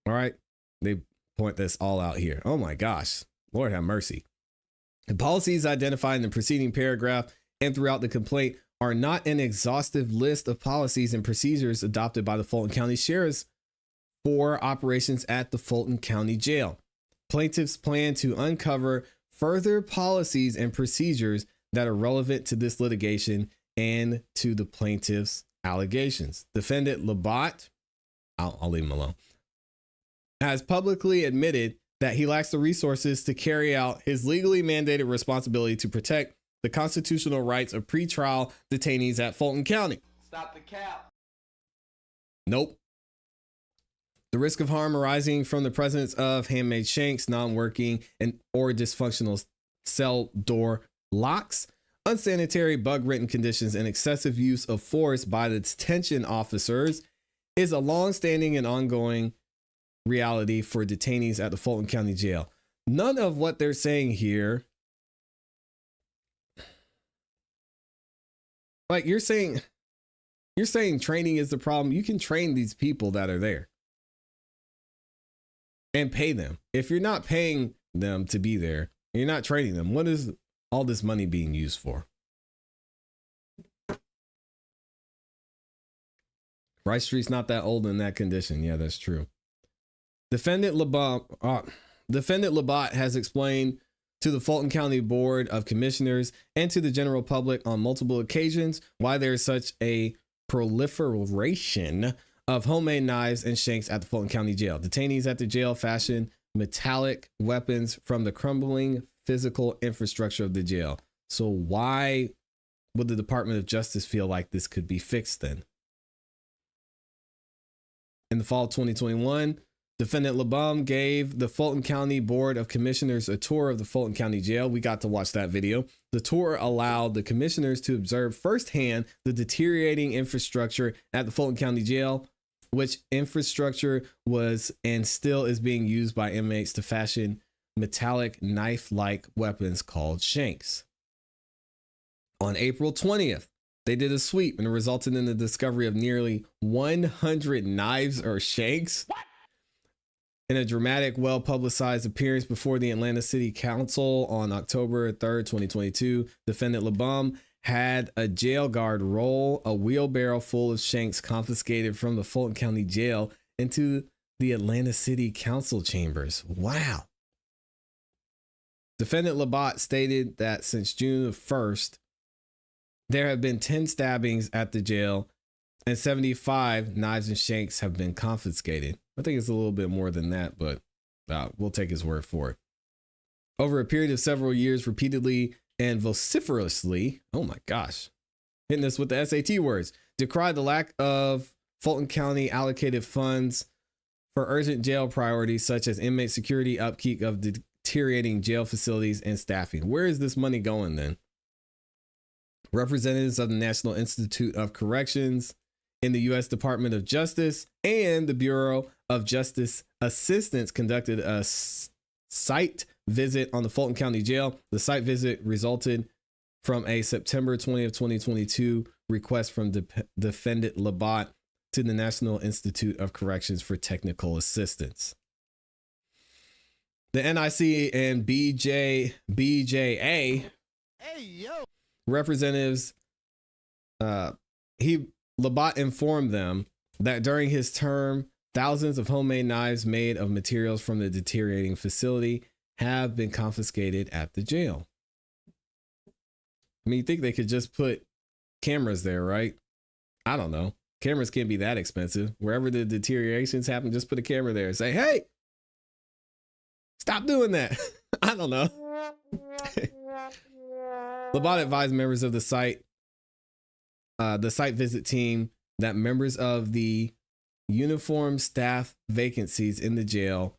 All right. They point this all out here. Oh my gosh. Lord have mercy. The policies identified in the preceding paragraph and throughout the complaint are not an exhaustive list of policies and procedures adopted by the Fulton County Sheriff's for operations at the Fulton County Jail. Plaintiffs plan to uncover further policies and procedures that are relevant to this litigation and to the plaintiff's allegations. Defendant Labat, I'll leave him alone, has publicly admitted that he lacks the resources to carry out his legally mandated responsibility to protect the constitutional rights of pretrial detainees at Fulton County. Stop the cap. Nope. The risk of harm arising from the presence of handmade shanks, non-working or dysfunctional cell door locks, unsanitary bug-ridden conditions, and excessive use of force by the detention officers is a long-standing and ongoing reality for detainees at the Fulton County Jail. None of what they're saying here, like you're saying training is the problem. You can train these people that are there and pay them. If you're not paying them to be there, you're not training them. What is all this money being used for? Rice Street's not that old in that condition. Yeah, that's true. Defendant Labat has explained to the Fulton County Board of Commissioners and to the general public on multiple occasions why there is such a proliferation of homemade knives and shanks at the Fulton County Jail. Detainees at the jail fashion metallic weapons from the crumbling physical infrastructure of the jail. So why would the Department of Justice feel like this could be fixed then? In the fall of 2021, Defendant Labat gave the Fulton County Board of Commissioners a tour of the Fulton County Jail. We got to watch that video. The tour allowed the commissioners to observe firsthand the deteriorating infrastructure at the Fulton County Jail, which infrastructure was and still is being used by inmates to fashion metallic knife-like weapons called shanks. On April 20th, they did a sweep and it resulted in the discovery of nearly 100 knives or shanks. What? In a dramatic, well-publicized appearance before the Atlanta City Council on October 3rd, 2022, Defendant Labat had a jail guard roll a wheelbarrow full of shanks confiscated from the Fulton County Jail into the Atlanta City Council chambers. Wow. Defendant Labat stated that since June 1st, there have been 10 stabbings at the jail and 75 knives and shanks have been confiscated. I think it's a little bit more than that, but we'll take his word for it. Over a period of several years, repeatedly and vociferously, oh my gosh, hitting us with the SAT words, decried the lack of Fulton County allocated funds for urgent jail priorities such as inmate security, upkeep of deteriorating jail facilities, and staffing. Where is this money going then? Representatives of the National Institute of Corrections in the U.S. Department of Justice and the Bureau of Justice Assistance conducted a site visit on the Fulton County Jail. The site visit resulted from a September 20th, 2022 request from Defendant Labat to the National Institute of Corrections for technical assistance. The NIC and BJA representatives, Labat informed them that during his term, thousands of homemade knives made of materials from the deteriorating facility have been confiscated at the jail. I mean, you think they could just put cameras there, right? I don't know. Cameras can't be that expensive. Wherever the deteriorations happen, just put a camera there and say, hey, stop doing that. I don't know. Labat advised members of the site visit team that members of the uniform staff vacancies in the jail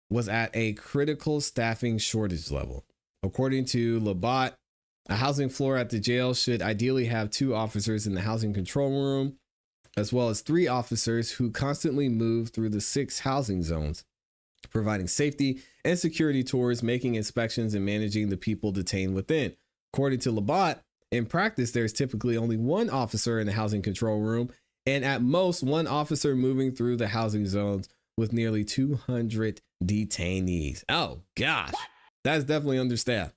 was at a critical staffing shortage level. According to Labat, a housing floor at the jail should ideally have 2 officers in the housing control room, as well as 3 officers who constantly move through the 6 housing zones, providing safety and security tours, making inspections, and managing the people detained within. According to Labat, in practice, there's typically only 1 officer in the housing control room, and at most 1 officer moving through the housing zones with nearly 200 detainees. Oh gosh, that's definitely understaffed.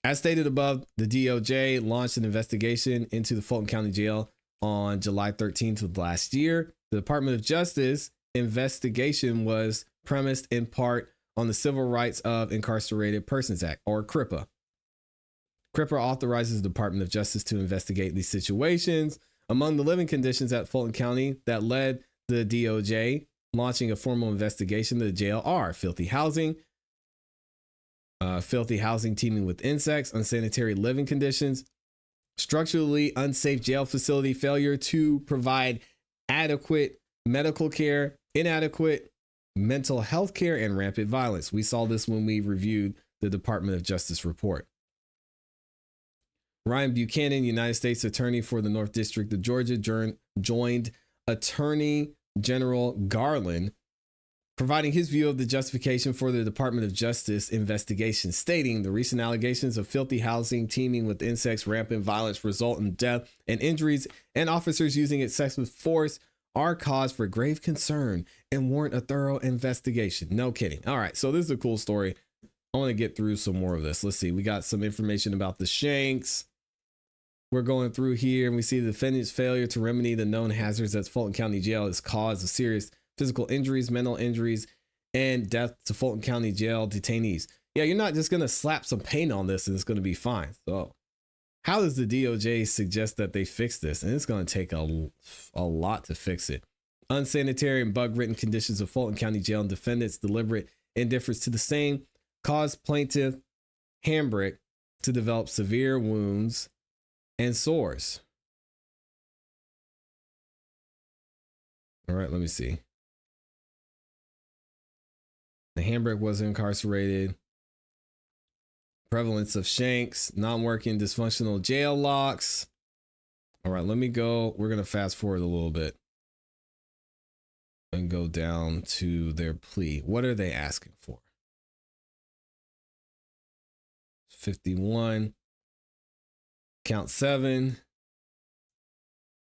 As stated above, the DOJ launched an investigation into the Fulton County Jail on July 13th of last year. The Department of Justice investigation was premised in part on the Civil Rights of Incarcerated Persons Act, or CRIPA. CRIPA authorizes the Department of Justice to investigate these situations. Among the living conditions at Fulton County that led the DOJ launching a formal investigation of the jail are filthy housing teeming with insects, unsanitary living conditions, structurally unsafe jail facility, failure to provide adequate medical care, inadequate mental health care, and rampant violence. We saw this when we reviewed the Department of Justice report. Ryan Buchanan, United States Attorney for the North District of Georgia, joined Attorney General Garland, providing his view of the justification for the Department of Justice investigation, stating the recent allegations of filthy housing teeming with insects, rampant violence result in death and injuries, and officers using excessive force are cause for grave concern and warrant a thorough investigation. No kidding. All right, so this is a cool story. I want to get through some more of this. Let's see. We got some information about the Shanks. We're going through here and we see the defendant's failure to remedy the known hazards at Fulton County Jail is cause of serious physical injuries, mental injuries, and death to Fulton County Jail detainees. Yeah, you're not just going to slap some paint on this and it's going to be fine. So how does the DOJ suggest that they fix this? And it's going to take a lot to fix it. Unsanitary and bug-ridden conditions of Fulton County Jail and defendants' deliberate indifference to the same caused plaintiff Hambrick to develop severe wounds and sores. All right, let me see. The Hambrick was incarcerated. Prevalence of Shanks, non-working dysfunctional jail locks. All right, let me go. We're going to fast forward a little bit and go down to their plea. What are they asking for? 51. Count 7.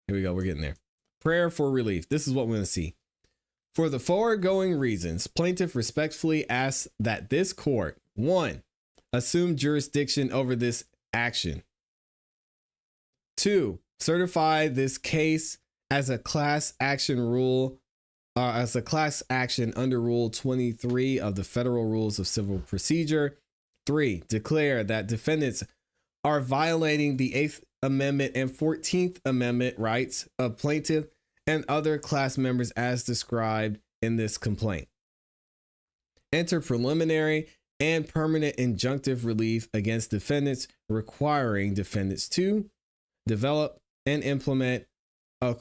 Here we go. We're getting there. Prayer for relief. This is what we're going to see. For the foregoing reasons, plaintiff respectfully asks that this court, 1, assume jurisdiction over this action. 2, certify this case as a class action under Rule 23 of the Federal Rules of Civil Procedure. 3, declare that defendants are violating the 8th Amendment and 14th Amendment rights of plaintiff and other class members as described in this complaint. Enter preliminary and permanent injunctive relief against defendants, requiring defendants to develop and implement a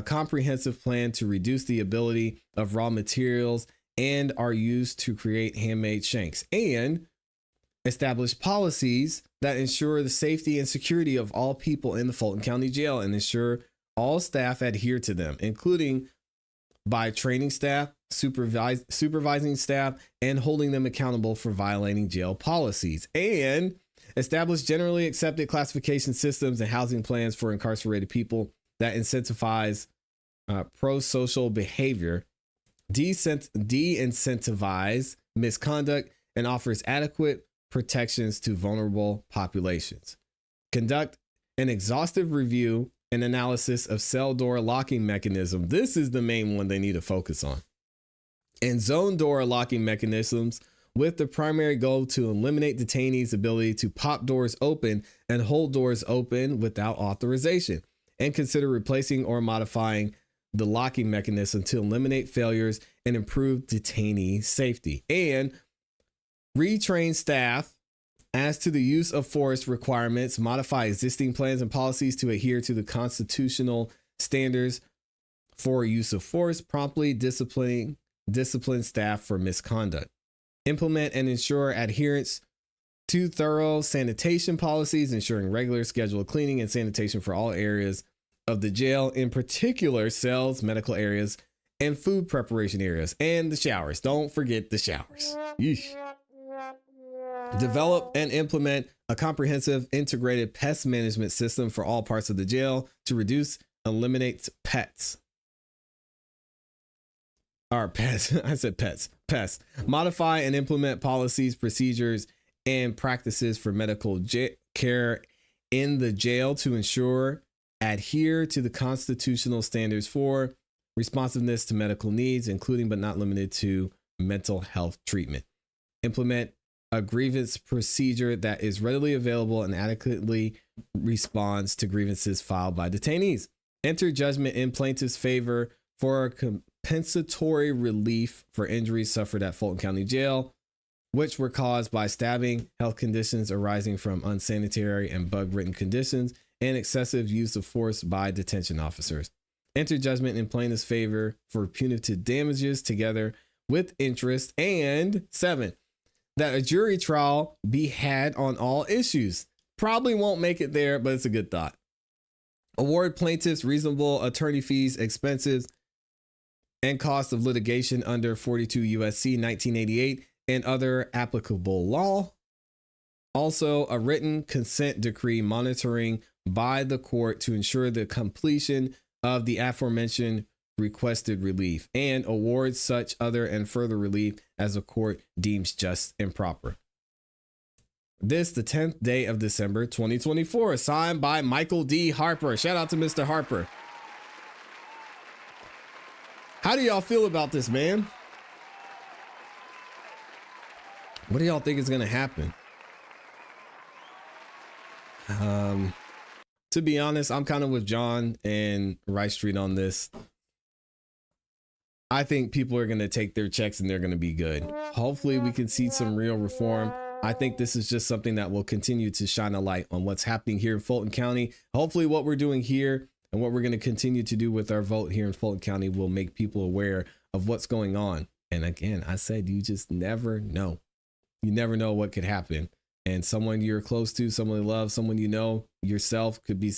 comprehensive plan to reduce the ability of raw materials and are used to create handmade shanks, and establish policies that ensure the safety and security of all people in the Fulton County Jail and ensure all staff adhere to them, including by training staff, supervising staff, and holding them accountable for violating jail policies, and establish generally accepted classification systems and housing plans for incarcerated people that incentivize pro-social behavior, de-incentivize misconduct, and offers adequate protections to vulnerable populations. Conduct an exhaustive review and analysis of cell door locking mechanism. This is the main one they need to focus on. And zone door locking mechanisms with the primary goal to eliminate detainees' ability to pop doors open and hold doors open without authorization, and consider replacing or modifying the locking mechanism to eliminate failures and improve detainee safety, and retrain staff as to the use of force requirements, modify existing plans and policies to adhere to the constitutional standards for use of force, promptly discipline staff for misconduct, implement and ensure adherence to thorough sanitation policies, ensuring regular scheduled cleaning and sanitation for all areas of the jail, in particular cells, medical areas, and food preparation areas, and the showers. Don't forget the showers. Yeesh. Develop and implement a comprehensive integrated pest management system for all parts of the jail to reduce, eliminate pests. Or pests. I said pets. Pests. Modify and implement policies, procedures, and practices for medical care in the jail to ensure adhere to the constitutional standards for responsiveness to medical needs, including but not limited to mental health treatment. implement a grievance procedure that is readily available and adequately responds to grievances filed by detainees. Enter judgment in plaintiff's favor for compensatory relief for injuries suffered at Fulton County Jail, which were caused by stabbing, health conditions arising from unsanitary and bug-ridden conditions, and excessive use of force by detention officers. Enter judgment in plaintiff's favor for punitive damages together with interest. And 7, that a jury trial be had on all issues. Probably won't make it there, but it's a good thought. Award plaintiffs reasonable attorney fees, expenses, and cost of litigation under 42 USC 1988 and other applicable law. Also, a written consent decree monitoring by the court to ensure the completion of the aforementioned requested relief, and awards such other and further relief as the court deems just and proper. This, the 10th day of December 2024, signed by Michael D. Harper. Shout out to Mr. Harper. How do y'all feel about this, man? What do y'all think is going to happen? To be honest, I'm kind of with John and Rice Street on this. I think people are going to take their checks and they're going to be good. Hopefully we can see some real reform. I think this is just something that will continue to shine a light on what's happening here in Fulton County. Hopefully what we're doing here and what we're going to continue to do with our vote here in Fulton County will make people aware of what's going on. And again, I said, you just never know. You never know what could happen. And someone you're close to, someone you love, someone you know yourself could be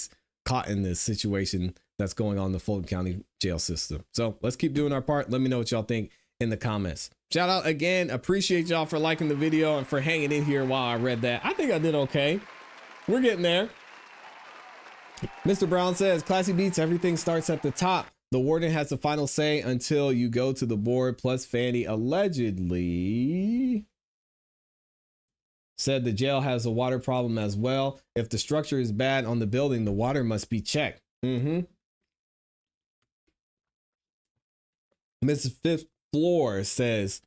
caught in this situation that's going on in the Fulton County jail system. So let's keep doing our part. Let me know what y'all think in the comments. Shout out again. Appreciate y'all for liking the video and for hanging in here while I read that. I think I did okay. We're getting there. Mr. Brown says, ClassE beats, everything starts at the top. The warden has the final say until you go to the board. Plus Fanny allegedly said the jail has a water problem as well. If the structure is bad on the building, the water must be checked. Mrs. Fifth Floor says,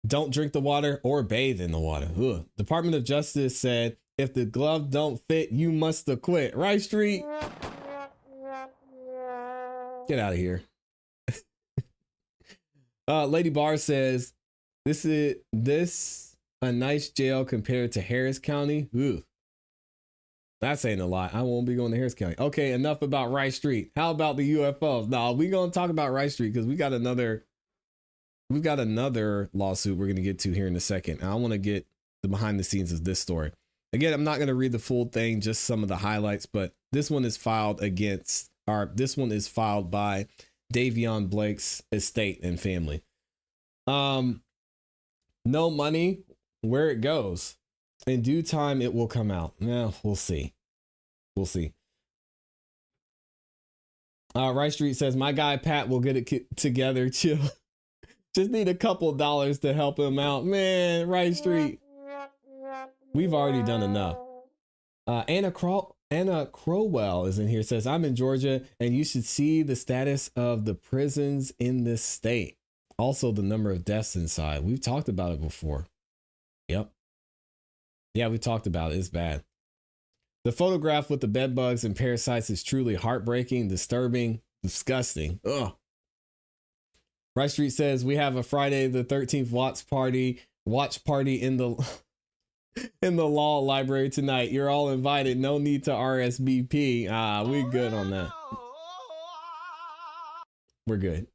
don't drink the water or bathe in the water. Ugh. Department of Justice said, if the glove don't fit, you must acquit. Right, Street? Get out of here. Lady Barr says, this a nice jail compared to Harris County. Ooh, that's saying a lot. I won't be going to Harris County. Okay, enough about Rice Street. How about the UFOs? No, we're going to talk about Rice Street because we've got another lawsuit we're going to get to here in a second. I want to get the behind the scenes of this story. Again, I'm not going to read the full thing, just some of the highlights, but this one is filed by Davon Blake's estate and family. No money. Where it goes, in due time it will come out. Yeah, we'll see. Rice Street says, my guy Pat will get it together. Chill. Just need a couple dollars to help him out. Man, Rice Street, we've already done enough. Anna Crowell is in here, says, I'm in Georgia and you should see the status of the prisons in this state. Also the number of deaths inside. We've talked about it before. Yep. Yeah, we talked about it. It's bad. The photograph with the bed bugs and parasites is truly heartbreaking, disturbing, disgusting. Ugh. Rice Street says, we have a Friday the 13th watch party in the in the law library tonight. You're all invited. No need to RSVP. We good on that. We're good.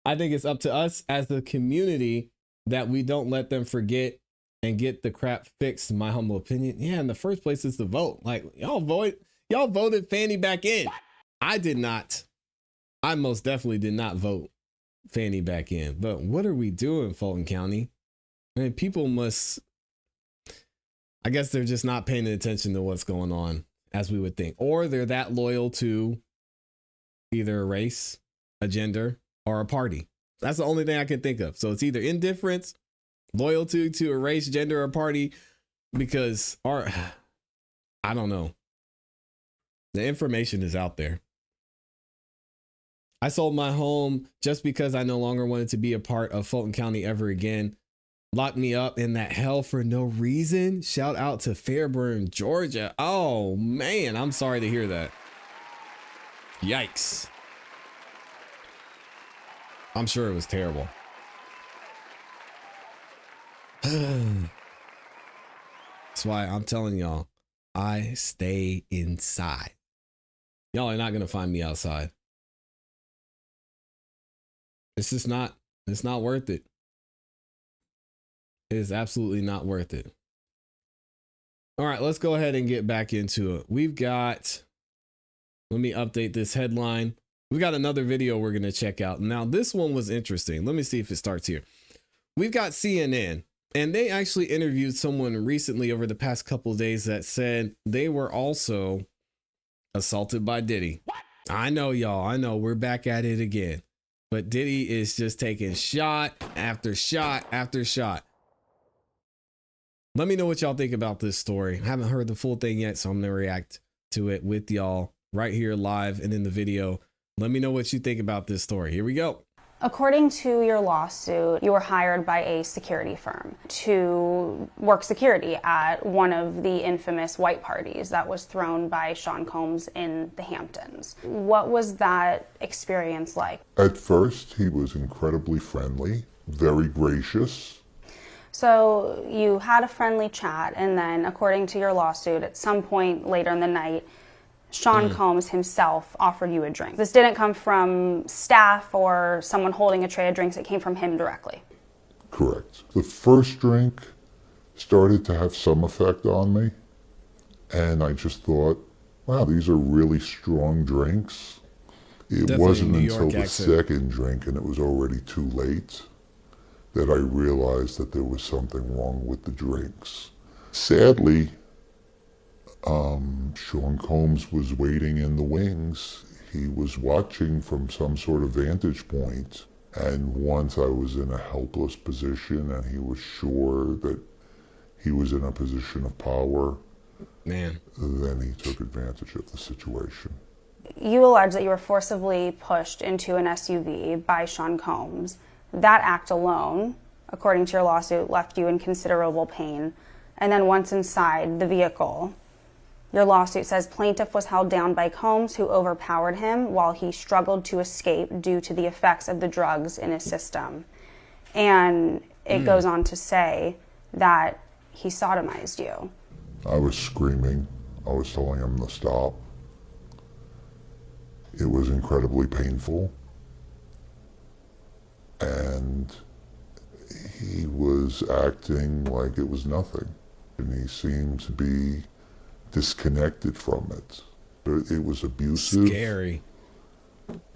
I think it's up to us as the community that we don't let them forget and get the crap fixed, in my humble opinion. Yeah, in the first place is the vote. Like, y'all voted Fanny back in. I did not. I most definitely did not vote Fanny back in. But what are we doing, Fulton County? I mean, people must, I guess they're just not paying attention to what's going on, as we would think. Or they're that loyal to either a race, a gender, or a party. That's the only thing I can think of. So it's either indifference, loyalty to a race, gender, or party, because I don't know. The information is out there. I sold my home just because I no longer wanted to be a part of Fulton County ever again. Locked me up in that hell for no reason. Shout out to Fairburn, Georgia. Oh man, I'm sorry to hear that. Yikes. I'm sure it was terrible. That's why I'm telling y'all, I stay inside. Y'all are not going to find me outside. It's just not, it's not worth it. It is absolutely not worth it. All right, let's go ahead and get back into it. We've got, let me update this headline. We've got another video we're going to check out. Now, this one was interesting. Let me see if it starts here. We've got CNN, and they actually interviewed someone recently over the past couple of days that said they were also assaulted by Diddy. What? I know, y'all. I know we're back at it again. But Diddy is just taking shot after shot after shot. Let me know what y'all think about this story. I haven't heard the full thing yet, so I'm going to react to it with y'all right here live and in the video. Let me know what you think about this story. Here we go. According to your lawsuit, you were hired by a security firm to work security at one of the infamous white parties that was thrown by Sean Combs in the Hamptons. What was that experience like? At first, he was incredibly friendly, very gracious. So you had a friendly chat, and then, according to your lawsuit, at some point later in the night, Sean Combs himself offered you a drink. This didn't come from staff or someone holding a tray of drinks. It came from him directly. Correct. The first drink started to have some effect on me, and I just thought, wow, these are really strong drinks. It Definitely wasn't New until York the accent. second drink, and it was already too late, that I realized that there was something wrong with the drinks. Sadly, Sean Combs was waiting in the wings. He was watching from some sort of vantage point. And once I was in a helpless position and he was sure that he was in a position of power, then he took advantage of the situation. You allege that you were forcibly pushed into an SUV by Sean Combs. That act alone, according to your lawsuit, left you in considerable pain. And then once inside the vehicle, your lawsuit says plaintiff was held down by Combs, who overpowered him while he struggled to escape due to the effects of the drugs in his system. And it goes on to say that he sodomized you. I was screaming. I was telling him to stop. It was incredibly painful. And he was acting like it was nothing. And he seemed to be disconnected from it. It was abusive. Scary.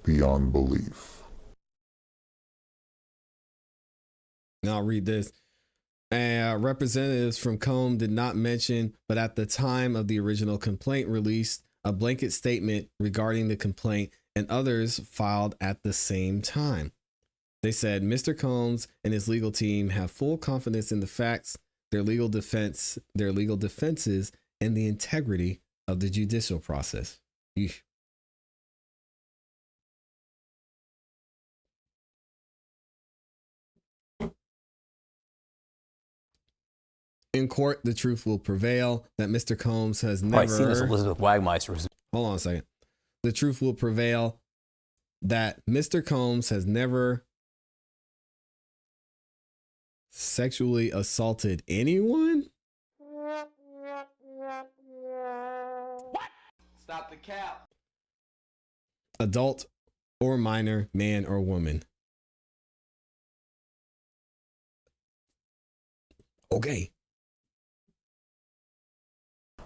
Beyond belief. Now I'll read this. Representatives from Combs did not mention, but at the time of the original complaint released a blanket statement regarding the complaint, and others filed at the same time. They said Mr. Combs and his legal team have full confidence in the facts, their legal defenses, and the integrity of the judicial process. Yeesh. In court, the truth will prevail that Mr. Combs has never... Right, seen as Elizabeth Wagmeister. Hold on a second. The truth will prevail that Mr. Combs has never sexually assaulted anyone? What? Stop the cap. Adult or minor, man or woman. Okay.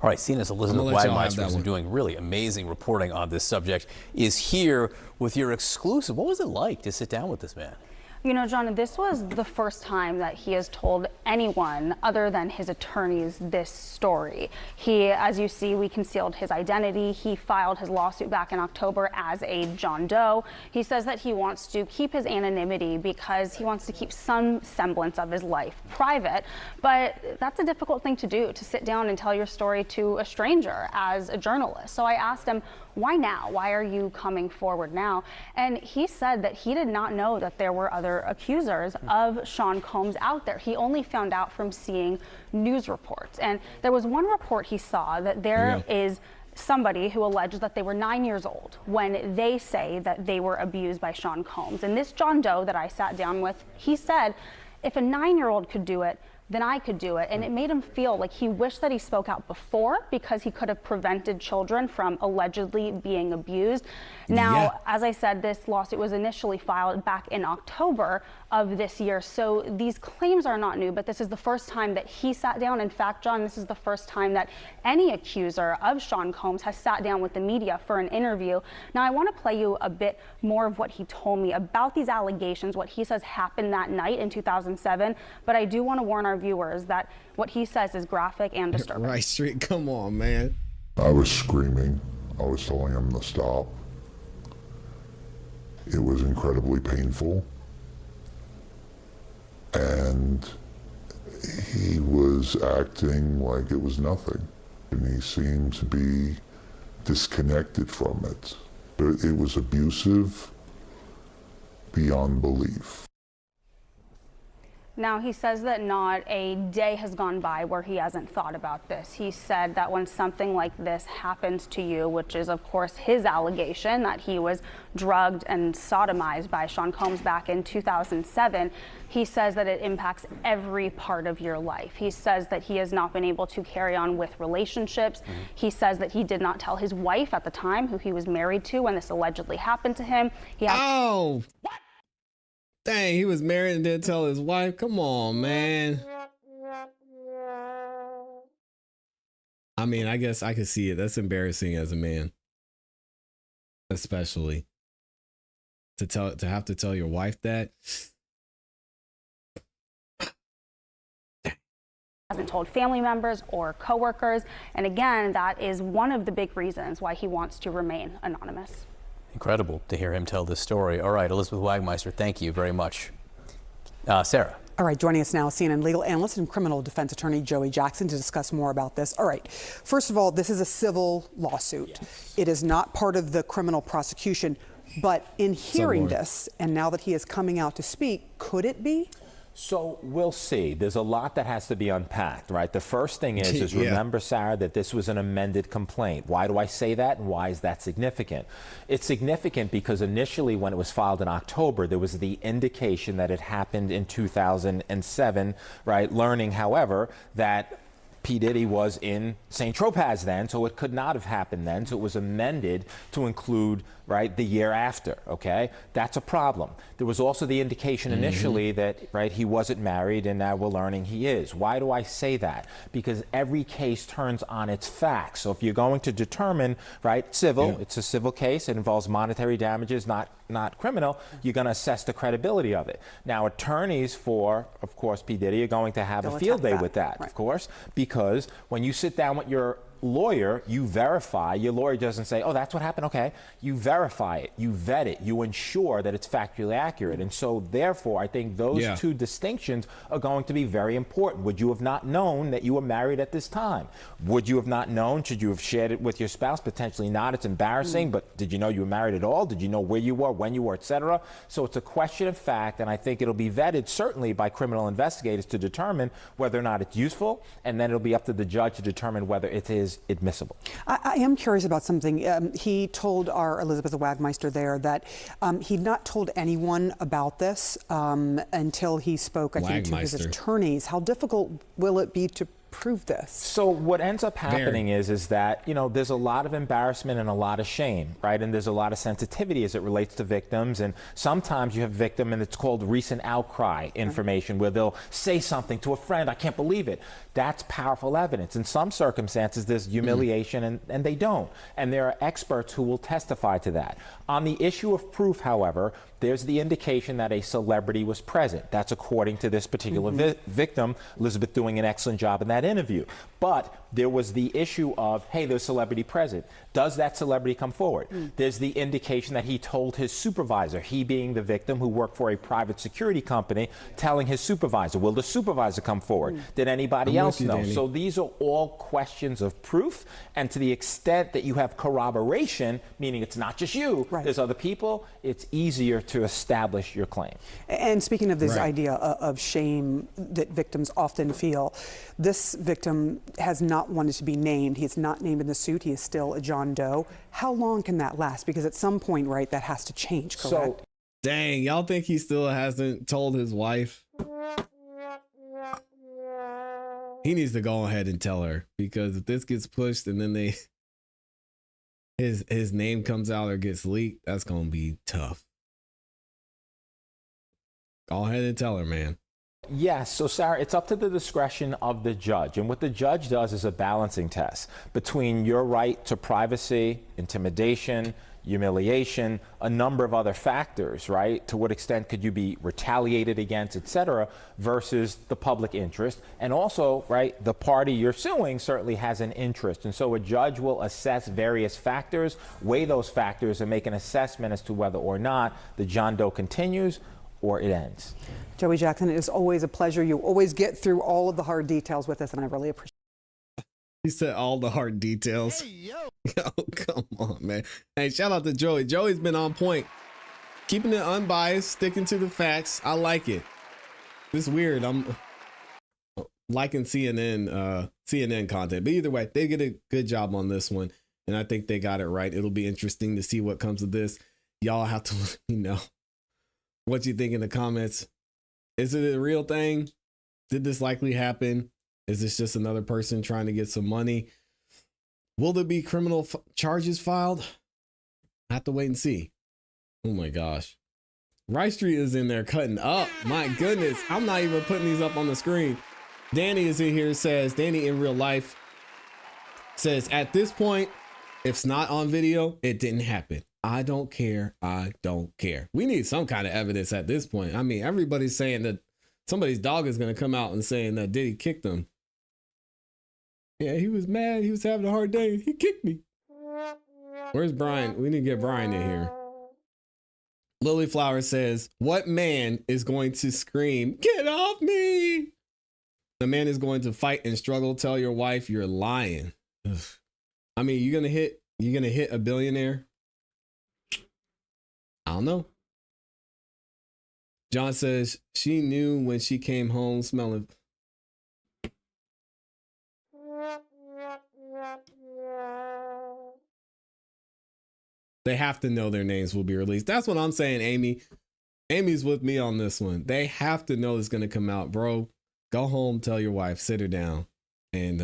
All right, seen as Elizabeth Wagmeister, who's been doing really amazing reporting on this subject, is here with your exclusive. What was it like to sit down with this man? You know, John, this was the first time that he has told anyone other than his attorneys this story. He, as you see, we concealed his identity. He filed his lawsuit back in October as a John Doe. He says that he wants to keep his anonymity because he wants to keep some semblance of his life private. But that's a difficult thing to do, to sit down and tell your story to a stranger as a journalist. So I asked him, why now? Why are you coming forward now? And he said that he did not know that there were other other accusers of Sean Combs out there. He only found out from seeing news reports. And there was one report he saw that there is somebody who alleged that they were 9 years old when they say that they were abused by Sean Combs. And this John Doe that I sat down with, he said, if a 9-year-old could do it, then I could do it. And it made him feel like he wished that he spoke out before because he could have prevented children from allegedly being abused. Now, as I said, this lawsuit was initially filed back in October of this year. So these claims are not new, but this is the first time that he sat down. In fact, John, this is the first time that any accuser of Sean Combs has sat down with the media for an interview. Now, I want to play you a bit more of what he told me about these allegations, what he says happened that night in 2007. But I do want to warn our viewers that what he says is graphic and disturbing. Rice Street, come on, man. I was screaming. I was telling him to stop. It was incredibly painful. And he was acting like it was nothing. And he seemed to be disconnected from it. It was abusive beyond belief. Now, he says that not a day has gone by where he hasn't thought about this. He said that when something like this happens to you, which is, of course, his allegation that he was drugged and sodomized by Sean Combs back in 2007, he says that it impacts every part of your life. He says that he has not been able to carry on with relationships. He says that he did not tell his wife at the time, who he was married to, when this allegedly happened to him. He has what? Dang, he was married and didn't tell his wife. Come on, man. I mean, I guess I could see it. That's embarrassing as a man, especially to have to tell your wife that. Hasn't told family members or coworkers, and again, that is one of the big reasons why he wants to remain anonymous. Incredible to hear him tell this story. All right, Elizabeth Wagmeister, thank you very much. Sarah. All right, joining us now, CNN legal analyst and criminal defense attorney Joey Jackson to discuss more about this. All right, first of all, this is a civil lawsuit. Yes. It is not part of the criminal prosecution, but in hearing this, and now that he is coming out to speak, could it be? So we'll see. There's a lot that has to be unpacked, right? The first thing is remember, Sarah, that this was an amended complaint. Why do I say that, and why is that significant? It's significant because initially when it was filed in October, there was the indication that it happened in 2007, right? Learning, however, that P. Diddy was in St. Tropez then, so it could not have happened then. So it was amended to include, right, the year after, okay? That's a problem. There was also the indication initially that, right, he wasn't married, and now we're learning he is. Why do I say that? Because every case turns on its facts. So if you're going to determine, right, civil, it's a civil case, it involves monetary damages, not criminal, you're going to assess the credibility of it. Now, attorneys for, of course, P. Diddy are going to have a field day with that, of course, because when you sit down with your lawyer, you verify. Your lawyer doesn't say, oh, that's what happened, okay. You verify it, you vet it, you ensure that it's factually accurate. And so therefore, I think those two distinctions are going to be very important. Would you have not known that you were married at this time? Would you have not known? Should you have shared it with your spouse? Potentially not. It's embarrassing, but did you know you were married at all? Did you know where you were, when you were, etc.? So it's a question of fact, and I think it'll be vetted certainly by criminal investigators to determine whether or not it's useful, and then it'll be up to the judge to determine whether it is admissible. I am curious about something. He told our Elizabeth Wagmeister there that he'd not told anyone about this until he spoke, I think, to his attorneys. How difficult will it be to prove this? So what ends up happening is that, you know, there's a lot of embarrassment and a lot of shame, right? And there's a lot of sensitivity as it relates to victims. And sometimes you have a victim, and it's called recent outcry information, where they'll say something to a friend, I can't believe it. That's powerful evidence. In some circumstances, there's humiliation, and they don't. And there are experts who will testify to that. On the issue of proof, however, there's the indication that a celebrity was present. That's according to this particular victim, Elizabeth, doing an excellent job in that interview. But there was the issue of, hey, there's a celebrity present. Does that celebrity come forward? There's the indication that he told his supervisor, he being the victim who worked for a private security company, telling his supervisor. Will the supervisor come forward? Did anybody else know? So these are all questions of proof. And to the extent that you have corroboration, meaning it's not just you, there's other people, it's easier to establish your claim. And speaking of this Right. idea of shame that victims often feel, this victim has not wanted to be named. He is not named in the suit. He is still a John Doe. How long can that last? Because at some point, right, that has to change, correct? So, Dang, y'all think he still hasn't told his wife? He needs to go ahead and tell her, because if this gets pushed and then his name comes out or gets leaked, that's gonna be tough. Go ahead and tell her, man. yes, so Sarah, it's up to the discretion of the judge. And what the judge does is a balancing test between your right to privacy, intimidation, humiliation, a number of other factors, right? To what extent could you be retaliated against, et cetera, versus the public interest. And also, right, the party you're suing certainly has an interest. And so a judge will assess various factors, weigh those factors, and make an assessment as to whether or not the John Doe continues or it ends. Joey Jackson, it is always a pleasure. You always get through all of the hard details with us, and I really appreciate it. He said all the hard details. Hey, yo. Yo, come on, man. Hey, shout out to Joey. Joey's been on point. Keeping it unbiased, sticking to the facts. I like it. It's weird. I'm liking CNN content. But either way, they get a good job on this one. And I think they got it right. It'll be interesting to see what comes of this. Y'all have to let me know what you think in the comments. Is it a real thing? Did this likely happen? Is this just another person trying to get some money? Will there be criminal charges filed? I have to wait and see. Oh my gosh. Rice Street is in there cutting up. My goodness. I'm not even putting these up on the screen. Danny is in here, says, Danny in real life says, at this point, if it's not on video, it didn't happen. I don't care. I don't care. We need some kind of evidence at this point. I mean, everybody's saying that somebody's dog is going to come out and saying that Diddy kicked him. Yeah, he was mad. He was having a hard day. He kicked me. Where's Brian? We need to get Brian in here. Lily Flower says, what man is going to scream, get off me? The man is going to fight and struggle. Tell your wife you're lying. Ugh. I mean, you're going to hit a billionaire? I don't know. John says she knew when she came home smelling. They have to know their names will be released. That's what I'm saying, Amy. Amy's with me on this one. They have to know it's going to come out, bro. Go home, tell your wife, sit her down, and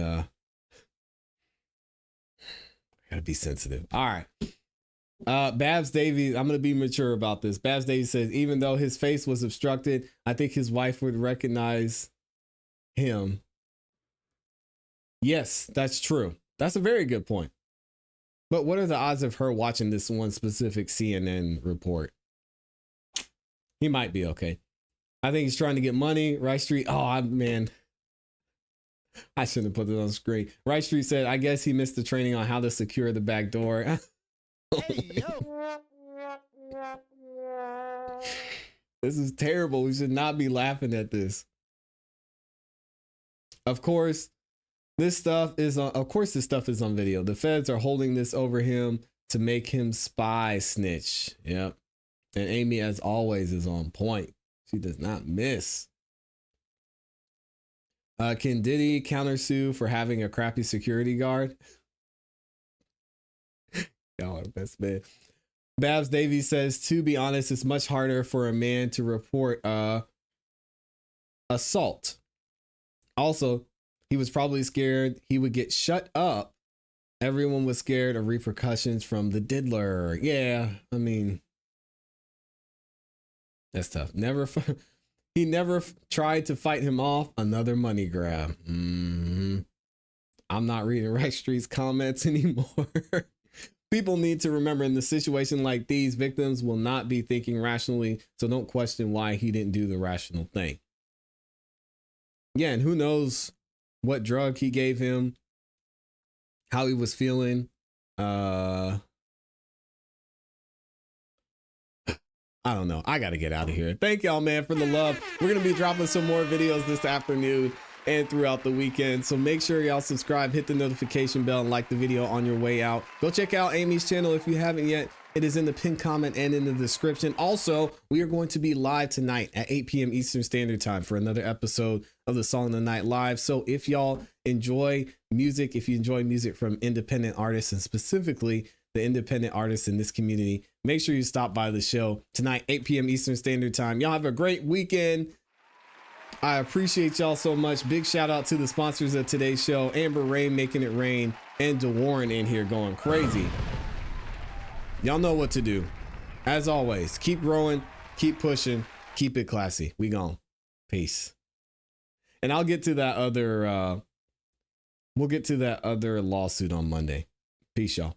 gotta be sensitive. All right. Babs Davies, I'm going to be mature about this. Babs Davies says, even though his face was obstructed, I think his wife would recognize him. Yes, that's true. That's a very good point. But what are the odds of her watching this one specific CNN report? He might be okay. I think he's trying to get money. Rice Street. Oh, man. I shouldn't have put it on the screen. Rice Street said, I guess he missed the training on how to secure the back door. Hey, yo. This is terrible. We should not be laughing at this. Of course, this stuff is on video. The feds are holding this over him to make him spy snitch. Yep. And Amy, as always, is on point. She does not miss. Can Diddy countersue for having a crappy security guard? Y'all are the best, man. Babs Davies says, to be honest, it's much harder for a man to report assault. Also, he was probably scared he would get shut up. Everyone was scared of repercussions from the diddler. Yeah, I mean, that's tough. He never tried to fight him off. Another money grab. I'm not reading Rice Street's comments anymore. People need to remember, in the situation like these, victims will not be thinking rationally, so don't question why he didn't do the rational thing. Yeah, and who knows what drug he gave him, how he was feeling. I don't know. I got to get out of here. Thank y'all, man, for the love. We're going to be dropping some more videos this afternoon and throughout the weekend. So make sure y'all subscribe, hit the notification bell, and like the video on your way out. Go check out Amy's channel if you haven't yet. It is in the pinned comment and in the description. Also, we are going to be live tonight at 8 p.m. Eastern Standard Time for another episode of the Song of the Night Live. So if y'all enjoy music, if you enjoy music from independent artists, and specifically the independent artists in this community, make sure you stop by the show tonight, 8 p.m. Eastern Standard Time. Y'all have a great weekend. I appreciate y'all so much. Big shout out to the sponsors of today's show, Amber Rain making it rain, and DeWarren in here going crazy. Y'all know what to do. As always, keep growing, keep pushing, keep it classy. We gone. Peace. And I'll get to that other, we'll get to that other lawsuit on Monday. Peace, y'all.